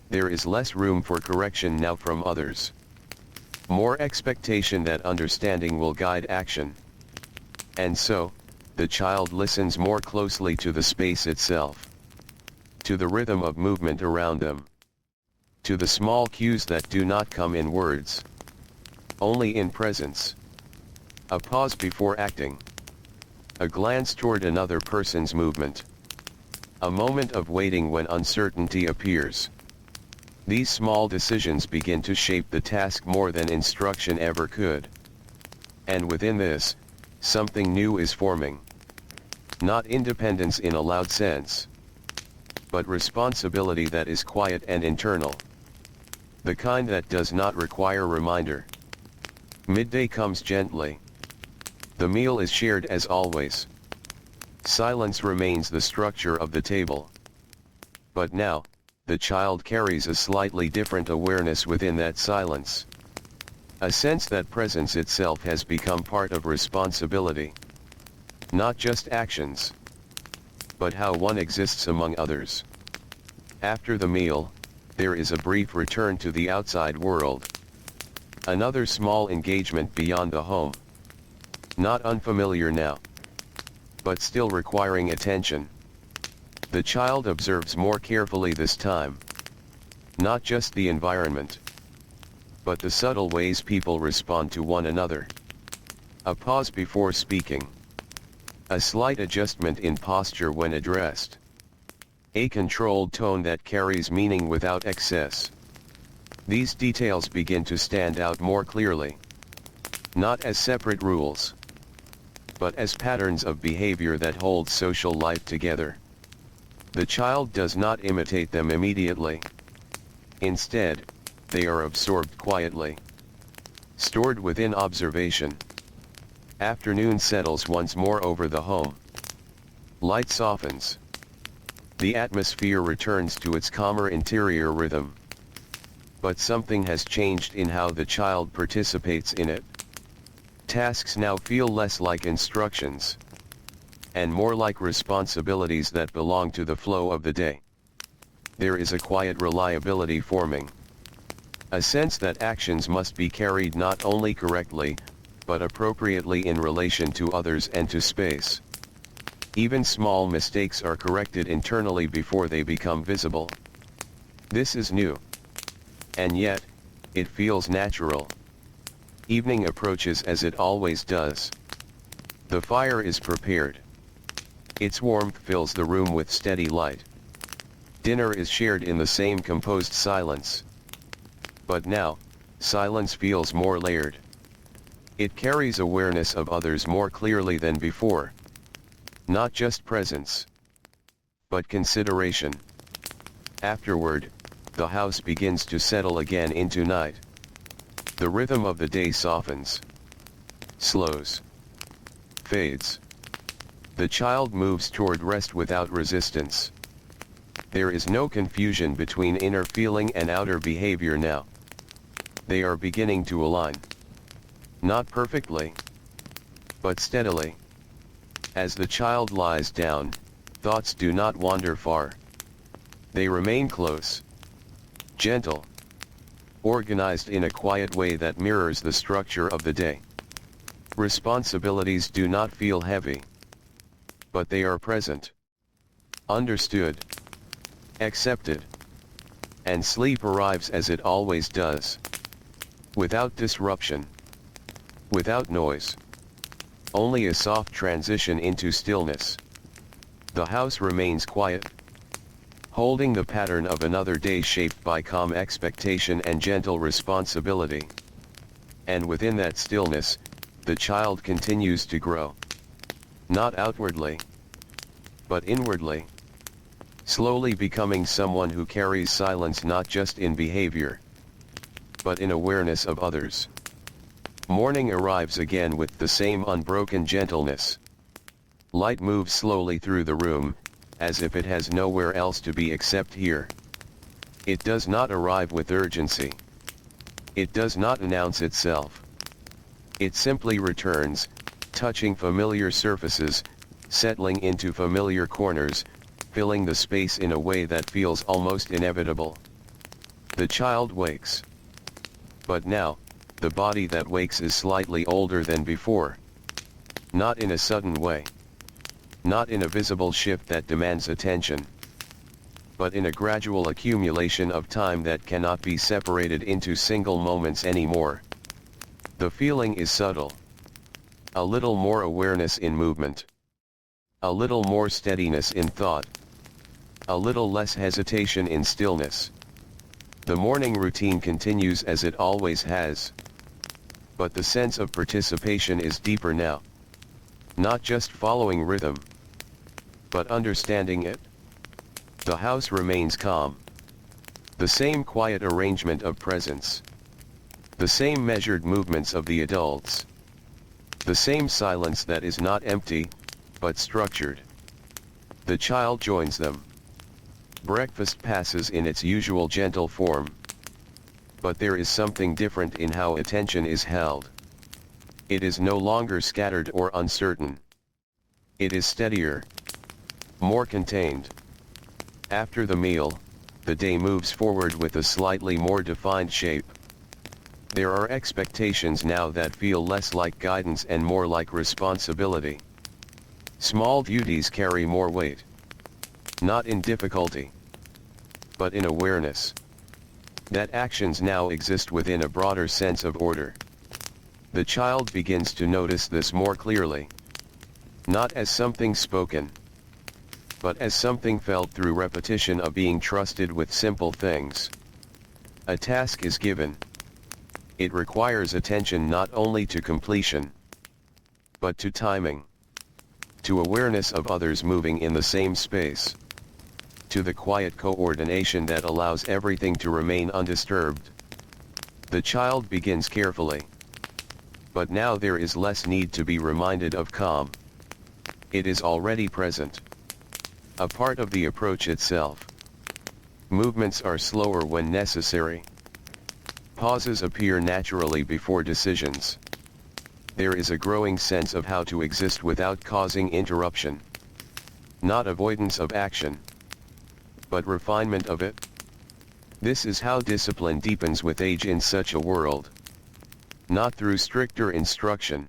There is less room for correction now from others. More expectation that understanding will guide action. And so, the child listens more closely to the space itself. To the rhythm of movement around them. To the small cues that do not come in words. Only in presence. A pause before acting. A glance toward another person's movement. A moment of waiting when uncertainty appears. These small decisions begin to shape the task more than instruction ever could. And within this, something new is forming. Not independence in a loud sense, but responsibility that is quiet and internal. The kind that does not require reminder. Midday comes gently. The meal is shared as always. Silence remains the structure of the table. But now, the child carries a slightly different awareness within that silence. A sense that presence itself has become part of responsibility. Not just actions, but how one exists among others. After the meal, there is a brief return to the outside world. Another small engagement beyond the home. Not unfamiliar now, but still requiring attention. The child observes more carefully this time. Not just the environment, but the subtle ways people respond to one another. A pause before speaking. A slight adjustment in posture when addressed. A controlled tone that carries meaning without excess. These details begin to stand out more clearly. Not as separate rules, but as patterns of behavior that hold social life together. The child does not imitate them immediately. Instead, they are absorbed quietly. Stored within observation. Afternoon settles once more over the home. Light softens. The atmosphere returns to its calmer interior rhythm. But something has changed in how the child participates in it. Tasks now feel less like instructions, and more like responsibilities that belong to the flow of the day. There is a quiet reliability forming. A sense that actions must be carried not only correctly, but appropriately in relation to others and to space. Even small mistakes are corrected internally before they become visible. This is new. And yet, it feels natural. Evening approaches as it always does. The fire is prepared. Its warmth fills the room with steady light. Dinner is shared in the same composed silence. But now, silence feels more layered. It carries awareness of others more clearly than before. Not just presence, but consideration. Afterward, the house begins to settle again into night. The rhythm of the day softens, slows, fades. The child moves toward rest without resistance. There is no confusion between inner feeling and outer behavior now. They are beginning to align. Not perfectly, but steadily. As the child lies down, thoughts do not wander far. They remain close, gentle, organized in a quiet way that mirrors the structure of the day. Responsibilities do not feel heavy, but they are present, understood, accepted, and sleep arrives as it always does, without disruption. without noise. Only a soft transition into stillness. The house remains quiet, holding the pattern of another day shaped by calm expectation and gentle responsibility. And within that stillness, the child continues to grow. Not outwardly, but inwardly. Slowly becoming someone who carries silence not just in behavior, but in awareness of others. Morning arrives again with the same unbroken gentleness. Light moves slowly through the room, as if it has nowhere else to be except here. It does not arrive with urgency. It does not announce itself. It simply returns, touching familiar surfaces, settling into familiar corners, filling the space in a way that feels almost inevitable. The child wakes. But now, the body that wakes is slightly older than before. Not in a sudden way. Not in a visible shift that demands attention. But in a gradual accumulation of time that cannot be separated into single moments anymore. The feeling is subtle. A little more awareness in movement. A little more steadiness in thought. A little less hesitation in stillness. The morning routine continues as it always has. But the sense of participation is deeper now. Not just following rhythm, but understanding it. The house remains calm. The same quiet arrangement of presence. The same measured movements of the adults. The same silence that is not empty, but structured. The child joins them. Breakfast passes in its usual gentle form. But there is something different in how attention is held. It is no longer scattered or uncertain. It is steadier. More contained. After the meal, the day moves forward with a slightly more defined shape. There are expectations now that feel less like guidance and more like responsibility. Small duties carry more weight. Not in difficulty, but in awareness. That actions now exist within a broader sense of order. The child begins to notice this more clearly. Not as something spoken, but as something felt through repetition of being trusted with simple things. A task is given. It requires attention not only to completion, but to timing, to awareness of others moving in the same space, to the quiet coordination that allows everything to remain undisturbed. The child begins carefully. But now there is less need to be reminded of calm. It is already present. A part of the approach itself. Movements are slower when necessary. Pauses appear naturally before decisions. There is a growing sense of how to exist without causing interruption. Not avoidance of action, but refinement of it. This is how discipline deepens with age in such a world. Not through stricter instruction,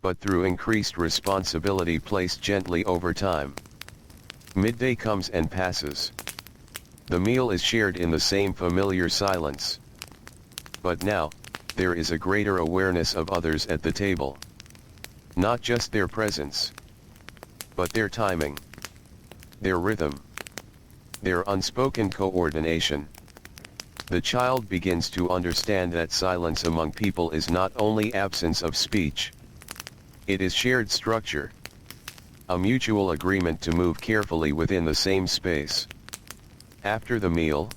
but through increased responsibility placed gently over time. Midday comes and passes. The meal is shared in the same familiar silence. But now, there is a greater awareness of others at the table. Not just their presence, but their timing, their rhythm, their unspoken coordination. The child begins to understand that silence among people is not only absence of speech. It is shared structure. A mutual agreement to move carefully within the same space. After the meal,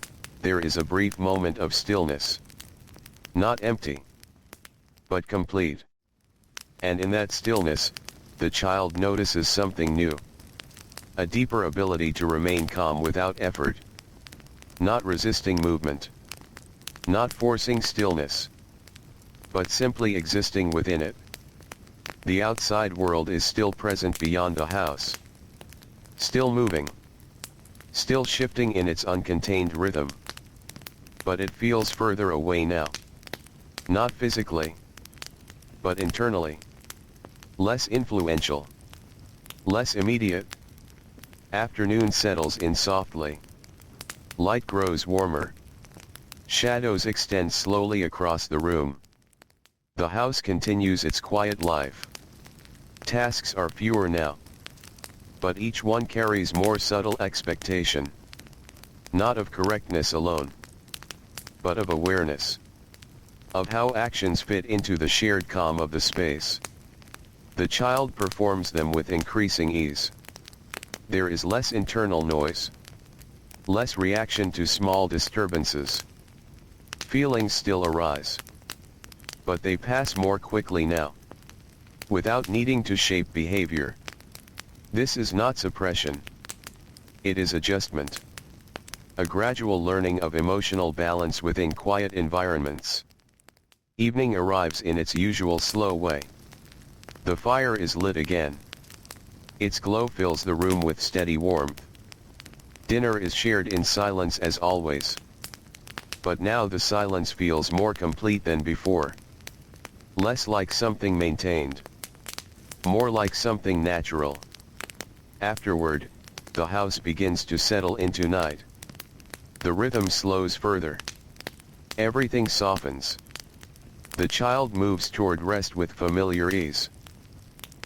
there is a brief moment of stillness. Not empty, but complete. And in that stillness, the child notices something new. A deeper ability to remain calm without effort. Not resisting movement. Not forcing stillness. But simply existing within it. The outside world is still present beyond the house. Still moving. Still shifting in its uncontained rhythm. But it feels further away now. Not physically, but internally. Less influential. Less immediate. Afternoon settles in softly. Light grows warmer. Shadows extend slowly across the room. The house continues its quiet life. Tasks are fewer now, but each one carries more subtle expectation. Not of correctness alone, but of awareness. Of how actions fit into the shared calm of the space. The child performs them with increasing ease. There is less internal noise. Less reaction to small disturbances. Feelings still arise, but they pass more quickly now, without needing to shape behavior. This is not suppression. It is adjustment. A gradual learning of emotional balance within quiet environments. Evening arrives in its usual slow way. The fire is lit again. Its glow fills the room with steady warmth. Dinner is shared in silence as always. But now the silence feels more complete than before. Less like something maintained. More like something natural. Afterward, the house begins to settle into night. The rhythm slows further. Everything softens. The child moves toward rest with familiar ease.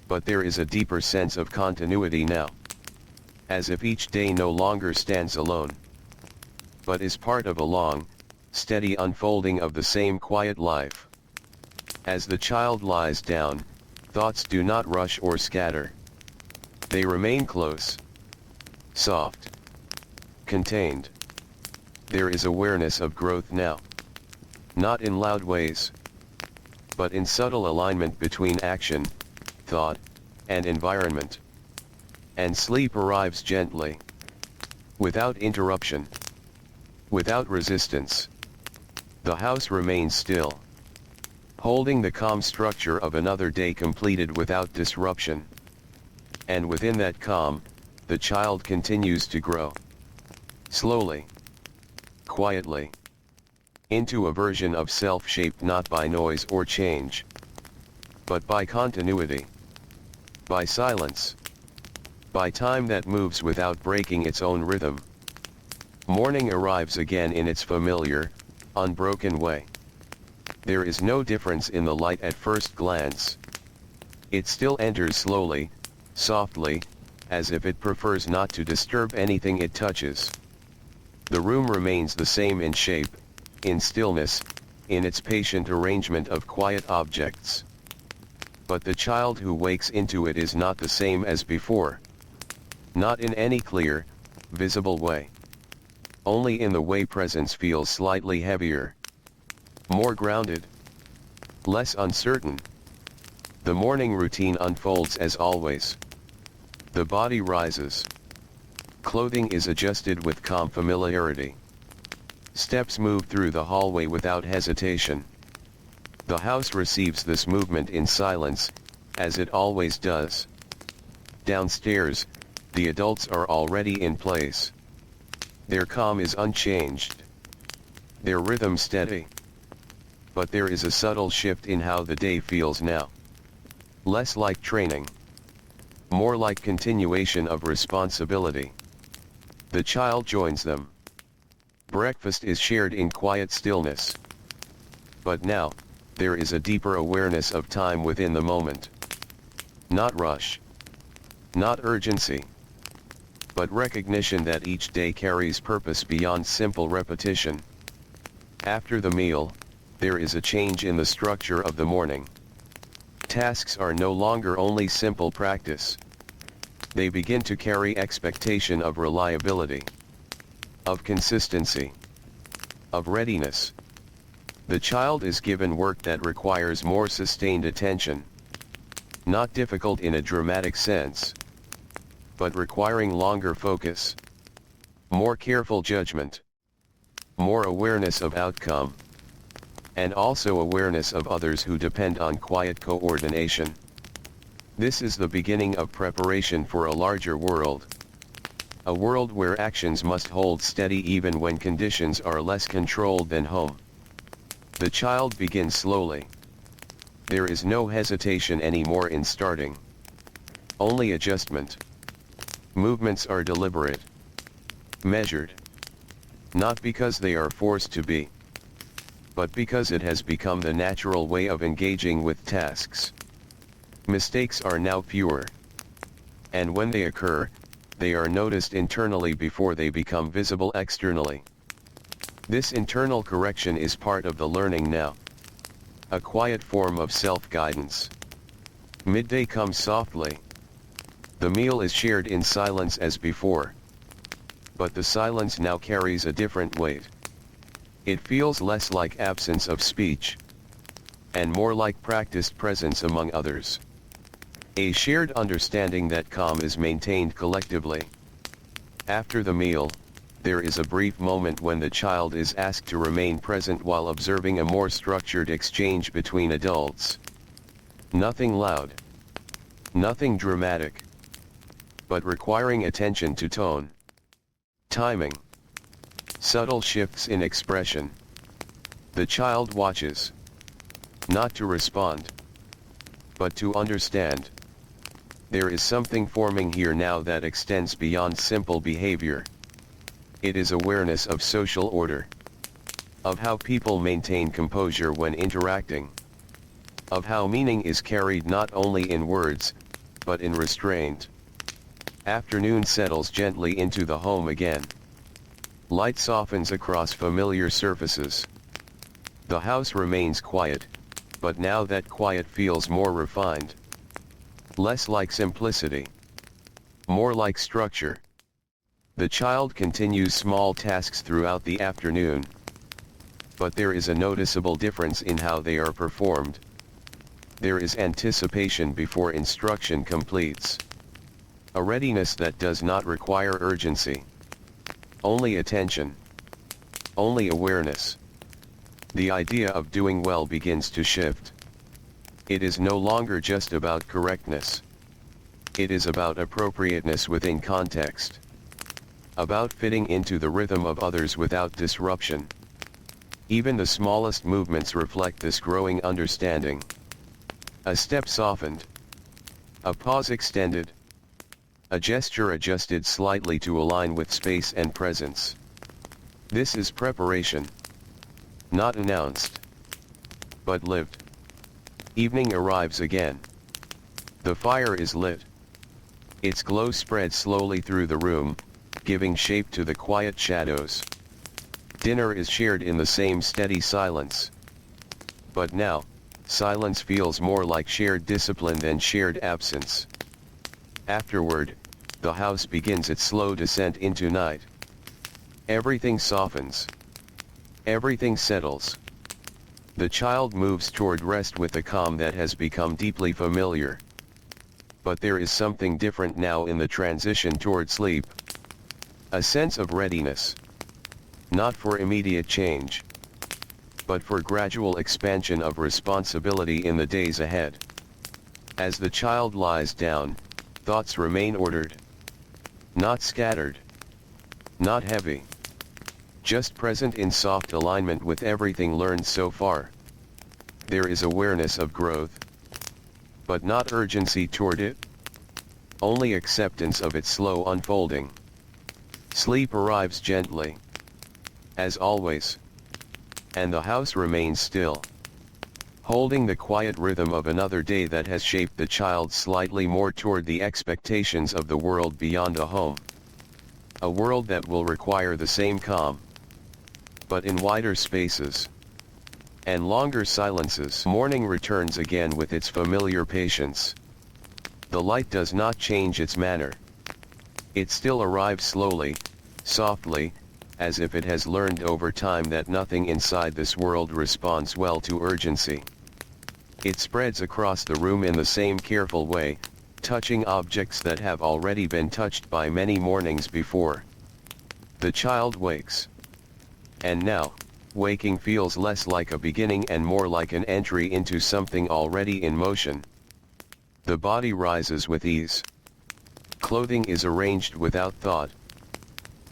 But there is a deeper sense of continuity now. As if each day no longer stands alone, but is part of a long, steady unfolding of the same quiet life. As the child lies down, thoughts do not rush or scatter. They remain close, soft, contained. There is awareness of growth now. Not in loud ways, but in subtle alignment between action, thought, and environment. And sleep arrives gently. Without interruption. Without resistance. The house remains still, holding the calm structure of another day completed without disruption. And within that calm, the child continues to grow. Slowly. Quietly. Into a version of self shaped not by noise or change, but by continuity. By silence. By time that moves without breaking its own rhythm. Morning arrives again in its familiar, unbroken way. There is no difference in the light at first glance. It still enters slowly, softly, as if it prefers not to disturb anything it touches. The room remains the same in shape, in stillness, in its patient arrangement of quiet objects. But the child who wakes into it is not the same as before. Not in any clear, visible way. Only in the way presence feels slightly heavier. More grounded. Less uncertain. The morning routine unfolds as always. The body rises. Clothing is adjusted with calm familiarity. Steps move through the hallway without hesitation. The house receives this movement in silence, as it always does. Downstairs, the adults are already in place. Their calm is unchanged. Their rhythm steady. But there is a subtle shift in how the day feels now. Less like training. More like continuation of responsibility. The child joins them. Breakfast is shared in quiet stillness. But now, there is a deeper awareness of time within the moment. Not rush. Not urgency. But recognition that each day carries purpose beyond simple repetition. After the meal, there is a change in the structure of the morning. Tasks are no longer only simple practice. They begin to carry expectation of reliability, of consistency, of readiness. The child is given work that requires more sustained attention. Not difficult in a dramatic sense, but requiring longer focus, more careful judgment, more awareness of outcome, and also awareness of others who depend on quiet coordination. This is the beginning of preparation for a larger world. A world where actions must hold steady even when conditions are less controlled than home. The child begins slowly. There is no hesitation anymore in starting. Only adjustment. Movements are deliberate. Measured. Not because they are forced to be, but because it has become the natural way of engaging with tasks. Mistakes are now fewer. And when they occur, they are noticed internally before they become visible externally. This internal correction is part of the learning now. A quiet form of self-guidance. Midday comes softly. The meal is shared in silence as before. But the silence now carries a different weight. It feels less like absence of speech, and more like practiced presence among others. A shared understanding that calm is maintained collectively. After the meal, there is a brief moment when the child is asked to remain present while observing a more structured exchange between adults. Nothing loud. Nothing dramatic. But requiring attention to tone. Timing. Subtle shifts in expression. The child watches. Not to respond, but to understand. There is something forming here now that extends beyond simple behavior. It is awareness of social order. Of how people maintain composure when interacting. Of how meaning is carried not only in words, but in restraint. Afternoon settles gently into the home again. Light softens across familiar surfaces. The house remains quiet, but now that quiet feels more refined. Less like simplicity. More like structure. The child continues small tasks throughout the afternoon. But there is a noticeable difference in how they are performed. There is anticipation before instruction completes. A readiness that does not require urgency. Only attention. Only awareness. The idea of doing well begins to shift. It is no longer just about correctness. It is about appropriateness within context. About fitting into the rhythm of others without disruption. Even the smallest movements reflect this growing understanding. A step softened. A pause extended. A gesture adjusted slightly to align with space and presence. This is preparation. Not announced, but lived. Evening arrives again. The fire is lit. Its glow spreads slowly through the room, giving shape to the quiet shadows. Dinner is shared in the same steady silence. But now, silence feels more like shared discipline than shared absence. Afterward, the house begins its slow descent into night. Everything softens. Everything settles. The child moves toward rest with a calm that has become deeply familiar. But there is something different now in the transition toward sleep. A sense of readiness. Not for immediate change, but for gradual expansion of responsibility in the days ahead. As the child lies down, thoughts remain ordered. Not scattered. Not heavy. Just present in soft alignment with everything learned so far. There is awareness of growth, but not urgency toward it. Only acceptance of its slow unfolding. Sleep arrives gently, as always, and the house remains still, holding the quiet rhythm of another day that has shaped the child slightly more toward the expectations of the world beyond the home. A world that will require the same calm, but in wider spaces and longer silences. Morning returns again with its familiar patience. The light does not change its manner. It still arrives slowly, softly, as if it has learned over time that nothing inside this world responds well to urgency. It spreads across the room in the same careful way, touching objects that have already been touched by many mornings before. The child wakes. And now, waking feels less like a beginning and more like an entry into something already in motion. The body rises with ease. Clothing is arranged without thought.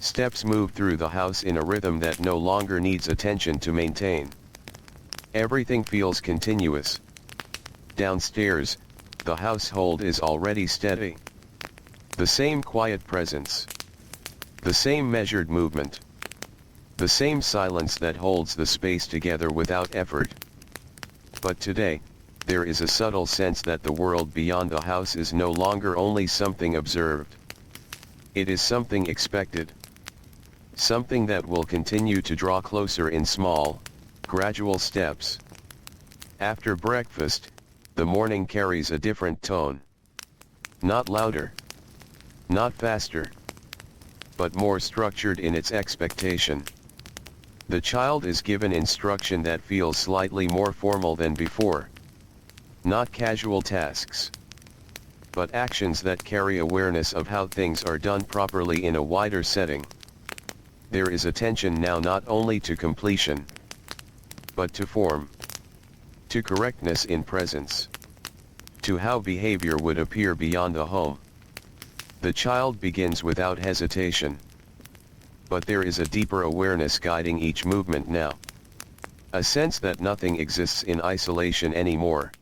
Steps move through the house in a rhythm that no longer needs attention to maintain. Everything feels continuous. Downstairs, the household is already steady. The same quiet presence. The same measured movement. the same silence that holds the space together without effort. But today, there is a subtle sense that the world beyond the house is no longer only something observed. It is something expected. Something that will continue to draw closer in small, gradual steps. After breakfast, the morning carries a different tone. Not louder. Not faster. But more structured in its expectation. The child is given instruction that feels slightly more formal than before. Not casual tasks, but actions that carry awareness of how things are done properly in a wider setting. There is attention now not only to completion, but to form, to correctness in presence, to how behavior would appear beyond the home. The child begins without hesitation, but there is a deeper awareness guiding each movement now. A sense that nothing exists in isolation anymore.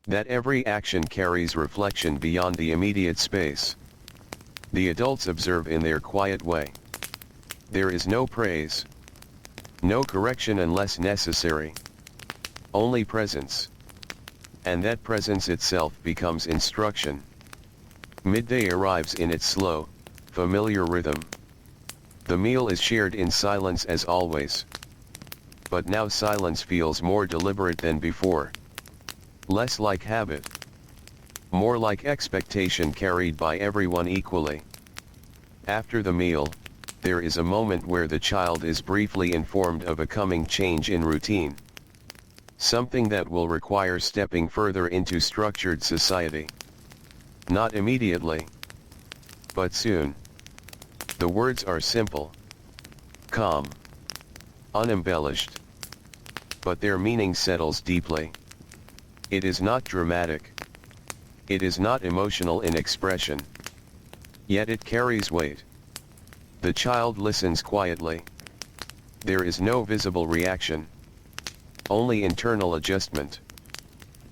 That every action carries reflection beyond the immediate space. The adults observe in their quiet way. There is no praise. No correction unless necessary. Only presence. And that presence itself becomes instruction. Midday arrives in its slow, familiar rhythm. The meal is shared in silence as always. But now silence feels more deliberate than before. Less like habit. More like expectation carried by everyone equally. After the meal, there is a moment where the child is briefly informed of a coming change in routine. Something that will require stepping further into structured society. Not immediately, but soon. The words are simple, calm, unembellished, but their meaning settles deeply. It is not dramatic. It is not emotional in expression. Yet it carries weight. The child listens quietly. There is no visible reaction. Only internal adjustment.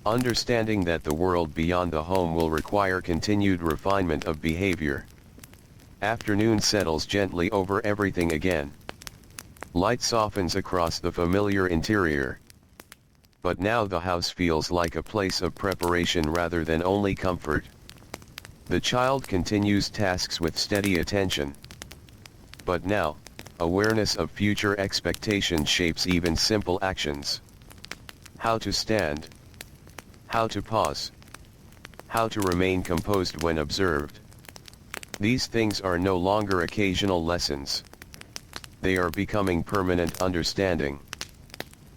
Understanding that the world beyond the home will require continued refinement of behavior. Afternoon settles gently over everything again. Light softens across the familiar interior. But now the house feels like a place of preparation rather than only comfort. The child continues tasks with steady attention. But now, awareness of future expectations shapes even simple actions. How to stand. How to pause. How to remain composed when observed. These things are no longer occasional lessons. They are becoming permanent understanding.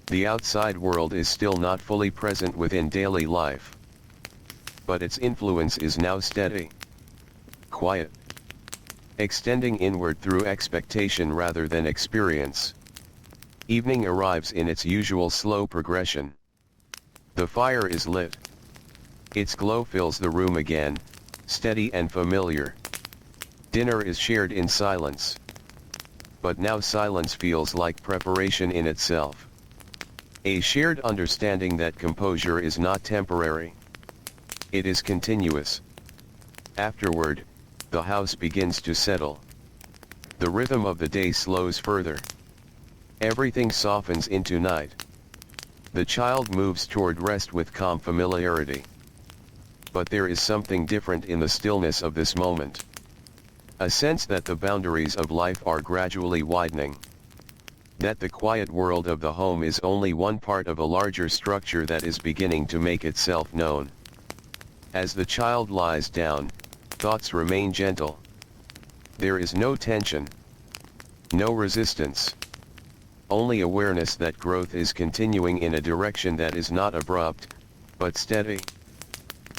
The outside world is still not fully present within daily life. But its influence is now steady, quiet, extending inward through expectation rather than experience. Evening arrives in its usual slow progression. The fire is lit. Its glow fills the room again, steady and familiar. Dinner is shared in silence. But now silence feels like preparation in itself. A shared understanding that composure is not temporary. It is continuous. Afterward, the house begins to settle. The rhythm of the day slows further. Everything softens into night. The child moves toward rest with calm familiarity. But there is something different in the stillness of this moment. A sense that the boundaries of life are gradually widening. That the quiet world of the home is only one part of a larger structure that is beginning to make itself known. As the child lies down, thoughts remain gentle. There is no tension. No resistance. Only awareness that growth is continuing in a direction that is not abrupt, but steady.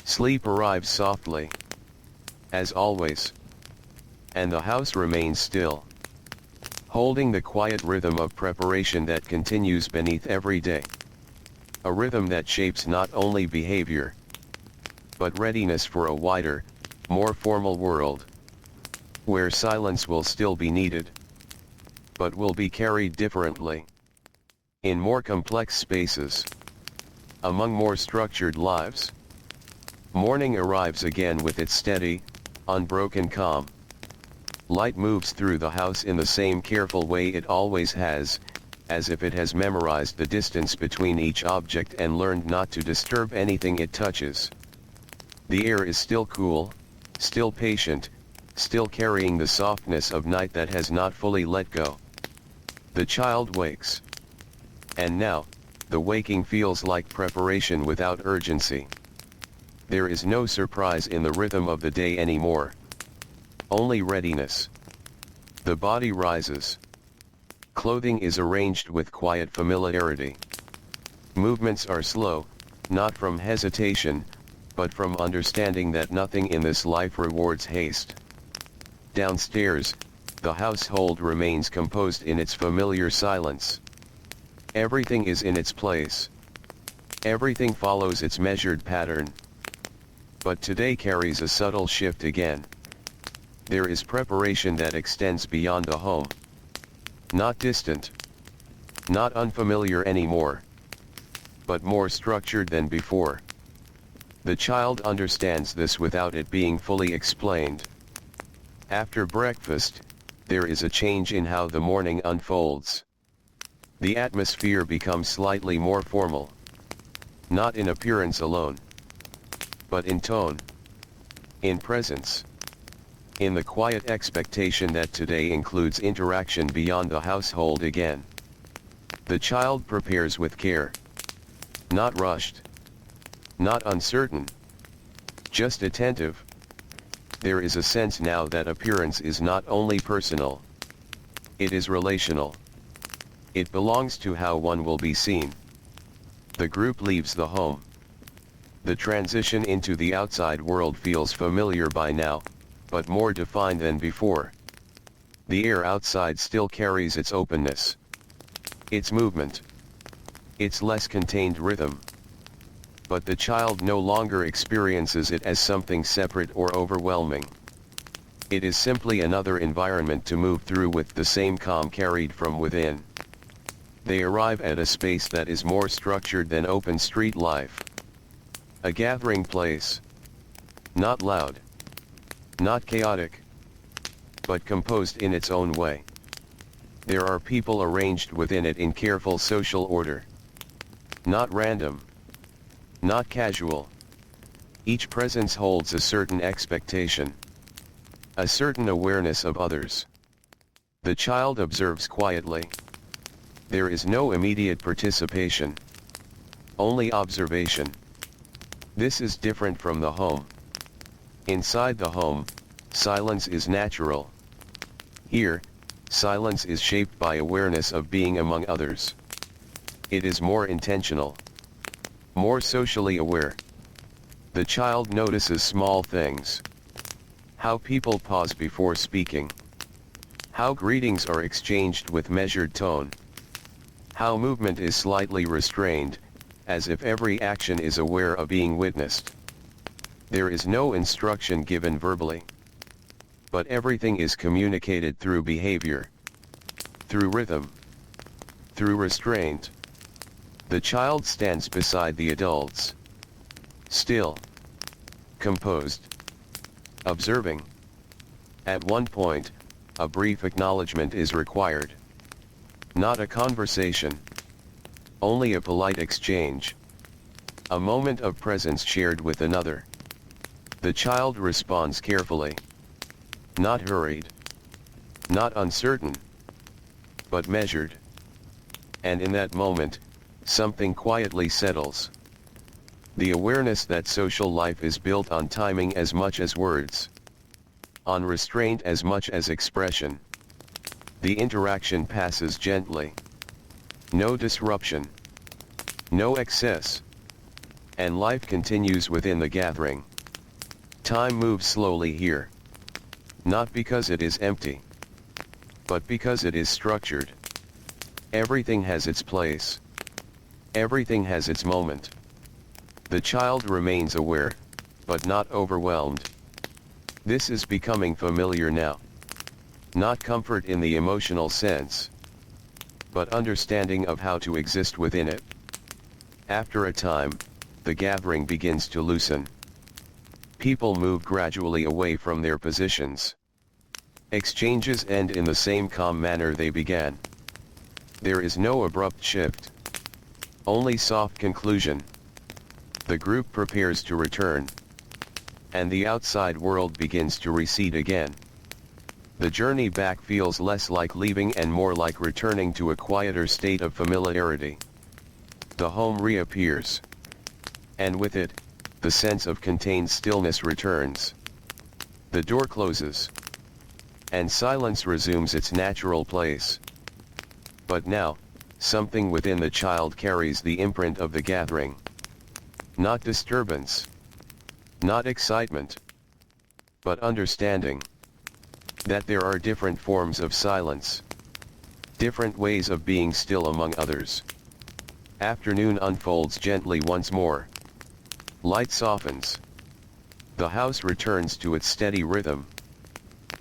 Sleep arrives softly. As always. And the house remains still. Holding the quiet rhythm of preparation that continues beneath every day. A rhythm that shapes not only behavior, but readiness for a wider, more formal world. Where silence will still be needed, but will be carried differently. In more complex spaces. Among more structured lives. Morning arrives again with its steady, unbroken calm. Light moves through the house in the same careful way it always has, as if it has memorized the distance between each object and learned not to disturb anything it touches. The air is still cool, still patient, still carrying the softness of night that has not fully let go. The child wakes. And now, the waking feels like preparation without urgency. There is no surprise in the rhythm of the day anymore. Only readiness. The body rises. Clothing is arranged with quiet familiarity. Movements are slow, not from hesitation, but from understanding that nothing in this life rewards haste. Downstairs, the household remains composed in its familiar silence. Everything is in its place. Everything follows its measured pattern. But today carries a subtle shift again. There is preparation that extends beyond the home. Not distant. Not unfamiliar anymore. But more structured than before. The child understands this without it being fully explained. After breakfast, there is a change in how the morning unfolds. The atmosphere becomes slightly more formal. Not in appearance alone, but in tone, in presence, in the quiet expectation that today includes interaction beyond the household again. The child prepares with care. Not rushed. Not uncertain. Just attentive. There is a sense now that appearance is not only personal. It is relational. It belongs to how one will be seen. The group leaves the home. The transition into the outside world feels familiar by now, but more defined than before. The air outside still carries its openness, its movement, its less contained rhythm. But the child no longer experiences it as something separate or overwhelming. It is simply another environment to move through with the same calm carried from within. They arrive at a space that is more structured than open street life. A gathering place. Not loud. Not chaotic. But composed in its own way. There are people arranged within it in careful social order. Not random. Not casual. Each presence holds a certain expectation. A certain awareness of others. The child observes quietly. There is no immediate participation. Only observation. This is different from the home. Inside the home, silence is natural. Here, silence is shaped by awareness of being among others. It is more intentional. More socially aware. The child notices small things. How people pause before speaking. How greetings are exchanged with measured tone. How movement is slightly restrained, as if every action is aware of being witnessed. There is no instruction given verbally. But everything is communicated through behavior. Through rhythm. Through restraint. The child stands beside the adults. Still. Composed. Observing. At one point, a brief acknowledgement is required. Not a conversation. Only a polite exchange. A moment of presence shared with another. The child responds carefully. Not hurried. Not uncertain. But measured. And in that moment, something quietly settles. The awareness that social life is built on timing as much as words. On restraint as much as expression. The interaction passes gently. No disruption. No excess. And life continues within the gathering. Time moves slowly here. Not because it is empty. But because it is structured. Everything has its place. Everything has its moment. The child remains aware, but not overwhelmed. This is becoming familiar now. Not comfort in the emotional sense, but understanding of how to exist within it. After a time, the gathering begins to loosen. People move gradually away from their positions. Exchanges end in the same calm manner they began. There is no abrupt shift. Only soft conclusion. The group prepares to return. And the outside world begins to recede again. The journey back feels less like leaving and more like returning to a quieter state of familiarity. The home reappears. And with it, the sense of contained stillness returns. The door closes. And silence resumes its natural place. But now, something within the child carries the imprint of the gathering. Not disturbance. Not excitement. But understanding. That there are different forms of silence. Different ways of being still among others. Afternoon unfolds gently once more. Light softens. The house returns to its steady rhythm.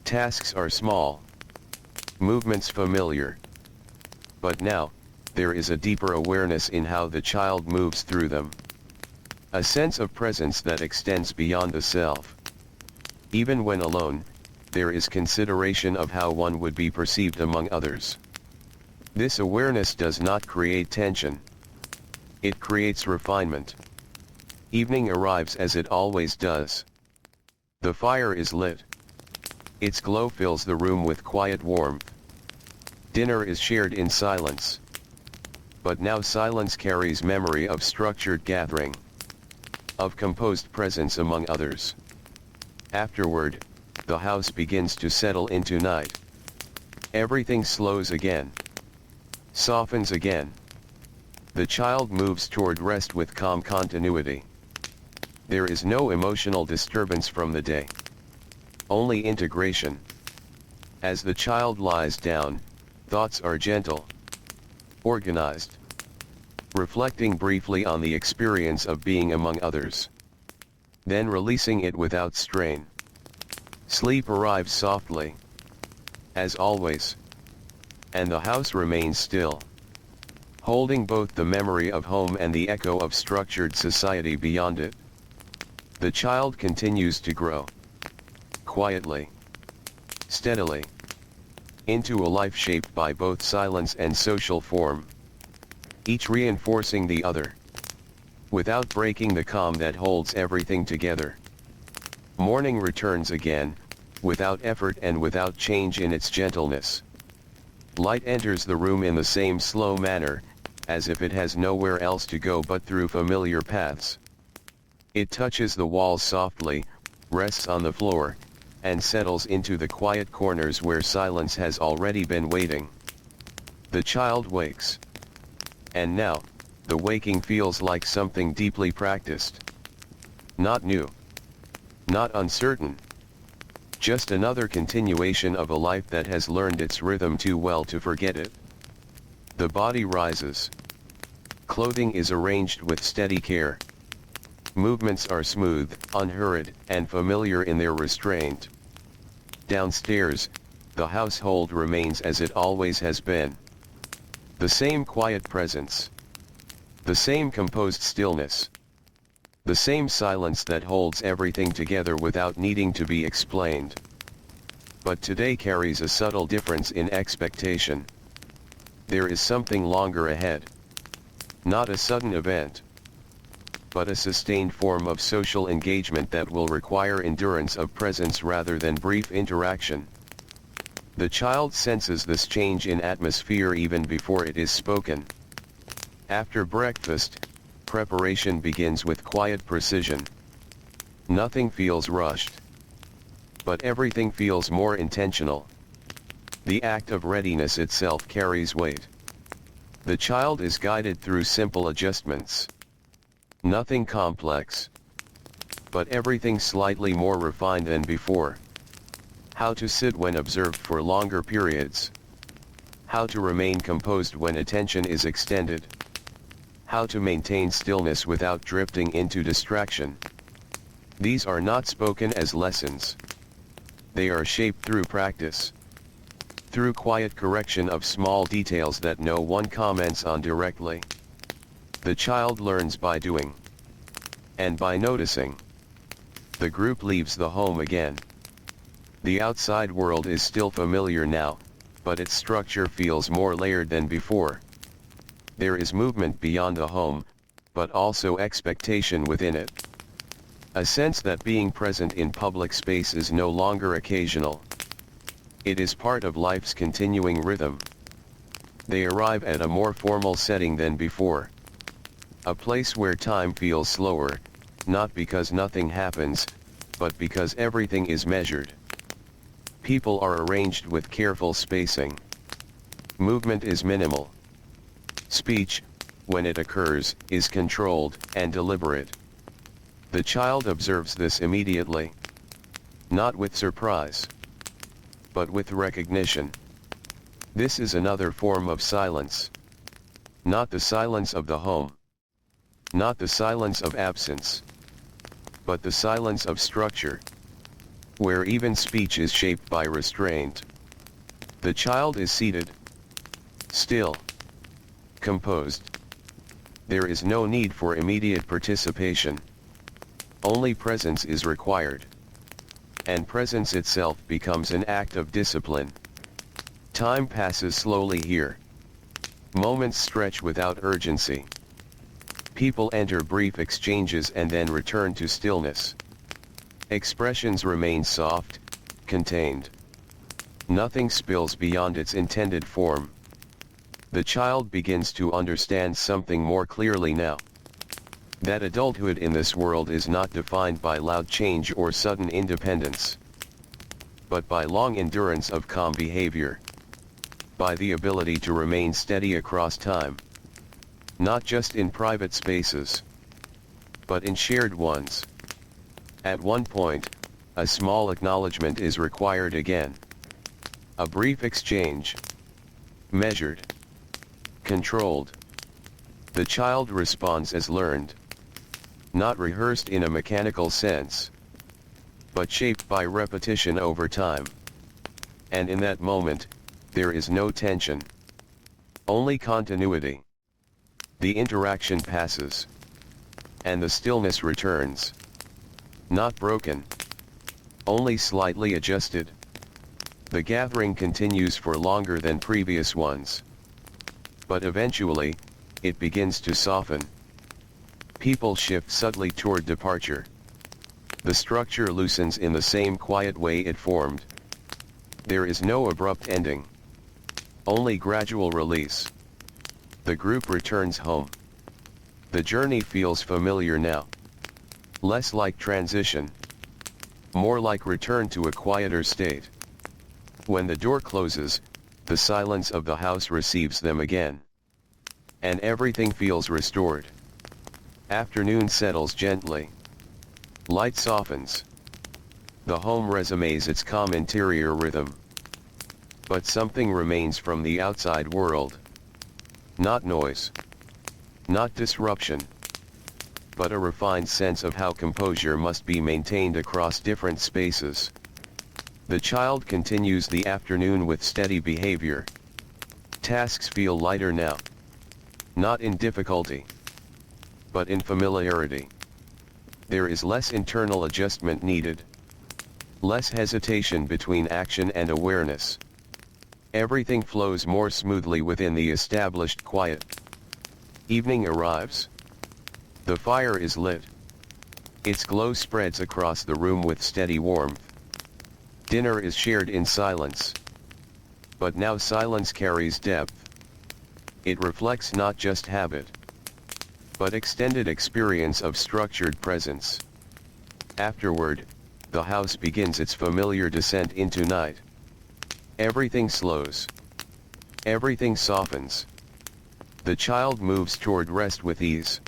Tasks are small. Movements familiar. But now, there is a deeper awareness in how the child moves through them. A sense of presence that extends beyond the self. Even when alone, there is consideration of how one would be perceived among others. This awareness does not create tension. It creates refinement. Evening arrives as it always does. The fire is lit. Its glow fills the room with quiet warmth. Dinner is shared in silence. But now silence carries memory of structured gathering. Of composed presence among others. Afterward, the house begins to settle into night. Everything slows again. Softens again. The child moves toward rest with calm continuity. There is no emotional disturbance from the day. Only integration. As the child lies down, thoughts are gentle. Organized. Reflecting briefly on the experience of being among others. Then releasing it without strain. Sleep arrives softly. As always. And the house remains still. Holding both the memory of home and the echo of structured society beyond it. The child continues to grow. Quietly. Steadily. Into a life shaped by both silence and social form. Each reinforcing the other. Without breaking the calm that holds everything together. Morning returns again, without effort and without change in its gentleness. Light enters the room in the same slow manner, as if it has nowhere else to go but through familiar paths. It touches the walls softly, rests on the floor, and settles into the quiet corners where silence has already been waiting. The child wakes. And now, the waking feels like something deeply practiced. Not new. Not uncertain. Just another continuation of a life that has learned its rhythm too well to forget it. The body rises. Clothing is arranged with steady care. Movements are smooth, unhurried, and familiar in their restraint. Downstairs, the household remains as it always has been. The same quiet presence. The same composed stillness. The same silence that holds everything together without needing to be explained. But today carries a subtle difference in expectation. There is something longer ahead. Not a sudden event. But a sustained form of social engagement that will require endurance of presence rather than brief interaction. The child senses this change in atmosphere even before it is spoken. After breakfast, preparation begins with quiet precision. Nothing feels rushed. But everything feels more intentional. The act of readiness itself carries weight. The child is guided through simple adjustments. Nothing complex. But everything slightly more refined than before. How to sit when observed for longer periods. How to remain composed when attention is extended. How to maintain stillness without drifting into distraction. These are not spoken as lessons. They are shaped through practice. Through quiet correction of small details that no one comments on directly. The child learns by doing. And by noticing. The group leaves the home again. The outside world is still familiar now, but its structure feels more layered than before. There is movement beyond the home, but also expectation within it. A sense that being present in public space is no longer occasional. It is part of life's continuing rhythm. They arrive at a more formal setting than before. A place where time feels slower, not because nothing happens, but because everything is measured. People are arranged with careful spacing. Movement is minimal. Speech, when it occurs, is controlled and deliberate. The child observes this immediately. Not with surprise, but with recognition. This is another form of silence. Not the silence of the home. Not the silence of absence. But the silence of structure, where even speech is shaped by restraint. The child is seated, still, composed. There is no need for immediate participation. Only presence is required. And presence itself becomes an act of discipline. Time passes slowly here. Moments stretch without urgency. People enter brief exchanges and then return to stillness. Expressions remain soft, contained. Nothing spills beyond its intended form. The child begins to understand something more clearly now. That adulthood in this world is not defined by loud change or sudden independence, but by long endurance of calm behavior. By the ability to remain steady across time. Not just in private spaces, but in shared ones. At one point, a small acknowledgement is required again. A brief exchange. Measured. Controlled. The child responds as learned. Not rehearsed in a mechanical sense, but shaped by repetition over time. And in that moment, there is no tension. Only continuity. The interaction passes. And the stillness returns. Not broken. Only slightly adjusted. The gathering continues for longer than previous ones. But eventually, it begins to soften. People shift subtly toward departure. The structure loosens in the same quiet way it formed. There is no abrupt ending. Only gradual release. The group returns home. The journey feels familiar now. Less like transition. More like return to a quieter state. When the door closes, the silence of the house receives them again. And everything feels restored. Afternoon settles gently. Light softens. The home resumes its calm interior rhythm. But something remains from the outside world. Not noise. Not disruption. But a refined sense of how composure must be maintained across different spaces. The child continues the afternoon with steady behavior. Tasks feel lighter now. Not in difficulty, but in familiarity. There is less internal adjustment needed. Less hesitation between action and awareness. Everything flows more smoothly within the established quiet. Evening arrives. The fire is lit. Its glow spreads across the room with steady warmth. Dinner is shared in silence. But now silence carries depth. It reflects not just habit, but extended experience of structured presence. Afterward, the house begins its familiar descent into night. Everything slows. Everything softens. The child moves toward rest with ease.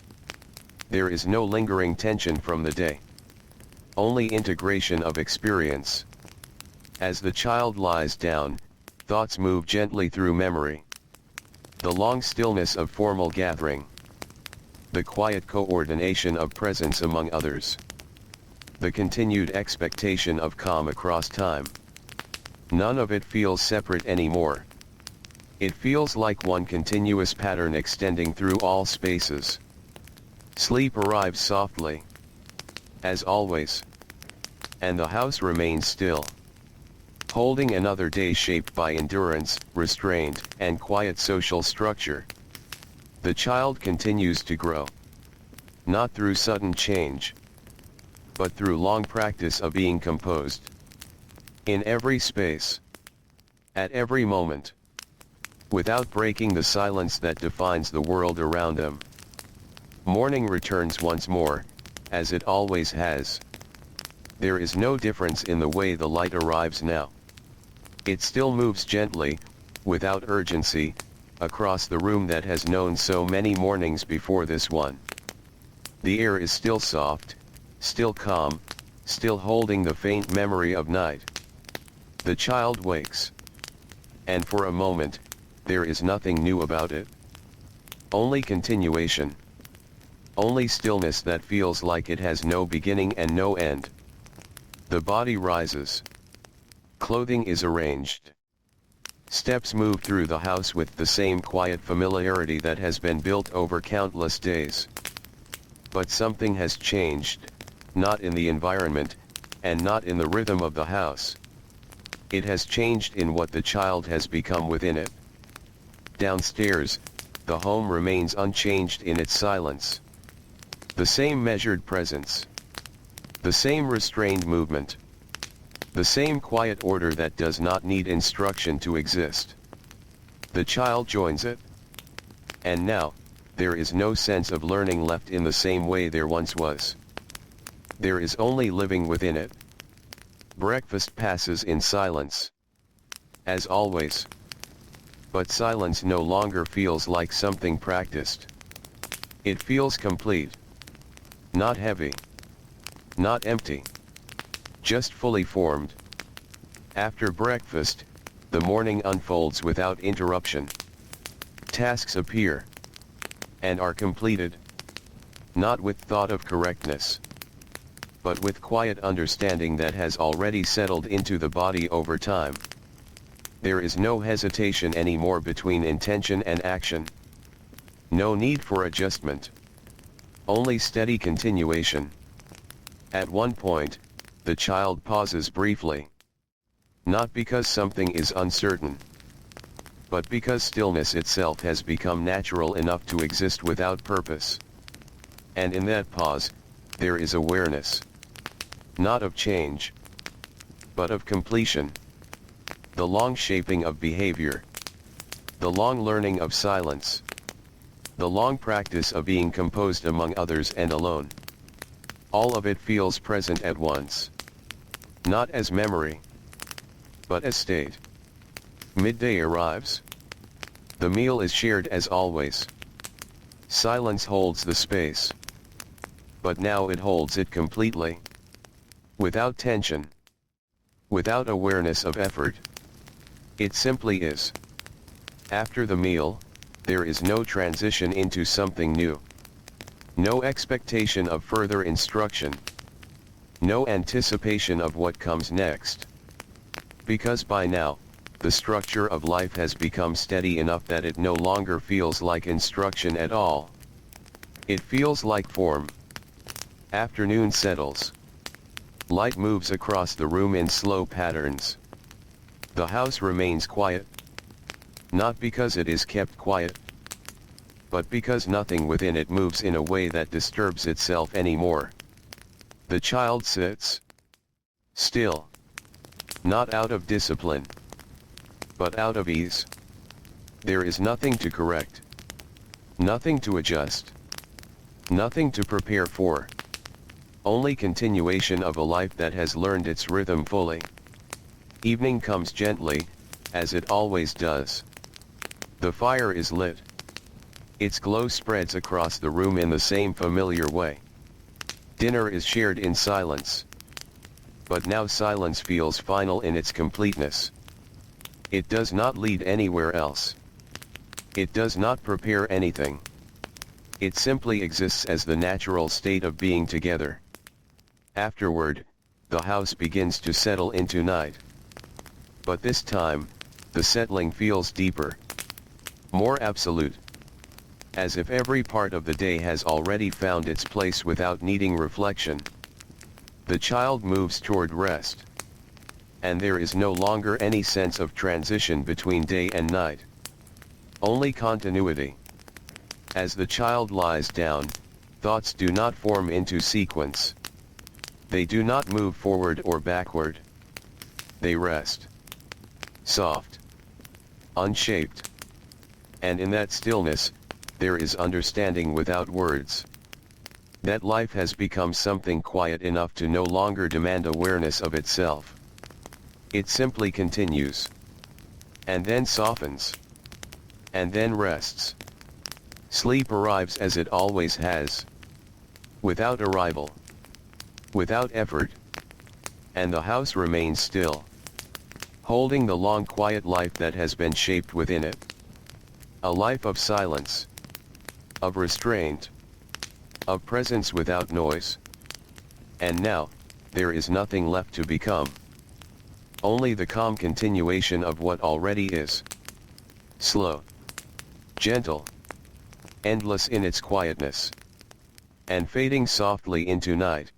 There is no lingering tension from the day. Only integration of experience. As the child lies down, thoughts move gently through memory. The long stillness of formal gathering. The quiet coordination of presence among others. The continued expectation of calm across time. None of it feels separate anymore. It feels like one continuous pattern extending through all spaces. Sleep arrives softly. As always. And the house remains still. holding another day shaped by endurance, restraint, and quiet social structure. The child continues to grow. Not through sudden change, but through long practice of being composed. In every space. At every moment. Without breaking the silence that defines the world around them. Morning returns once more, as it always has. There is no difference in the way the light arrives now. It still moves gently, without urgency, across the room that has known so many mornings before this one. The air is still soft, still calm, still holding the faint memory of night. The child wakes. And for a moment, there is nothing new about it. Only continuation. Only stillness that feels like it has no beginning and no end. The body rises. Clothing is arranged. Steps move through the house with the same quiet familiarity that has been built over countless days. But something has changed, not in the environment, and not in the rhythm of the house. It has changed in what the child has become within it. Downstairs, the home remains unchanged in its silence. The same measured presence. The same restrained movement. The same quiet order that does not need instruction to exist. The child joins it. And now, there is no sense of learning left in the same way there once was. There is only living within it. Breakfast passes in silence. As always. But silence no longer feels like something practiced. It feels complete. Not heavy. Not empty. Just fully formed. After breakfast, the morning unfolds without interruption. Tasks appear. And are completed. Not with thought of correctness. But with quiet understanding that has already settled into the body over time. There is no hesitation anymore between intention and action. No need for adjustment. Only steady continuation. At one point, the child pauses briefly. Not because something is uncertain. But because stillness itself has become natural enough to exist without purpose. And in that pause, there is awareness. Not of change, but of completion. The long shaping of behavior. The long learning of silence. The long practice of being composed among others and alone. All of it feels present at once. Not as memory, but as state. Midday arrives. The meal is shared as always. Silence holds the space. But now it holds it completely. Without tension. Without awareness of effort. It simply is. After the meal, there is no transition into something new. No expectation of further instruction. No anticipation of what comes next. Because by now, the structure of life has become steady enough that it no longer feels like instruction at all. It feels like form. Afternoon settles. Light moves across the room in slow patterns. The house remains quiet. Not because it is kept quiet, but because nothing within it moves in a way that disturbs itself anymore. The child sits. Still. Not out of discipline, but out of ease. There is nothing to correct. Nothing to adjust. Nothing to prepare for. Only continuation of a life that has learned its rhythm fully. Evening comes gently, as it always does. The fire is lit. Its glow spreads across the room in the same familiar way. Dinner is shared in silence. But now silence feels final in its completeness. It does not lead anywhere else. It does not prepare anything. It simply exists as the natural state of being together. Afterward, the house begins to settle into night. But this time, the settling feels deeper. More absolute. As if every part of the day has already found its place without needing reflection. The child moves toward rest. and there is no longer any sense of transition between day and night. Only continuity. As the child lies down, thoughts do not form into sequence. They do not move forward or backward. They rest. Soft. Unshaped. And in that stillness, there is understanding without words. That life has become something quiet enough to no longer demand awareness of itself. It simply continues. And then softens. And then rests. Sleep arrives as it always has. Without arrival. Without effort. And the house remains still. Holding the long quiet life that has been shaped within it. A life of silence. Of restraint. Of presence without noise. And now, there is nothing left to become. Only the calm continuation of what already is. Slow. Gentle. Endless in its quietness. And fading softly into night.